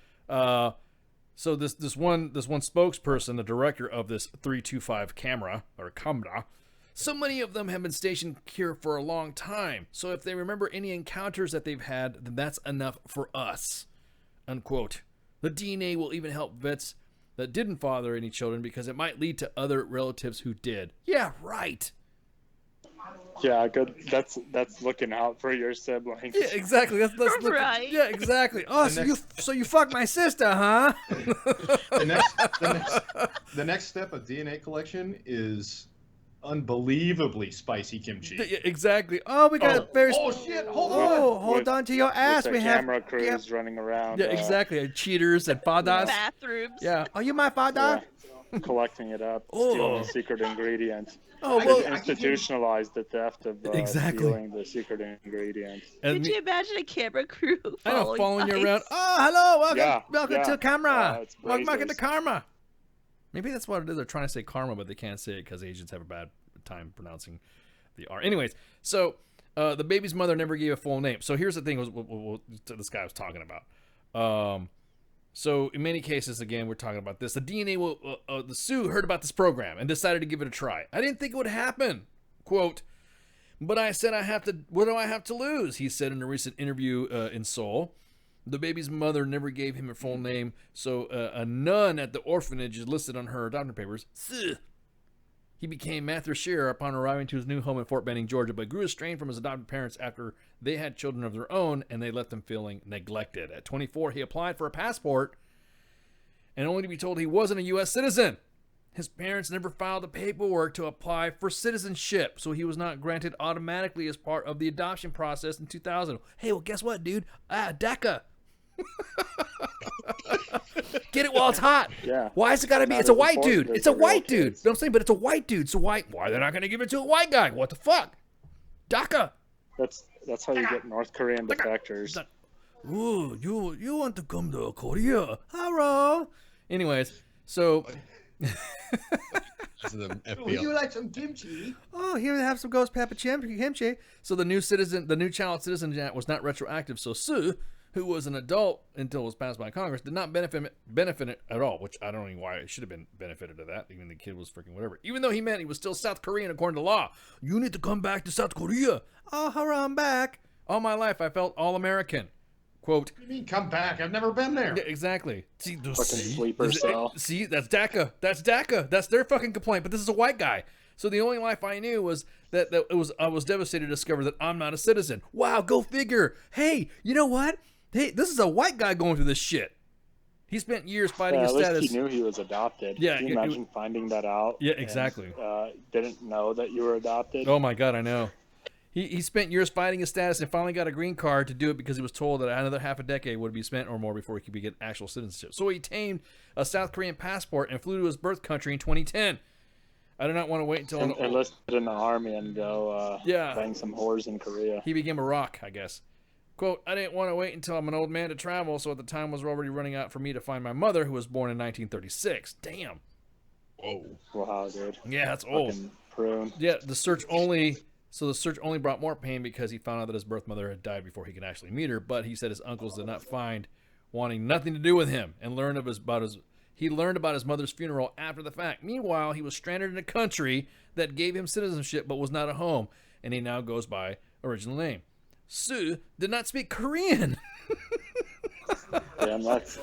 So this one spokesperson, the director of this 325 camera, so many of them have been stationed here for a long time. So if they remember any encounters that they've had, then that's enough for us, unquote. The DNA will even help vets that didn't father any children because it might lead to other relatives who did. Yeah, right. Yeah, good. That's looking out for your siblings. Yeah, exactly. That's look, Right. Yeah, exactly. Oh, so you fucked my sister, huh? The next step of DNA collection is unbelievably spicy kimchi. Yeah, exactly. Oh, we got very. Oh shit! Hold on. Oh, hold on to your ass. With We the have camera crews running around. Yeah, exactly. Cheaters and fathers. Bathrooms. Yeah. Are you my father? Collecting it up, Oh. stealing the secret ingredients. Oh, They've well- institutionalized the theft of Exactly. stealing the secret ingredients. Could you imagine a camera crew I know, following you us? around. Oh, hello, welcome Yeah, to camera. it's Welcome to braces. karma. Maybe that's what it is. They're trying to say karma, but they can't say it because Asians have a bad time pronouncing the R. Anyways, so the baby's mother never gave a full name. So here's the thing: what this guy was talking about. So in many cases, again, we're talking about this. The DNA the Sioux heard about this program and decided to give it a try. I didn't think it would happen. Quote. But I said, what do I have to lose? He said in a recent interview in Seoul. The baby's mother never gave him a full name, so a nun at the orphanage is listed on her adoption papers. He became Matthew Shearer upon arriving to his new home in Fort Benning, Georgia, but grew estranged from his adopted parents after they had children of their own, and they left him feeling neglected. At 24, he applied for a passport, and only to be told he wasn't a U.S. citizen. His parents never filed the paperwork to apply for citizenship, so he was not granted automatically as part of the adoption process in 2000. Hey, well, guess what, dude? DACA. Get it while it's hot. Yeah. Why is it gotta be? It's a white dude. It's a white dude. You know what I'm saying? But it's a white dude. So why are they not gonna give it to a white guy? What the fuck? DACA. That's how you get North Korean defectors. Ooh, you want to come to Korea? Hello. Anyways, so. Would you like some kimchi? Oh, here we have some ghost pepper kimchi. So the new Child Citizen Act was not retroactive. So Sue, who was an adult until it was passed by Congress, did not benefit it at all, which I don't know why it should have been benefited of that. Even the kid was freaking whatever. Even though he meant he was still South Korean according to law. You need to come back to South Korea. Oh, hurrah, I'm back. All my life I felt all American. Quote. What do you mean come back? I've never been there. Yeah, exactly. See, sleeper cell. See, that's DACA. That's DACA. That's their fucking complaint. But this is a white guy. So the only life I knew was that I was devastated to discover that I'm not a citizen. Wow, go figure. Hey, you know what? Hey, this is a white guy going through this shit. He spent years fighting his at least status. he knew he was adopted. Yeah, Can you imagine finding that out? Yeah, exactly. And, didn't know that you were adopted. Oh my God, I know. He spent years fighting his status and finally got a green card to do it because he was told that another half a decade would be spent or more before he could get actual citizenship. So he obtained a South Korean passport and flew to his birth country in 2010. I do not want to wait until enlisted in the army and go bang some whores in Korea. He became a rock, I guess. Quote, I didn't want to wait until I'm an old man to travel, so at the time was already running out for me to find my mother, who was born in 1936. Damn. Whoa. Wow, dude. Yeah, that's old. Fucking prune. Yeah, the search only brought more pain because he found out that his birth mother had died before he could actually meet her, but he said his uncles did not find wanting nothing to do with him and learned about his mother's funeral after the fact. Meanwhile, he was stranded in a country that gave him citizenship but was not a home, and he now goes by original name. Sue did not speak Korean. Damn, that's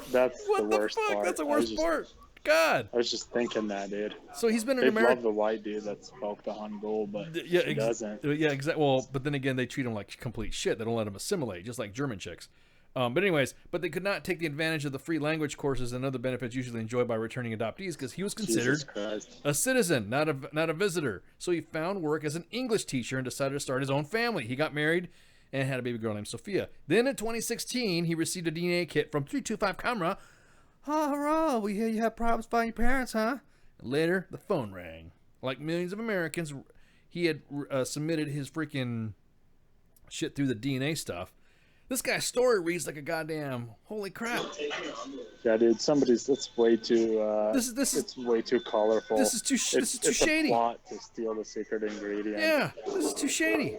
what the worst part. That's the worst part. God. I was just thinking that, dude. So he's been in They America. love the white dude that spoke the Hangul, but he doesn't. Yeah, exactly. Well, but then again, they treat him like complete shit. They don't let him assimilate, just like German chicks. But they could not take the advantage of the free language courses and other benefits usually enjoyed by returning adoptees because he was considered a citizen, not a visitor. So he found work as an English teacher and decided to start his own family. He got married and had a baby girl named Sophia. Then in 2016, he received a DNA kit from 325 Camera. Oh, hurrah, we hear you have problems finding your parents, huh? Later, the phone rang. Like millions of Americans, he had submitted his freaking shit through the DNA stuff. This guy's story reads like a goddamn holy crap. Yeah, dude, that's way too. It's way too colorful. This is too shady. It's a plot to steal the secret ingredient. Yeah, this is too shady.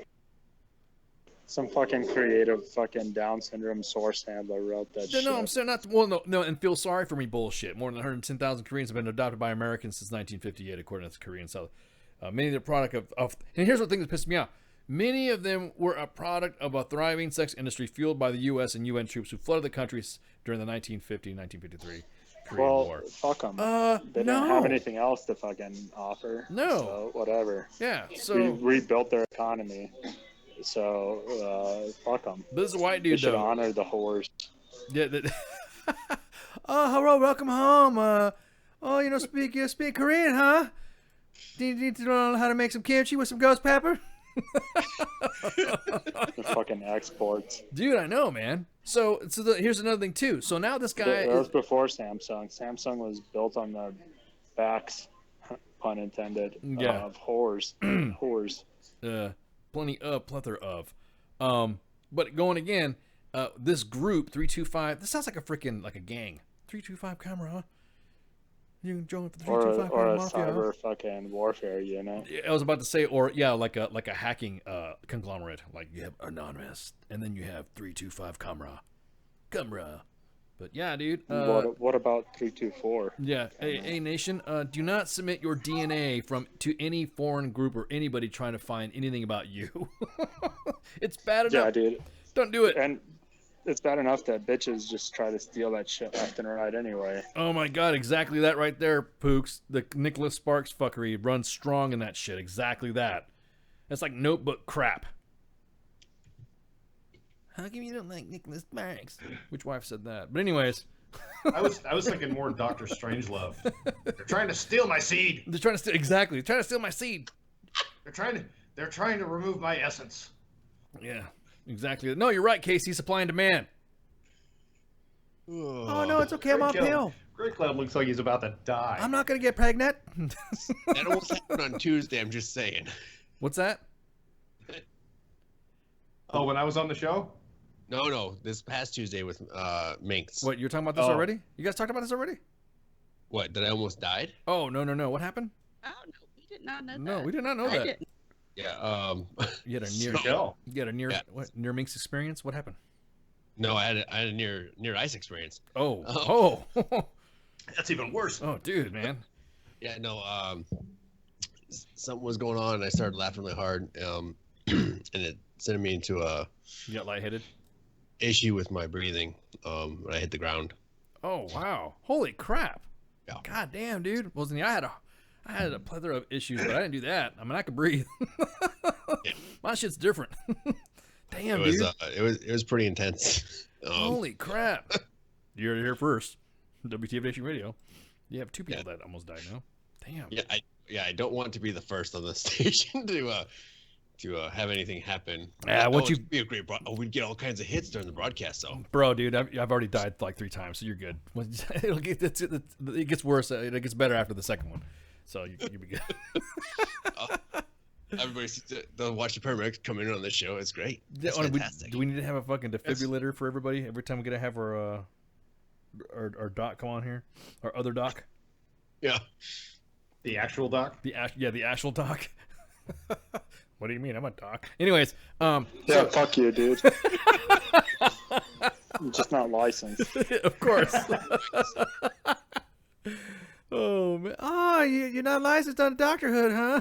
Some fucking creative fucking Down syndrome source handler wrote that shit. No, I'm saying not. Well, no, and feel sorry for me bullshit. More than 110,000 Koreans have been adopted by Americans since 1958, according to the Korean South. Many of the product of and here's what thing that pissed me off. Many of them were a product of a thriving sex industry fueled by the U.S. and UN troops who flooded the countries during the 1950 and 1953 Korean Well, War. fuck them. They no. didn't have anything else to fucking offer. No. So whatever. Yeah. We So rebuilt their economy. So fuck them. this is a white They dude should though. honor the whores. Yeah. Oh, hello, welcome home. Speak Korean, huh? Do you need to know how to make some kimchi with some ghost pepper? The fucking exports. Dude, I know, man. So here's another thing too. So now this guy That was before Samsung. Samsung was built on the backs, pun intended, Yeah. of whores. Whores. Plethora of. But going again, this group 325. This sounds like a gang. 325 camera, huh? You can join for the 325 Or a mafia, huh? cyber fucking warfare unit. I was about to say, or yeah, like a hacking conglomerate. Like you have Anonymous, and then you have 325 camera. But yeah, dude. What about 324? Yeah, hey nation, do not submit your DNA to any foreign group or anybody trying to find anything about you. It's bad enough. Yeah, dude. Don't do it. And it's bad enough that bitches just try to steal that shit left and right anyway. Oh my god, exactly that right there, Pooks. The Nicholas Sparks fuckery runs strong in that shit. Exactly that. That's like notebook crap. How come you don't like Nicholas Sparks? Which wife said that? But anyways. I was thinking more Dr. Strangelove. They're trying to steal my seed. They're trying to steal exactly. They're trying to steal my seed. They're trying to remove my essence. Yeah, exactly. No, you're right, Casey. Supply and demand. Oh no, it's okay. I'm on pill. Great Club looks like he's about to die. I'm not gonna get pregnant. That almost happened on Tuesday. I'm just saying. What's that? Oh, when I was on the show? No. This past Tuesday with Minx. What, you're talking about this already? You guys talked about this already? What? That I almost died? Oh no. What happened? Oh no, we did not know that. No, we did not know I that. didn't. Yeah. You had a near Minx experience. What happened? No, I had a near ice experience. Oh. That's even worse. Oh, dude, man. Yeah, no. Something was going on, and I started laughing really hard. And it sent me into a. You got lightheaded? Issue with my breathing. When I hit the ground. Oh wow! Holy crap! Yeah. God damn, dude. Wasn't I had a plethora of issues, but I didn't do that. I mean, I could breathe. My shit's different. Damn, it was, dude. It was pretty intense. Holy crap! You're here first. WTF Nation Radio. You have two people that almost died now. Damn. Yeah, I don't want to be the first on the station to have anything happen. Yeah, it'd be a great we'd get all kinds of hits during the broadcast, though. Bro, dude, I've already died like 3 times, so you're good. It gets worse. It gets better after the second one, so you'll be good. Everybody they'll watch the paramedics come in on this show. It's great. It's Do fantastic. we need to have a fucking defibrillator for everybody every time we get to have our doc come on here, our other doc? Yeah, the actual doc. The actual doc. What do you mean? I'm a doc. Anyways, fuck you, dude. I'm just not licensed. Of course. Oh man! Oh, you're not licensed on doctorhood, huh?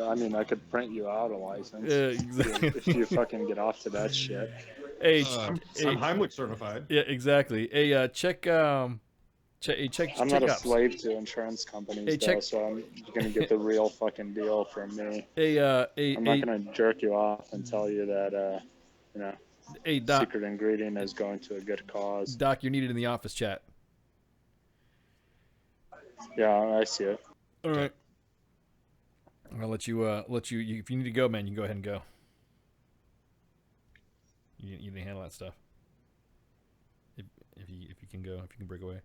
I mean, I could print you out a license. Yeah, exactly. If you fucking get off to that shit. Hey, I'm Heimlich certified. Yeah, exactly. Hey, check. Check. I'm not a slave to insurance companies, Hey, so I'm gonna get the real fucking deal from me. I'm not gonna jerk you off and tell you that, Hey, Doc. secret ingredient is going to a good cause. Doc, you're needed in the office chat. Yeah, I see it. All right. I'll let you. If you need to go, man, you can go ahead and go. You need to handle that stuff. If you can go, if you can break away.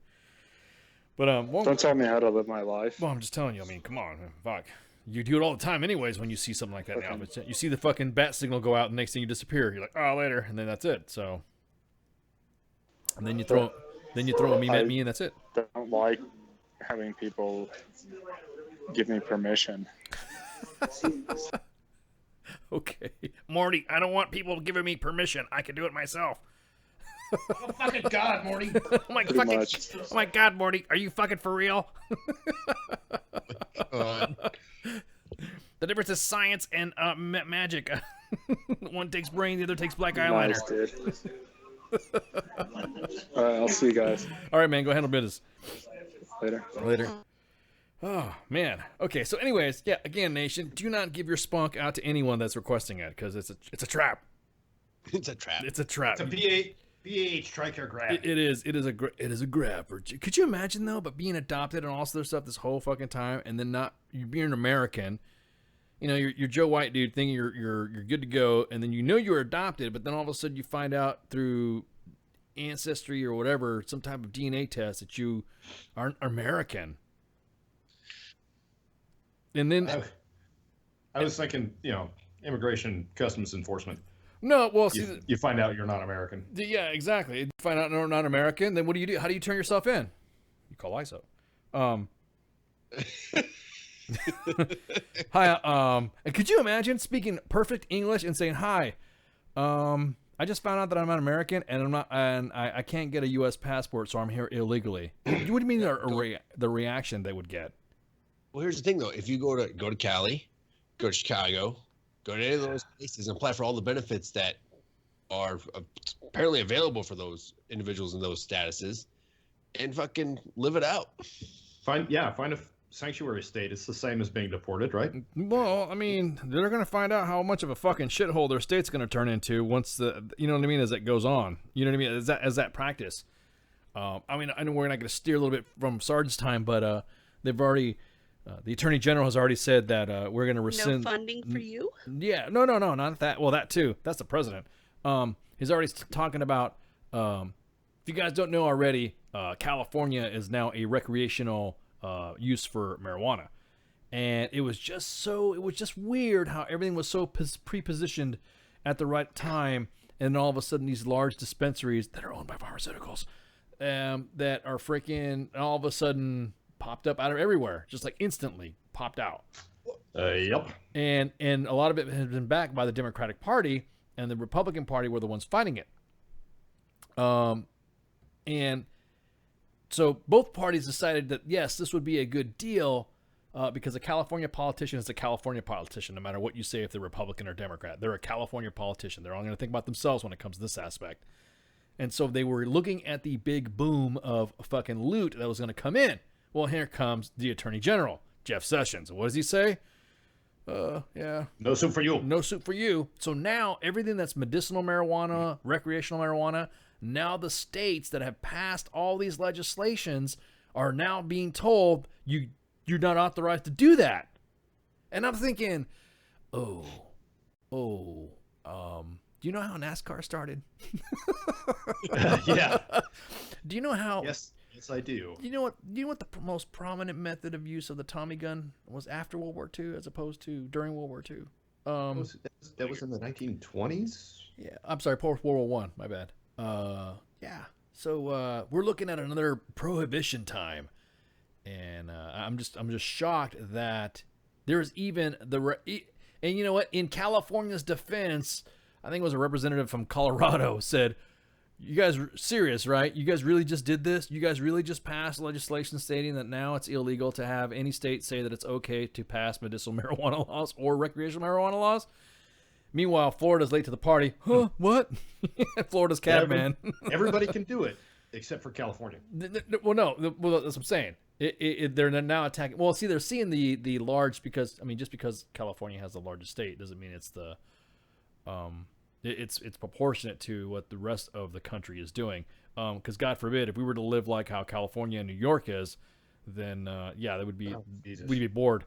But don't tell me how to live my life. Well, I'm just telling you. I mean, come on, man. Fuck. You do it all the time, anyways. When you see something like that in the office, you see the fucking bat signal go out, and next thing you disappear. You're like, oh, later, and then that's it. So, and then you throw a meme at me, and that's it. Don't like having people give me permission. Okay, Morty, I don't want people giving me permission. I can do it myself. Oh fucking god, Morty! Oh my god, Morty, are you fucking for real? The difference is science and magic. One takes brain, the other takes black eyeliner. Nice, dude. All right, I'll see you guys All right, man. Go handle business. later. Later. Oh man. Okay. So, anyways, yeah. Again, nation, do not give your spunk out to anyone that's requesting it because it's a trap. It's a trap. It's a trap. It's a BAH TRICARE grab. It is. It is a grab. Could you imagine though? But being adopted and all this other stuff this whole fucking time, and then not you being an American. You know, you're Joe White dude thinking you're good to go, and then you know you're adopted, but then all of a sudden you find out through ancestry or whatever, some type of DNA test that you aren't American. And then I was thinking, immigration customs enforcement. no, well, see, You find out you're not American. yeah, exactly. You find out you're not American, then what do you do? How do you turn yourself in? You call ISO. Hi, and could you imagine speaking perfect English and saying, "Hi, I just found out that I'm not American and I'm not, and I can't get a U.S. passport, so I'm here illegally." What do you mean the reaction they would get? Well, here's the thing though: if you go to Cali, go to Chicago, go to any of those places and apply for all the benefits that are apparently available for those individuals in those statuses, and fucking live it out. Find a sanctuary state. It's the same as being deported, right? Well, I mean, they're going to find out how much of a fucking shithole their state's going to turn into once you know what I mean, as it goes on. You know what I mean? As that practice. I mean, I know we're not going to steer a little bit from Sarge's time, but they've already, the Attorney General has already said that we're going to rescind. No funding for you? Yeah, no, not that. Well, that too. That's the president. He's already talking about, if you guys don't know already, California is now a recreational use for marijuana, and it was just weird how everything was so pre-positioned at the right time, and all of a sudden these large dispensaries that are owned by pharmaceuticals that are freaking all of a sudden popped up out of everywhere, just like instantly popped out. Yep. And a lot of it has been backed by the Democratic Party, and the Republican Party were the ones fighting it. And so both parties decided that, yes, this would be a good deal because a California politician is a California politician, no matter what you say, if they're Republican or Democrat. They're a California politician. They're all going to think about themselves when it comes to this aspect. And so they were looking at the big boom of fucking loot that was going to come in. Well, here comes the Attorney General, Jeff Sessions. What does he say? Yeah. No soup for you. No soup for you. So now everything that's medicinal marijuana, recreational marijuana, now the states that have passed all these legislations are now being told you're not authorized to do that. And I'm thinking, do you know how NASCAR started? Yeah. Do you know how? Yes, I do. You know what the most prominent method of use of the Tommy gun was after World War II as opposed to during World War II? That was in the 1920s? Yeah, I'm sorry, post World War One. My bad. Yeah. So we're looking at another prohibition time, and I'm just shocked that there's even and you know what? In California's defense, I think it was a representative from Colorado said, "You guys are serious, right? You guys really just did this? You guys really just passed legislation stating that now it's illegal to have any state say that it's okay to pass medicinal marijuana laws or recreational marijuana laws?" Meanwhile, Florida's late to the party. Huh? What? Florida's caveman. Everybody can do it except for California. Well, no. Well, that's what I'm saying. They're now attacking. Well, see, they're seeing the large because just because California has the largest state doesn't mean it's the it's proportionate to what the rest of the country is doing. Because God forbid, if we were to live like how California and New York is, then that would be we'd be bored.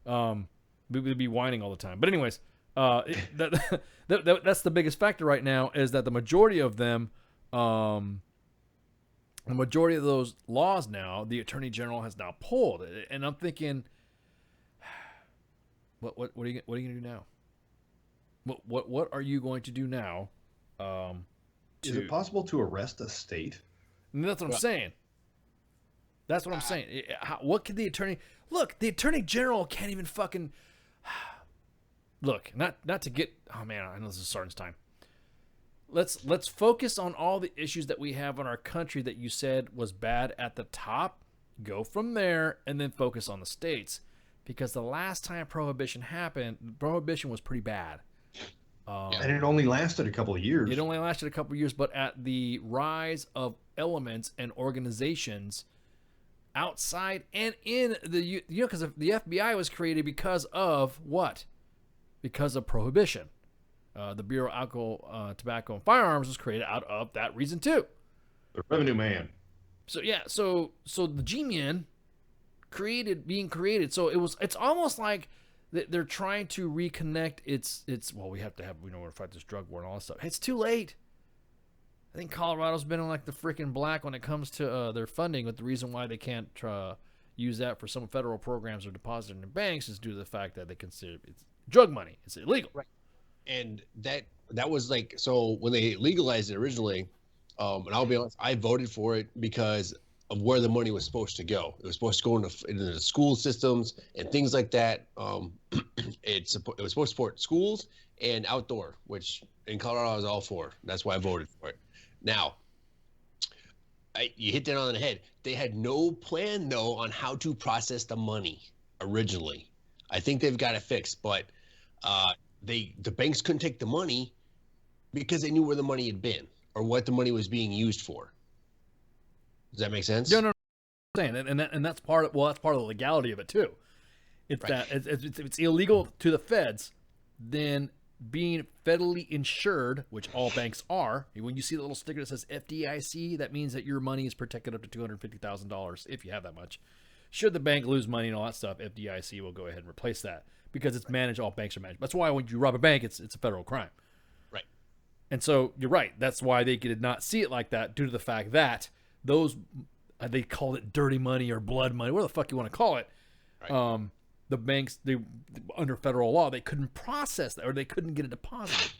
We'd be whining all the time. But anyways. That's the biggest factor right now is that the majority of them, the majority of those laws now, the Attorney General has now pulled, and I'm thinking, what are you going to do now? What are you going to do now? Is it possible to arrest a state? And that's what I'm saying. That's what I'm saying. What could the attorney look? The Attorney General can't even fucking. Look, not to get. Oh man, I know this is Sergeant's time. Let's focus on all the issues that we have in our country that you said was bad at the top. Go from there and then focus on the states, because the last time prohibition happened, prohibition was pretty bad. And it only lasted a couple of years. It only lasted a couple of years, but at the rise of elements and organizations outside and in the, because the FBI was created because of what? Because of prohibition. The Bureau of Alcohol, Tobacco, and Firearms was created out of that reason too. The revenue man. So yeah, so the G-Man being created. So it's almost like they're trying to reconnect. It's we have to fight this drug war and all that stuff. It's too late. I think Colorado's been in like the freaking black when it comes to their funding. But the reason why they can't use that for some federal programs or deposit in banks is due to the fact that they consider it's drug money. It's illegal. Right. And that was like, so when they legalized it originally, and I'll be honest, I voted for it because of where the money was supposed to go. It was supposed to go into the school systems and things like that. It was supposed to support schools and outdoor, which in Colorado I was all for. That's why I voted for it. Now, you hit that on the head. They had no plan, though, on how to process the money originally. I think they've got it fixed, but the banks couldn't take the money because they knew where the money had been or what the money was being used for. Does that make sense? No. I'm saying, and that's part of the legality of it too. It's right. That it's illegal to the feds, then being federally insured, which all banks are. When you see the little sticker that says FDIC, that means that your money is protected up to $250,000 if you have that much. Should the bank lose money and all that stuff, FDIC will go ahead and replace that because it's managed. All banks are managed. That's why when you rob a bank, it's a federal crime. Right. And so you're right. That's why they did not see it like that due to the fact that those they called it dirty money or blood money, whatever the fuck you want to call it. Right. The banks, under federal law, they couldn't process that or they couldn't get it deposited.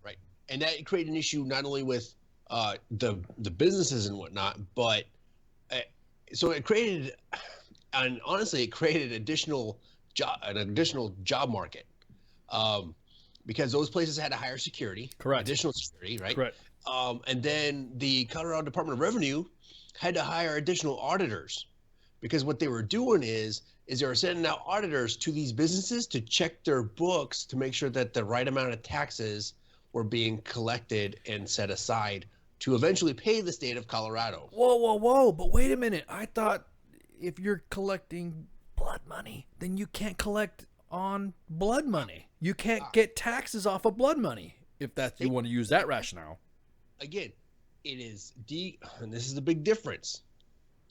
Right. And that created an issue not only with the businesses and whatnot, but so it created, and honestly, it created an additional job market, because those places had to hire security, correct? Additional security, right? Correct. And then the Colorado Department of Revenue had to hire additional auditors, because what they were doing is they were sending out auditors to these businesses to check their books to make sure that the right amount of taxes were being collected and set aside to eventually pay the state of Colorado. Whoa. But wait a minute. I thought if you're collecting blood money, then you can't collect on blood money. You can't get taxes off of blood money if you want to use that rationale. Again, it is and this is the big difference,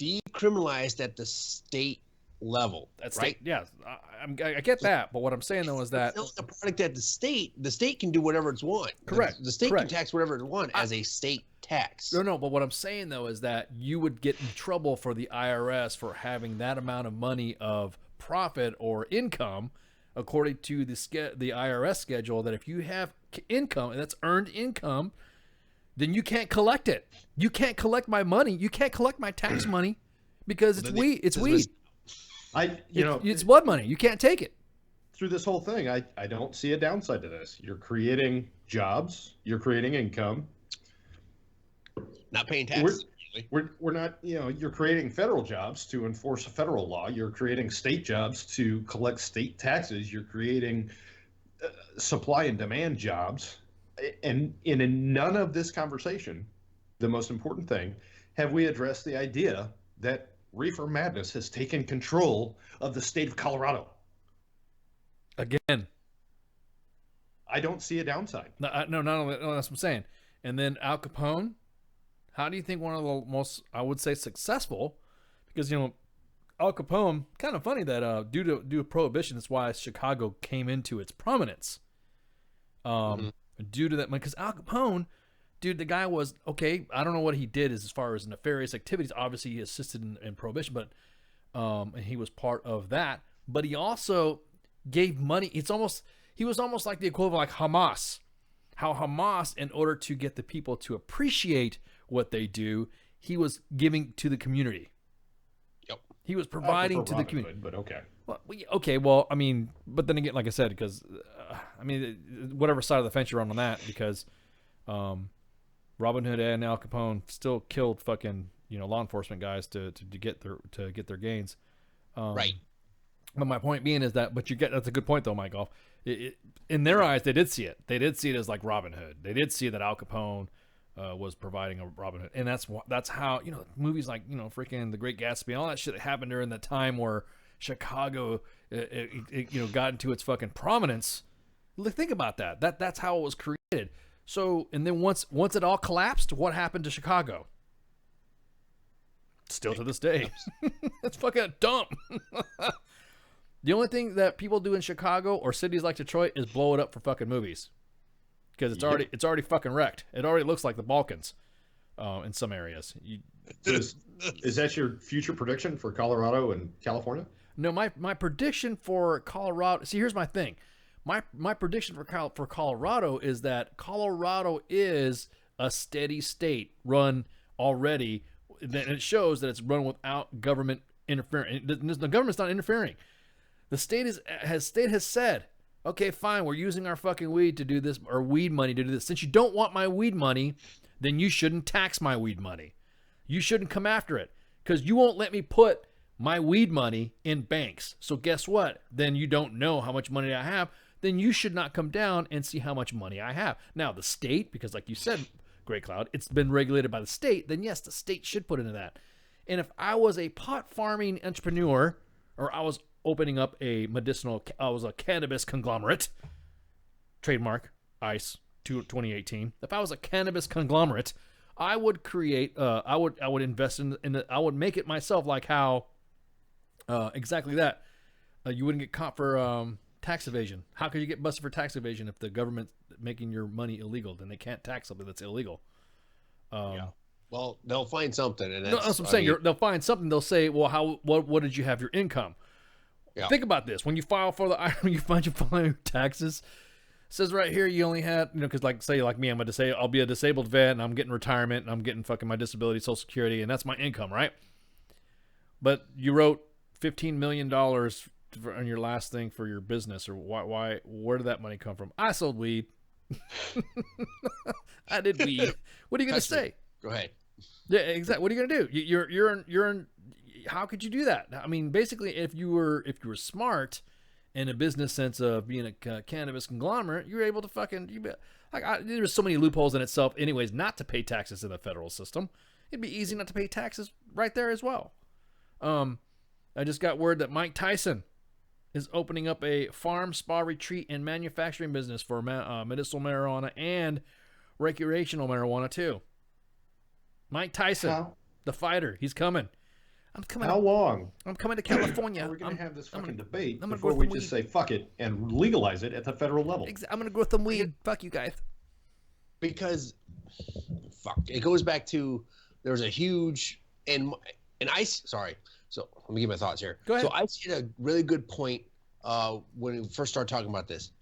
decriminalized at the state level. That's right. Yeah, I get that, but what I'm saying though is that the product at the state can do whatever it wants. Correct. The state can tax whatever it wants as a state tax. No, but what I'm saying though is that you would get in trouble for the IRS for having that amount of money of profit or income, according to the IRS schedule. That if you have income and that's earned income, then you can't collect it. You can't collect my money. You can't collect my tax money because it's weed. It's weed. It's blood money. You can't take it. Through this whole thing, I don't see a downside to this. You're creating jobs. You're creating income. Not paying taxes. We're not, you're creating federal jobs to enforce a federal law. You're creating state jobs to collect state taxes. You're creating supply and demand jobs. And in none of this conversation, the most important thing, have we addressed the idea that reefer madness has taken control of the state of Colorado. Again, I don't see a downside. No, that's what I'm saying. And then Al Capone, how do you think one of the most, I would say, successful? Because Al Capone, kind of funny that due to prohibition, that's why Chicago came into its prominence. Due to that, because Al Capone, dude, the guy was okay. I don't know what he did as far as nefarious activities. Obviously, he assisted in prohibition, but and he was part of that. But he also gave money. He was almost like the equivalent like Hamas. How Hamas, in order to get the people to appreciate what they do, he was giving to the community. Yep. He was providing to the community. But okay. Well, okay. Well, I mean, but then again, like I said, because whatever side of the fence you're on that, because Robin Hood and Al Capone still killed fucking law enforcement guys to get their gains. Right. But my point being is that, that's a good point though, Michael, in their eyes, they did see it. They did see it as like Robin Hood. They did see that Al Capone was providing a Robin Hood, and that's how movies like freaking The Great Gatsby, all that shit that happened during the time where Chicago got into its fucking prominence. Think about that. That's how it was created. So, and then once it all collapsed, what happened to Chicago? Still to this day, it's fucking dumb. The only thing that people do in Chicago or cities like Detroit is blow it up for fucking movies, because it's already fucking wrecked. It already looks like the Balkans in some areas. Is that your future prediction for Colorado and California? No, my prediction for Colorado. See, here's my thing. My prediction for Colorado is that Colorado is a steady state run already. And it shows that it's run without government interference. The government's not interfering. The state has said, okay, fine, we're using our fucking weed to do this, or weed money to do this. Since you don't want my weed money, then you shouldn't tax my weed money. You shouldn't come after it, because you won't let me put my weed money in banks. So guess what? Then you don't know how much money I have. Then you should not come down and see how much money I have. Now, the state, because like you said, Great Cloud, it's been regulated by the state, then yes, the state should put into that. And if I was a pot farming entrepreneur, or I was opening up I was a cannabis conglomerate, trademark, ICE 2018. If I was a cannabis conglomerate, I would create, I would invest I would make it myself, like how, exactly that. You wouldn't get caught for tax evasion. How could you get busted for tax evasion if the government's making your money illegal? Then they can't tax something that's illegal. Yeah. Well, they'll find something, and that's what I'm saying. They'll find something. They'll say, "Well, what did you have your income?" Yeah. Think about this: when you file for you find your taxes. It says right here you only had, because say like me, I'll be a disabled vet, and I'm getting retirement, and I'm getting fucking my disability, Social Security, and that's my income, right? But you wrote $15 million on your last thing for your business, or where did that money come from? I sold weed. I did weed. What are you gonna say? Go ahead. Yeah, exactly. What are you gonna do? You're in. How could you do that? I mean, basically, if you were smart in a business sense of being a cannabis conglomerate, you're able to fucking there's so many loopholes in itself, anyways, not to pay taxes in the federal system. It'd be easy not to pay taxes right there as well. I just got word that Mike Tyson is opening up a farm, spa, retreat, and manufacturing business for medicinal marijuana and recreational marijuana too. Mike Tyson, the fighter, he's coming. I'm coming. How long? I'm coming to California. We're going to have this fucking debate before we just say fuck it and legalize it at the federal level. I'm going to grow some weed. Fuck you guys. Because, fuck, it goes back to there was a huge and sorry. So let me get my thoughts here. Go ahead. So I see a really good point when we first started talking about this.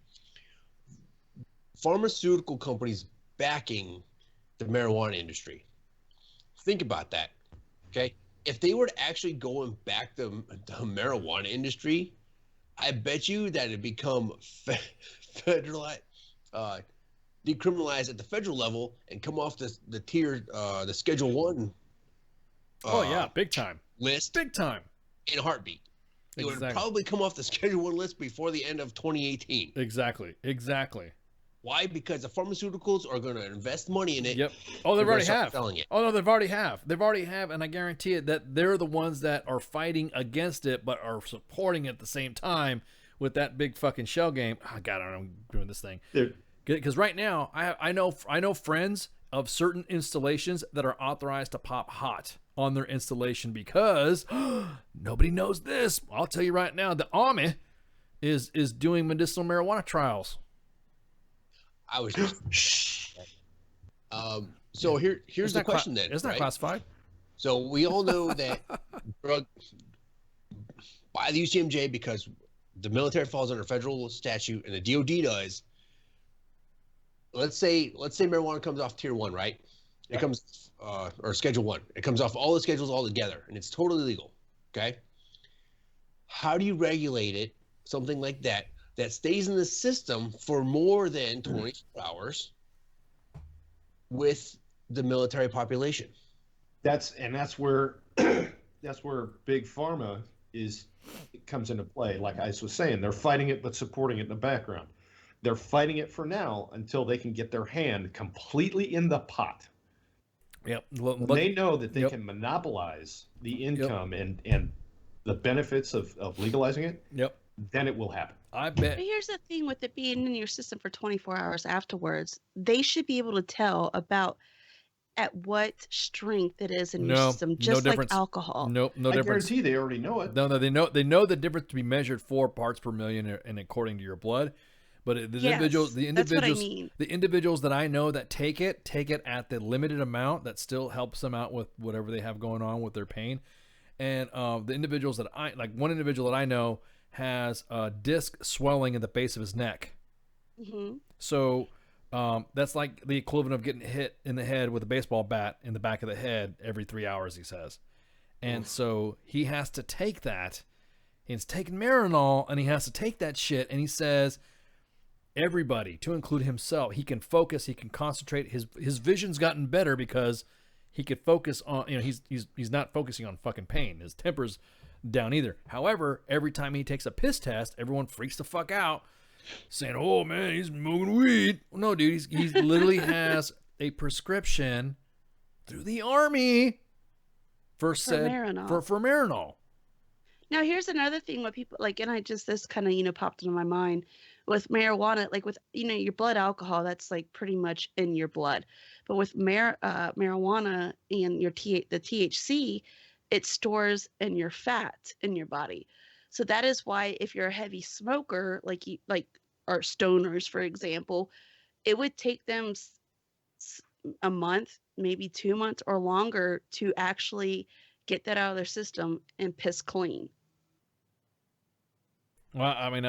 Pharmaceutical companies backing the marijuana industry. Think about that, okay? If they were to actually go and back the marijuana industry, I bet you that it'd become decriminalized at the federal level and come off the tier, the Schedule 1. Oh yeah, big time. List. Big time. In a heartbeat. It Exactly. would probably come off the Schedule 1 list before the end of 2018. Exactly. Why? Because the pharmaceuticals are going to invest money in it. Yep. Oh, they already have. Selling it. Oh no, they've already have, and I guarantee it that they're the ones that are fighting against it, but are supporting it at the same time with that big fucking shell game. Oh, God, I'm doing this thing. Because right now, I know friends of certain installations that are authorized to pop hot on their installation because nobody knows this. I'll tell you right now, the Army is doing medicinal marijuana trials. I was just so here's the question then. Isn't that classified? So we all know that drug by the UCMJ, because the military falls under federal statute and the DOD does. Let's say marijuana comes off tier 1, right? It comes or Schedule 1. It comes off all the schedules all together and it's totally legal. Okay. How do you regulate it? Something like that stays in the system for more than 24 hours with the military population. That's where big pharma comes into play. Like I was saying, they're fighting it but supporting it in the background. They're fighting it for now until they can get their hand completely in the pot. Yep. When they know that they can monopolize the income and the benefits of legalizing it, then it will happen. I bet. But here's the thing with it being in your system for 24 hours afterwards, they should be able to tell about at what strength it is in your system, just no like difference. alcohol. No I difference. guarantee they already know it. No, they know the difference to be measured 4 parts per million and according to your blood. But the individuals, that's what I mean. the individuals that I know that take it at the limited amount that still helps them out with whatever they have going on with their pain. And the individuals that one individual that I know has disc swelling in the base of his neck. Mm-hmm. So that's like the equivalent of getting hit in the head with a baseball bat in the back of the head every 3 hours, he says. And so he has to take that. He's taking Marinol, and he has to take that shit, and he says everybody, to include himself, he can focus, he can concentrate. His vision's gotten better because he could focus on, he's not focusing on fucking pain. His temper's down either. However, every time he takes a piss test, everyone freaks the fuck out, saying, "Oh man, he's smoking weed." Well, no, dude, he literally has a prescription through the army for Marinol. for Marinol. Now, here's another thing what people like, and this kind of, popped into my mind with marijuana, like with, your blood alcohol, that's like pretty much in your blood. But with marijuana and the THC, it stores in your fat in your body. So that is why if you're a heavy smoker, or stoners, for example, it would take them a month, maybe 2 months or longer to actually get that out of their system and piss clean. Well, I mean,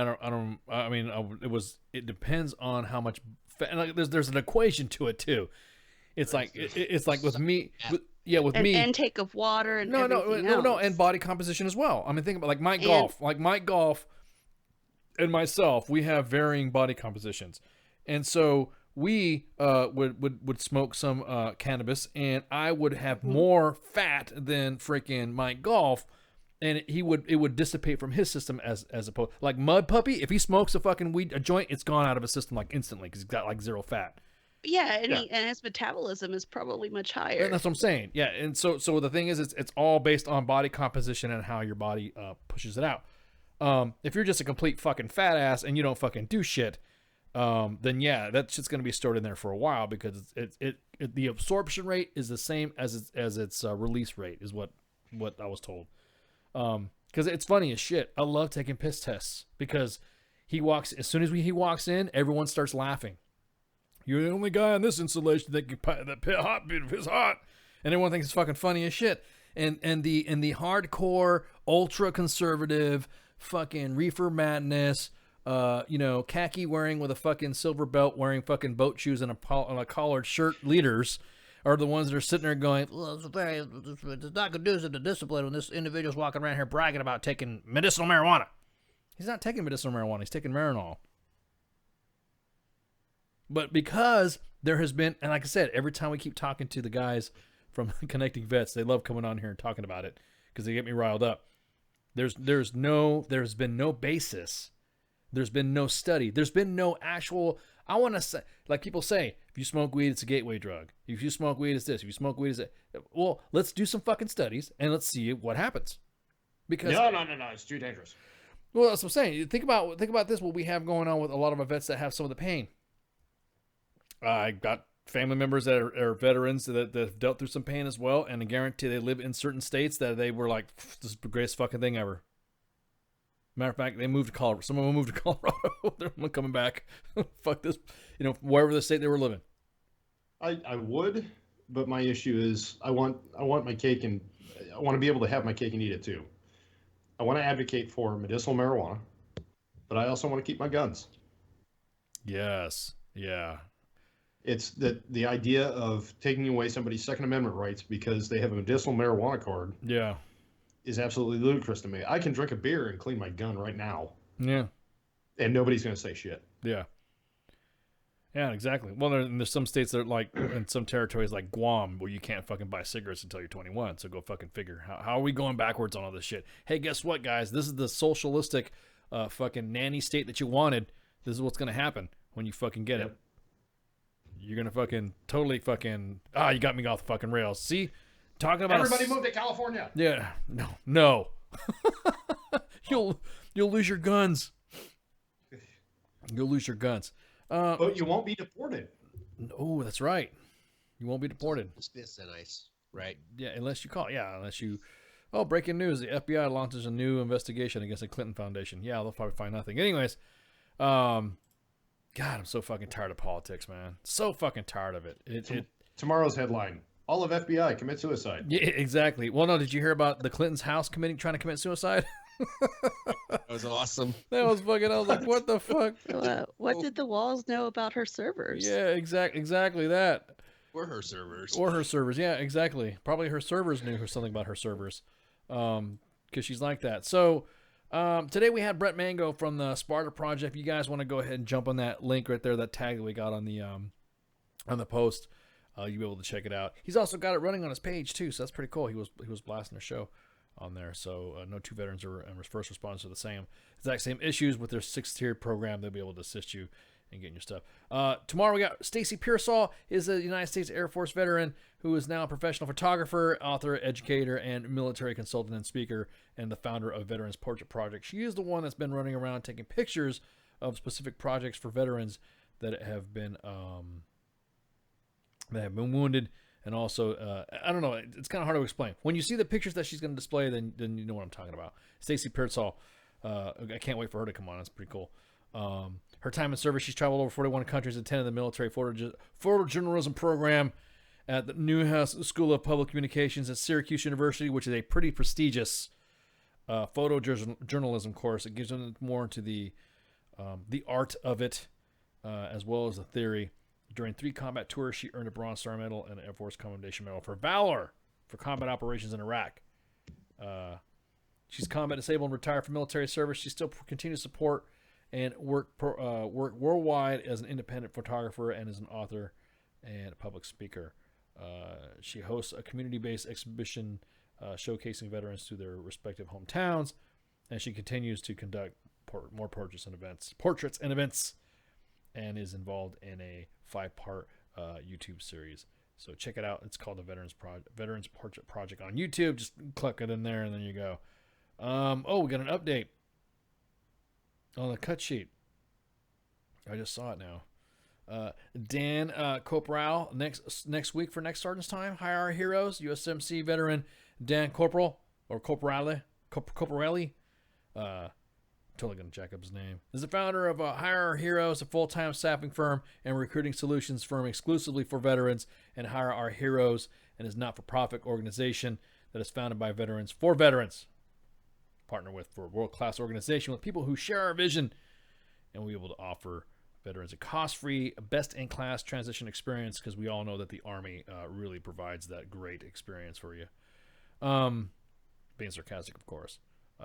it depends on how much fat, and there's an equation to it too. It's like with me, with me, intake of water and everything else. And body composition as well. I mean, think about Mike Golf and myself, we have varying body compositions, and so we would smoke some cannabis, and I would have more fat than freaking Mike Golf, and it would dissipate from his system as opposed, like Mud Puppy, if he smokes a fucking a joint, it's gone out of his system like instantly because he's got like zero fat. Yeah, and his metabolism is probably much higher. And that's what I'm saying. Yeah, and so the thing is, it's all based on body composition and how your body pushes it out. If you're just a complete fucking fat ass and you don't fucking do shit, then yeah, that shit's gonna be stored in there for a while because the absorption rate is the same as its release rate is what I was told. Because it's funny as shit. I love taking piss tests because as soon as he walks in, everyone starts laughing. You're the only guy on this installation that piss hot, and everyone thinks it's fucking funny as shit. And the hardcore, ultra conservative, fucking reefer madness, khaki wearing with a fucking silver belt, wearing fucking boat shoes and a collared shirt leaders are the ones that are sitting there going, "Well, it's not conducive to discipline when this individual's walking around here bragging about taking medicinal marijuana." He's not taking medicinal marijuana. He's taking Marinol. But because there has been, and like I said, every time we keep talking to the guys from Connecting Vets, they love coming on here and talking about it because they get me riled up. There's been no basis. There's been no study. There's been no actual, I want to say, like people say, if you smoke weed, it's a gateway drug. If you smoke weed, it's this. If you smoke weed, it's that. Well, let's do some fucking studies and let's see what happens. Because no, it's too dangerous. Well, that's what I'm saying. Think about this, what we have going on with a lot of our vets that have some of the pain. I got family members that are veterans that have dealt through some pain as well, and I guarantee they live in certain states that they were like, "This is the greatest fucking thing ever." Matter of fact, they moved to Colorado. Some of them moved to Colorado. They're coming back. Fuck this, wherever the state they were living. I would, but my issue is I want my cake, and I want to be able to have my cake and eat it too. I want to advocate for medicinal marijuana, but I also want to keep my guns. Yes. Yeah. It's the idea of taking away somebody's Second Amendment rights because they have a medicinal marijuana card. Yeah. Is absolutely ludicrous to me. I can drink a beer and clean my gun right now. Yeah. And nobody's going to say shit. Yeah. Yeah, exactly. Well, there's some states that are like, in some territories like Guam, where you can't fucking buy cigarettes until you're 21. So go fucking figure. How are we going backwards on all this shit? Hey, guess what, guys? This is the socialistic fucking nanny state that you wanted. This is what's going to happen. when you fucking get it. You're gonna fucking totally fucking you got me off the fucking rails. See, talking about everybody move to California. Yeah, no. You'll lose your guns. You'll lose your guns. But you won't be deported. Oh, that's right. You won't be deported. It's so nice, right? Yeah, unless you call. Yeah, unless you. Oh, breaking news: the FBI launches a new investigation against the Clinton Foundation. Yeah, they'll probably find nothing. Anyways, God, I'm so fucking tired of politics, man. So fucking tired of it. Tomorrow's headline: all of FBI commit suicide. Yeah, exactly. Well, no, did you hear about the Clinton's house trying to commit suicide? That was awesome. That was fucking. I was like, what the fuck? What did the walls know about her servers? Yeah, exactly that. Or her servers. Or her servers. Yeah, exactly. Probably her servers knew something about her servers, because she's like that. So today we had Brett Mango from the Sparta Project. If you guys want to go ahead and jump on that link right there, that tag that we got on the post, you'll be able to check it out. He's also got it running on his page too, so that's pretty cool. He was blasting the show on there. So no two veterans or first responders are the exact same issues with their 6-tier program. They'll be able to assist you in getting your stuff. Tomorrow we got Stacy Pearsall, is a United States Air Force veteran who is now a professional photographer, author, educator, and military consultant and speaker, and the founder of Veterans Portrait Project. She is the one that's been running around taking pictures of specific projects for veterans that have been wounded. And also, I don't know, it's kind of hard to explain. When you see the pictures that she's going to display, then you know what I'm talking about. Stacy Pearsall, I can't wait for her to come on. That's pretty cool. Her time in service, she's traveled over 41 countries, attended the military photojournalism program at the Newhouse School of Public Communications at Syracuse University, which is a pretty prestigious photojournalism course. It gives them more into the art of it, as well as the theory. During 3 combat tours, she earned a Bronze Star Medal and an Air Force Commendation Medal for valor for combat operations in Iraq. She's combat disabled and retired from military service. She still continues to support and work worldwide as an independent photographer and as an author and a public speaker. She hosts a community-based exhibition showcasing veterans to their respective hometowns, and she continues to conduct more portraits and events, and is involved in a 5-part YouTube series. So check it out. It's called the Veterans Portrait Project on YouTube. Just click it in there, and then you go. We got an update on the cut sheet. I just saw it now. Dan Corporal next week for Next Sergeant's Time. Hire Our Heroes. USMC veteran Dan Corporale. Totally going to jack up his name. Is the founder of Hire Our Heroes, a full-time staffing firm and recruiting solutions firm exclusively for veterans, and Hire Our Heroes, and is not-for-profit organization that is founded by veterans for veterans. Partner with for a world-class organization with people who share our vision, and we'll be able to offer veterans a cost-free, best-in-class transition experience, because we all know that the Army really provides that great experience for you. Being sarcastic, of course.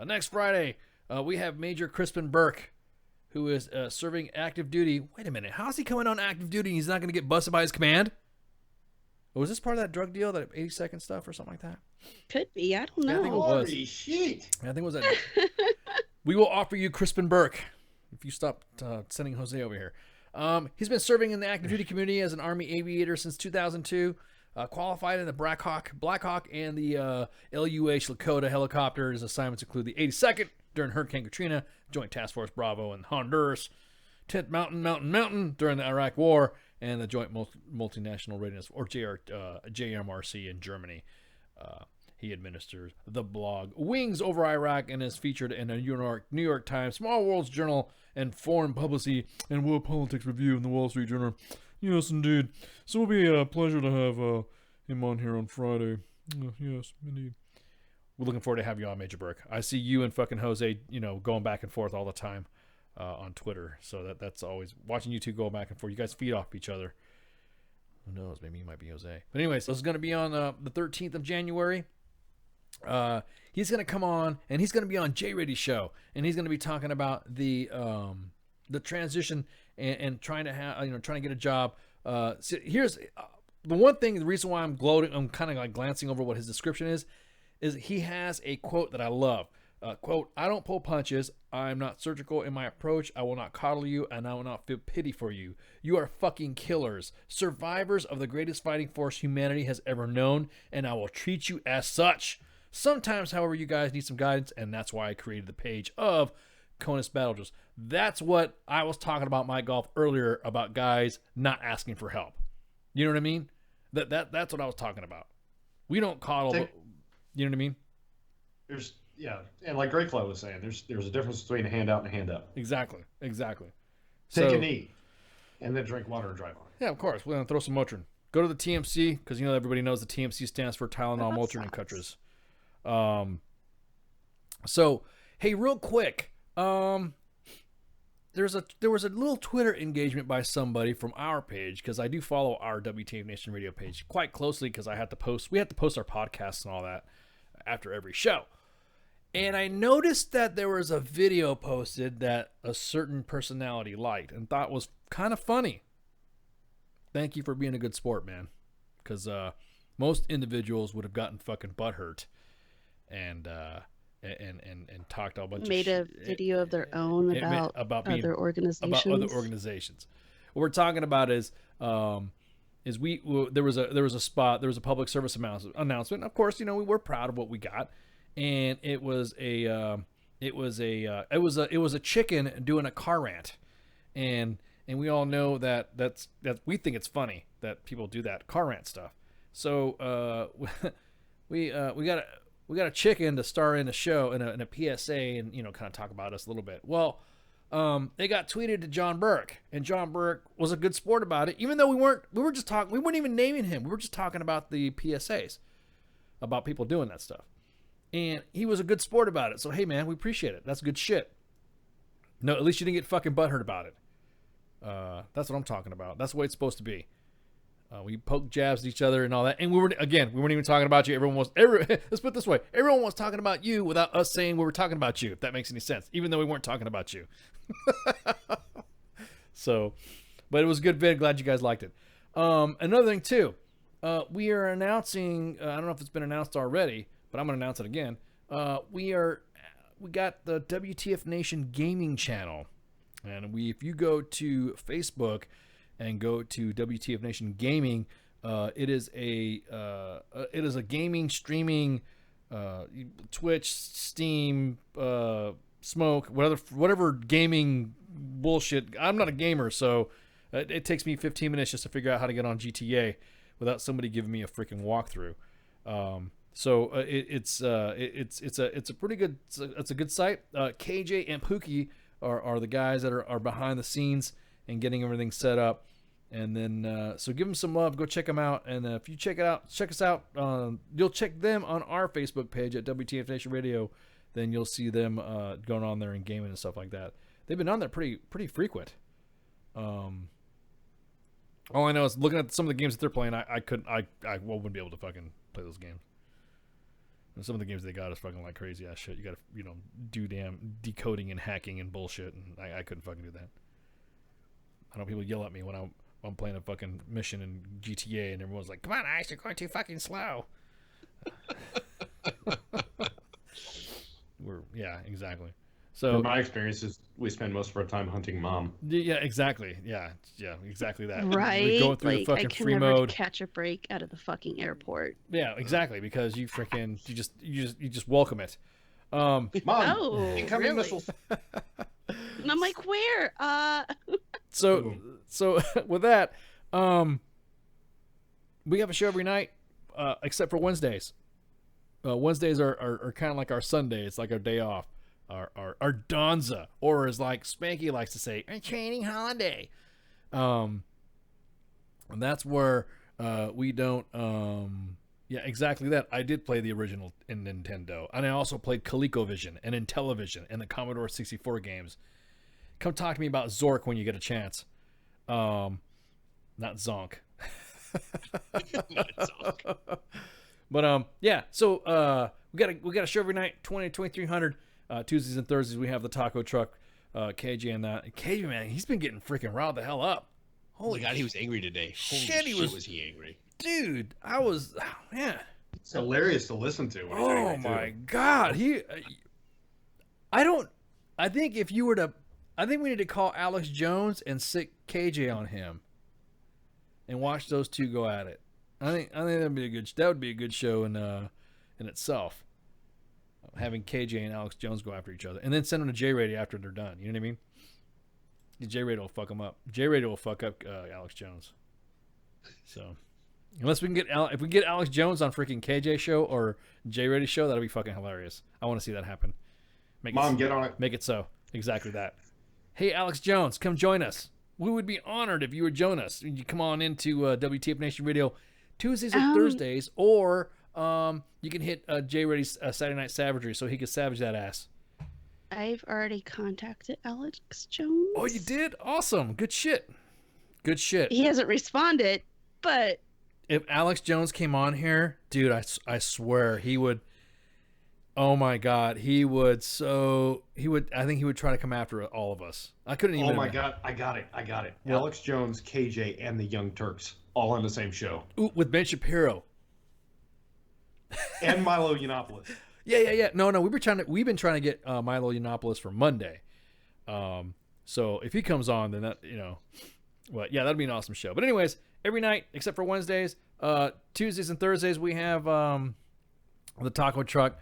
Next Friday, we have Major Crispin Burke, who is serving active duty. Wait a minute, how's he coming on active duty and he's not going to get busted by his command? Or was this part of that drug deal, that 80-second stuff or something like that? Could be. I don't know. Yeah, I think it was. Holy shit. I think it was that. We will offer you Crispin Burke if you stop sending Jose over here. He's been serving in the active duty community as an Army aviator since 2002. Qualified in the Blackhawk and the LUH Lakota helicopters. Assignments include the 82nd during Hurricane Katrina, Joint Task Force Bravo in Honduras, 10th Mountain during the Iraq War, and the Joint Multinational Readiness, or JMRC in Germany. He administers the blog Wings Over Iraq and is featured in the New York Times, Small Worlds Journal, and Foreign Policy and World Politics Review in the Wall Street Journal. Yes, indeed. So it'll be a pleasure to have him on here on Friday. Yes, indeed. We're looking forward to have you on, Major Burke. I see you and fucking Jose, going back and forth all the time on Twitter. So that's always watching you two go back and forth. You guys feed off each other. Who knows? Maybe you might be Jose. But anyways, this is going to be on the 13th of January. He's going to come on, and he's going to be on Jay Reddy's show, and he's going to be talking about the transition and trying to trying to get a job. So here's the one thing. The reason why I'm gloating, I'm kind of like glancing over what his description is he has a quote that I love. Quote, I don't pull punches. I'm not surgical in my approach. I will not coddle you, and I will not feel pity for you. You are fucking killers, survivors of the greatest fighting force humanity has ever known, and I will treat you as such. Sometimes, however, you guys need some guidance, and that's why I created the page of Conus Battle Drills. That's what I was talking about, Mike Golf, earlier, about guys not asking for help. You know what I mean? That's what I was talking about. We don't coddle, but, you know what I mean? And like Great Club was saying, there's a difference between a handout and a hand up. Exactly. Take a knee, and then drink water and drive on. Yeah, of course. We're gonna throw some Motrin. Go to the TMC, because everybody knows the TMC stands for Tylenol, Motrin, and Cutras. So, hey, real quick, there was a little Twitter engagement by somebody from our page, because I do follow our WTF Nation Radio page quite closely, because we have to post our podcasts and all that after every show. And I noticed that there was a video posted that a certain personality liked and thought was kind of funny. Thank you for being a good sport, man. Because most individuals would have gotten fucking butthurt and talked a bunch made of a video of their own about other organizations. About other organizations. What we're talking about is there was a public service announcement. Of course, we were proud of what we got. And it was a chicken doing a car rant, and we all know that we think it's funny that people do that car rant stuff. So we got a chicken to star in a show in a PSA and kind of talk about us a little bit. Well, it got tweeted to John Burke, and John Burke was a good sport about it, even though we weren't even naming him. We were just talking about the PSAs, about people doing that stuff. And he was a good sport about it. So, hey, man, we appreciate it. That's good shit. No, at least you didn't get fucking butthurt about it. That's what I'm talking about. That's the way it's supposed to be. We poke jabs at each other and all that. And we weren't even talking about you. Let's put it this way. Everyone was talking about you without us saying we were talking about you, if that makes any sense. Even though we weren't talking about you. So, but it was a good vid. Glad you guys liked it. Another thing, too. We are announcing, I don't know if it's been announced already, but I'm going to announce it again. We got the WTF Nation gaming channel. And if you go to Facebook and go to WTF Nation Gaming, it is a gaming streaming, Twitch, Steam, Smoke, whatever gaming bullshit. I'm not a gamer, so it takes me 15 minutes just to figure out how to get on GTA without somebody giving me a freaking walkthrough. So it's a pretty good, it's a good site. KJ and Pookie are the guys that are behind the scenes and getting everything set up. And then, so give them some love, go check them out. And if you check us out, you'll check them on our Facebook page at WTF Nation Radio. Then you'll see them going on there and gaming and stuff like that. They've been on there pretty frequent. All I know is looking at some of the games that they're playing, I wouldn't be able to fucking play those games. And some of the games they got is fucking like crazy ass shit. You gotta, do damn decoding and hacking and bullshit, and I couldn't fucking do that. I know people yell at me when I'm playing a fucking mission in GTA, and everyone's like, "Come on, Ice, you're going too fucking slow." Yeah, exactly. So from my experiences, we spend most of our time hunting mom. Yeah, exactly. Yeah, exactly that. Right. We go through like, the fucking I can free never mode. catch a break out of the fucking airport. Yeah, exactly, because you just welcome it. Mom, incoming really? missiles. And I'm like, where? So with that, we have a show every night, except for Wednesdays. Wednesdays are kind of like our Sunday. It's like our day off. Our Donza, or as like Spanky likes to say, a training holiday. And that's where we don't. Yeah, exactly that. I did play the original in Nintendo, and I also played ColecoVision and Intellivision and the Commodore 64 games. Come talk to me about Zork when you get a chance. Not Zonk. Not Zonk. But yeah. So we got a show every night, 2300. Tuesdays and Thursdays we have the taco truck, KJ and that. KJ, man, he's been getting freaking riled the hell up. Holy God, he was angry today. Holy shit, was he angry? Dude, I was, man. It's hilarious to listen to. Oh my God, I think if you were to, I think we need to call Alex Jones and sick KJ on him, and watch those two go at it. I think that'd be a good. That would be a good show in itself. Having KJ and Alex Jones go after each other, and then send them to J-Radio after they're done. You know what I mean? J-Radio will fuck them up. J-Radio will fuck up Alex Jones. So, unless we can get if we get Alex Jones on freaking KJ show or J-Radio show, that'll be fucking hilarious. I want to see that happen. Get on it. Make it so. Exactly that. Hey, Alex Jones, come join us. We would be honored if you would join us. You come on into WTF Nation Radio Tuesdays and Thursdays, or you can hit J-Ready's Saturday Night Savagery so he can savage that ass. I've already contacted Alex Jones. Oh, you did? Awesome. Good shit. Good shit. He hasn't responded, but... If Alex Jones came on here, dude, I swear he would... Oh my God, he would. I think he would try to come after all of us. I couldn't even. Oh my God, I got it. What? Alex Jones, KJ, and the Young Turks all on the same show. Ooh, with Ben Shapiro and Milo Yiannopoulos. Yeah. No, we've been trying to get Milo Yiannopoulos for Monday. So if he comes on, then that well, yeah, that'd be an awesome show. But anyways, every night except for Wednesdays, Tuesdays and Thursdays we have the taco truck.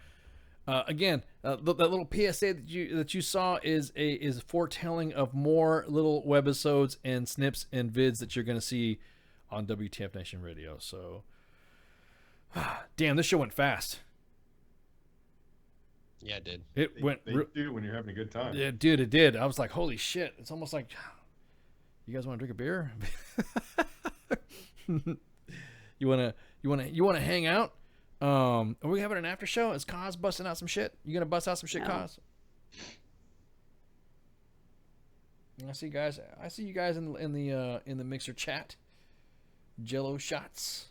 Again, that little PSA that you saw is foretelling of more little webisodes and snips and vids that you're going to see on WTF Nation Radio. So, damn, this show went fast. Yeah, it did. They do when you're having a good time. Yeah, dude, it did. I was like, holy shit! It's almost like, you guys want to drink a beer? You wanna hang out? Are we having an after show? Is Kaz busting out some shit? You gonna bust out some shit, Kaz? I see you guys in the mixer chat. Jello shots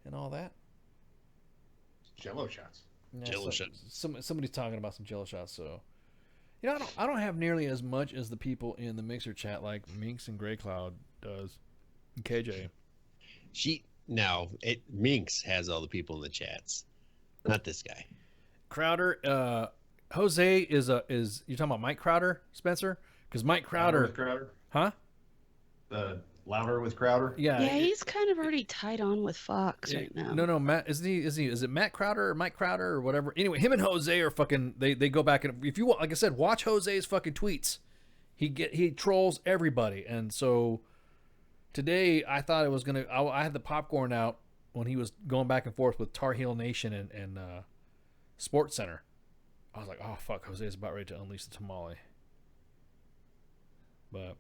and all that. Jello shots. Yeah, Jello shots. Somebody's talking about some Jello shots. So, I don't have nearly as much as the people in the mixer chat like Minx and Grey Cloud does, and KJ. Minx has all the people in the chats, not this guy. Crowder, Jose is you're talking about Mike Crowder, Spencer? Because Mike Crowder, huh? The Louder with Crowder. Yeah, he's kind of already tied on with Fox right now. No, Matt is it Matt Crowder or Mike Crowder or whatever? Anyway, him and Jose are fucking. They go back and if you like I said, watch Jose's fucking tweets. He trolls everybody, and so. Today, I thought it was going to... I had the popcorn out when he was going back and forth with Tar Heel Nation and Sports Center. I was like, oh, fuck, Jose is about ready to unleash the tamale. But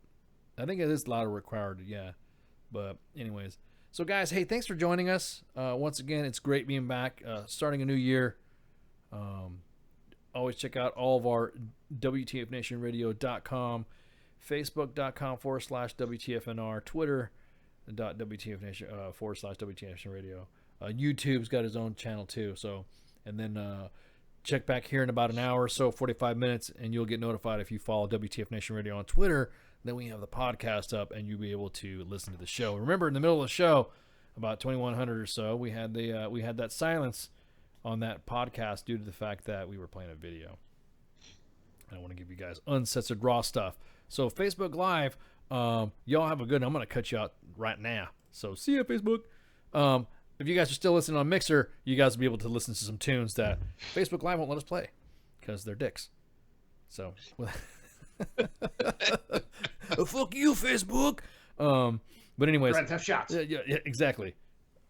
I think it is louder required, yeah. But anyways. So, guys, hey, thanks for joining us. Once again, it's great being back, starting a new year. Always check out all of our WTFNationRadio.com Facebook.com/WTFNR, Twitter.WTFNation /WTFNation Radio. YouTube's got his own channel too. So, and then check back here in about an hour or so, 45 minutes, and you'll get notified if you follow WTF Nation Radio on Twitter. Then we have the podcast up, and you'll be able to listen to the show. Remember, in the middle of the show, about 2100 or so, we had that silence on that podcast due to the fact that we were playing a video. I want to give you guys uncensored raw stuff. So Facebook Live, y'all have a good. I'm gonna cut you out right now. So see ya, Facebook. If you guys are still listening on Mixer, you guys will be able to listen to some tunes that Facebook Live won't let us play because they're dicks. So, fuck you, Facebook. But anyways, Sparta shots. Yeah, exactly.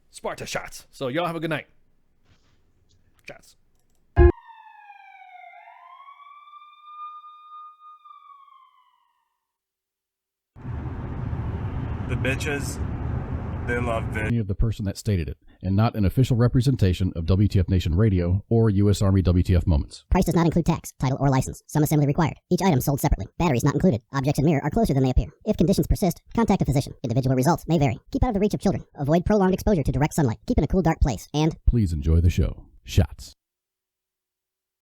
Sparta shots. So y'all have a good night. Shots. The bitches, they love of the person that stated it, and not an official representation of WTF Nation Radio or U.S. Army WTF Moments. Price does not include tax, title, or license. Some assembly required. Each item sold separately. Batteries not included. Objects in mirror are closer than they appear. If conditions persist, contact a physician. Individual results may vary. Keep out of the reach of children. Avoid prolonged exposure to direct sunlight. Keep in a cool, dark place. And please enjoy the show. Shots.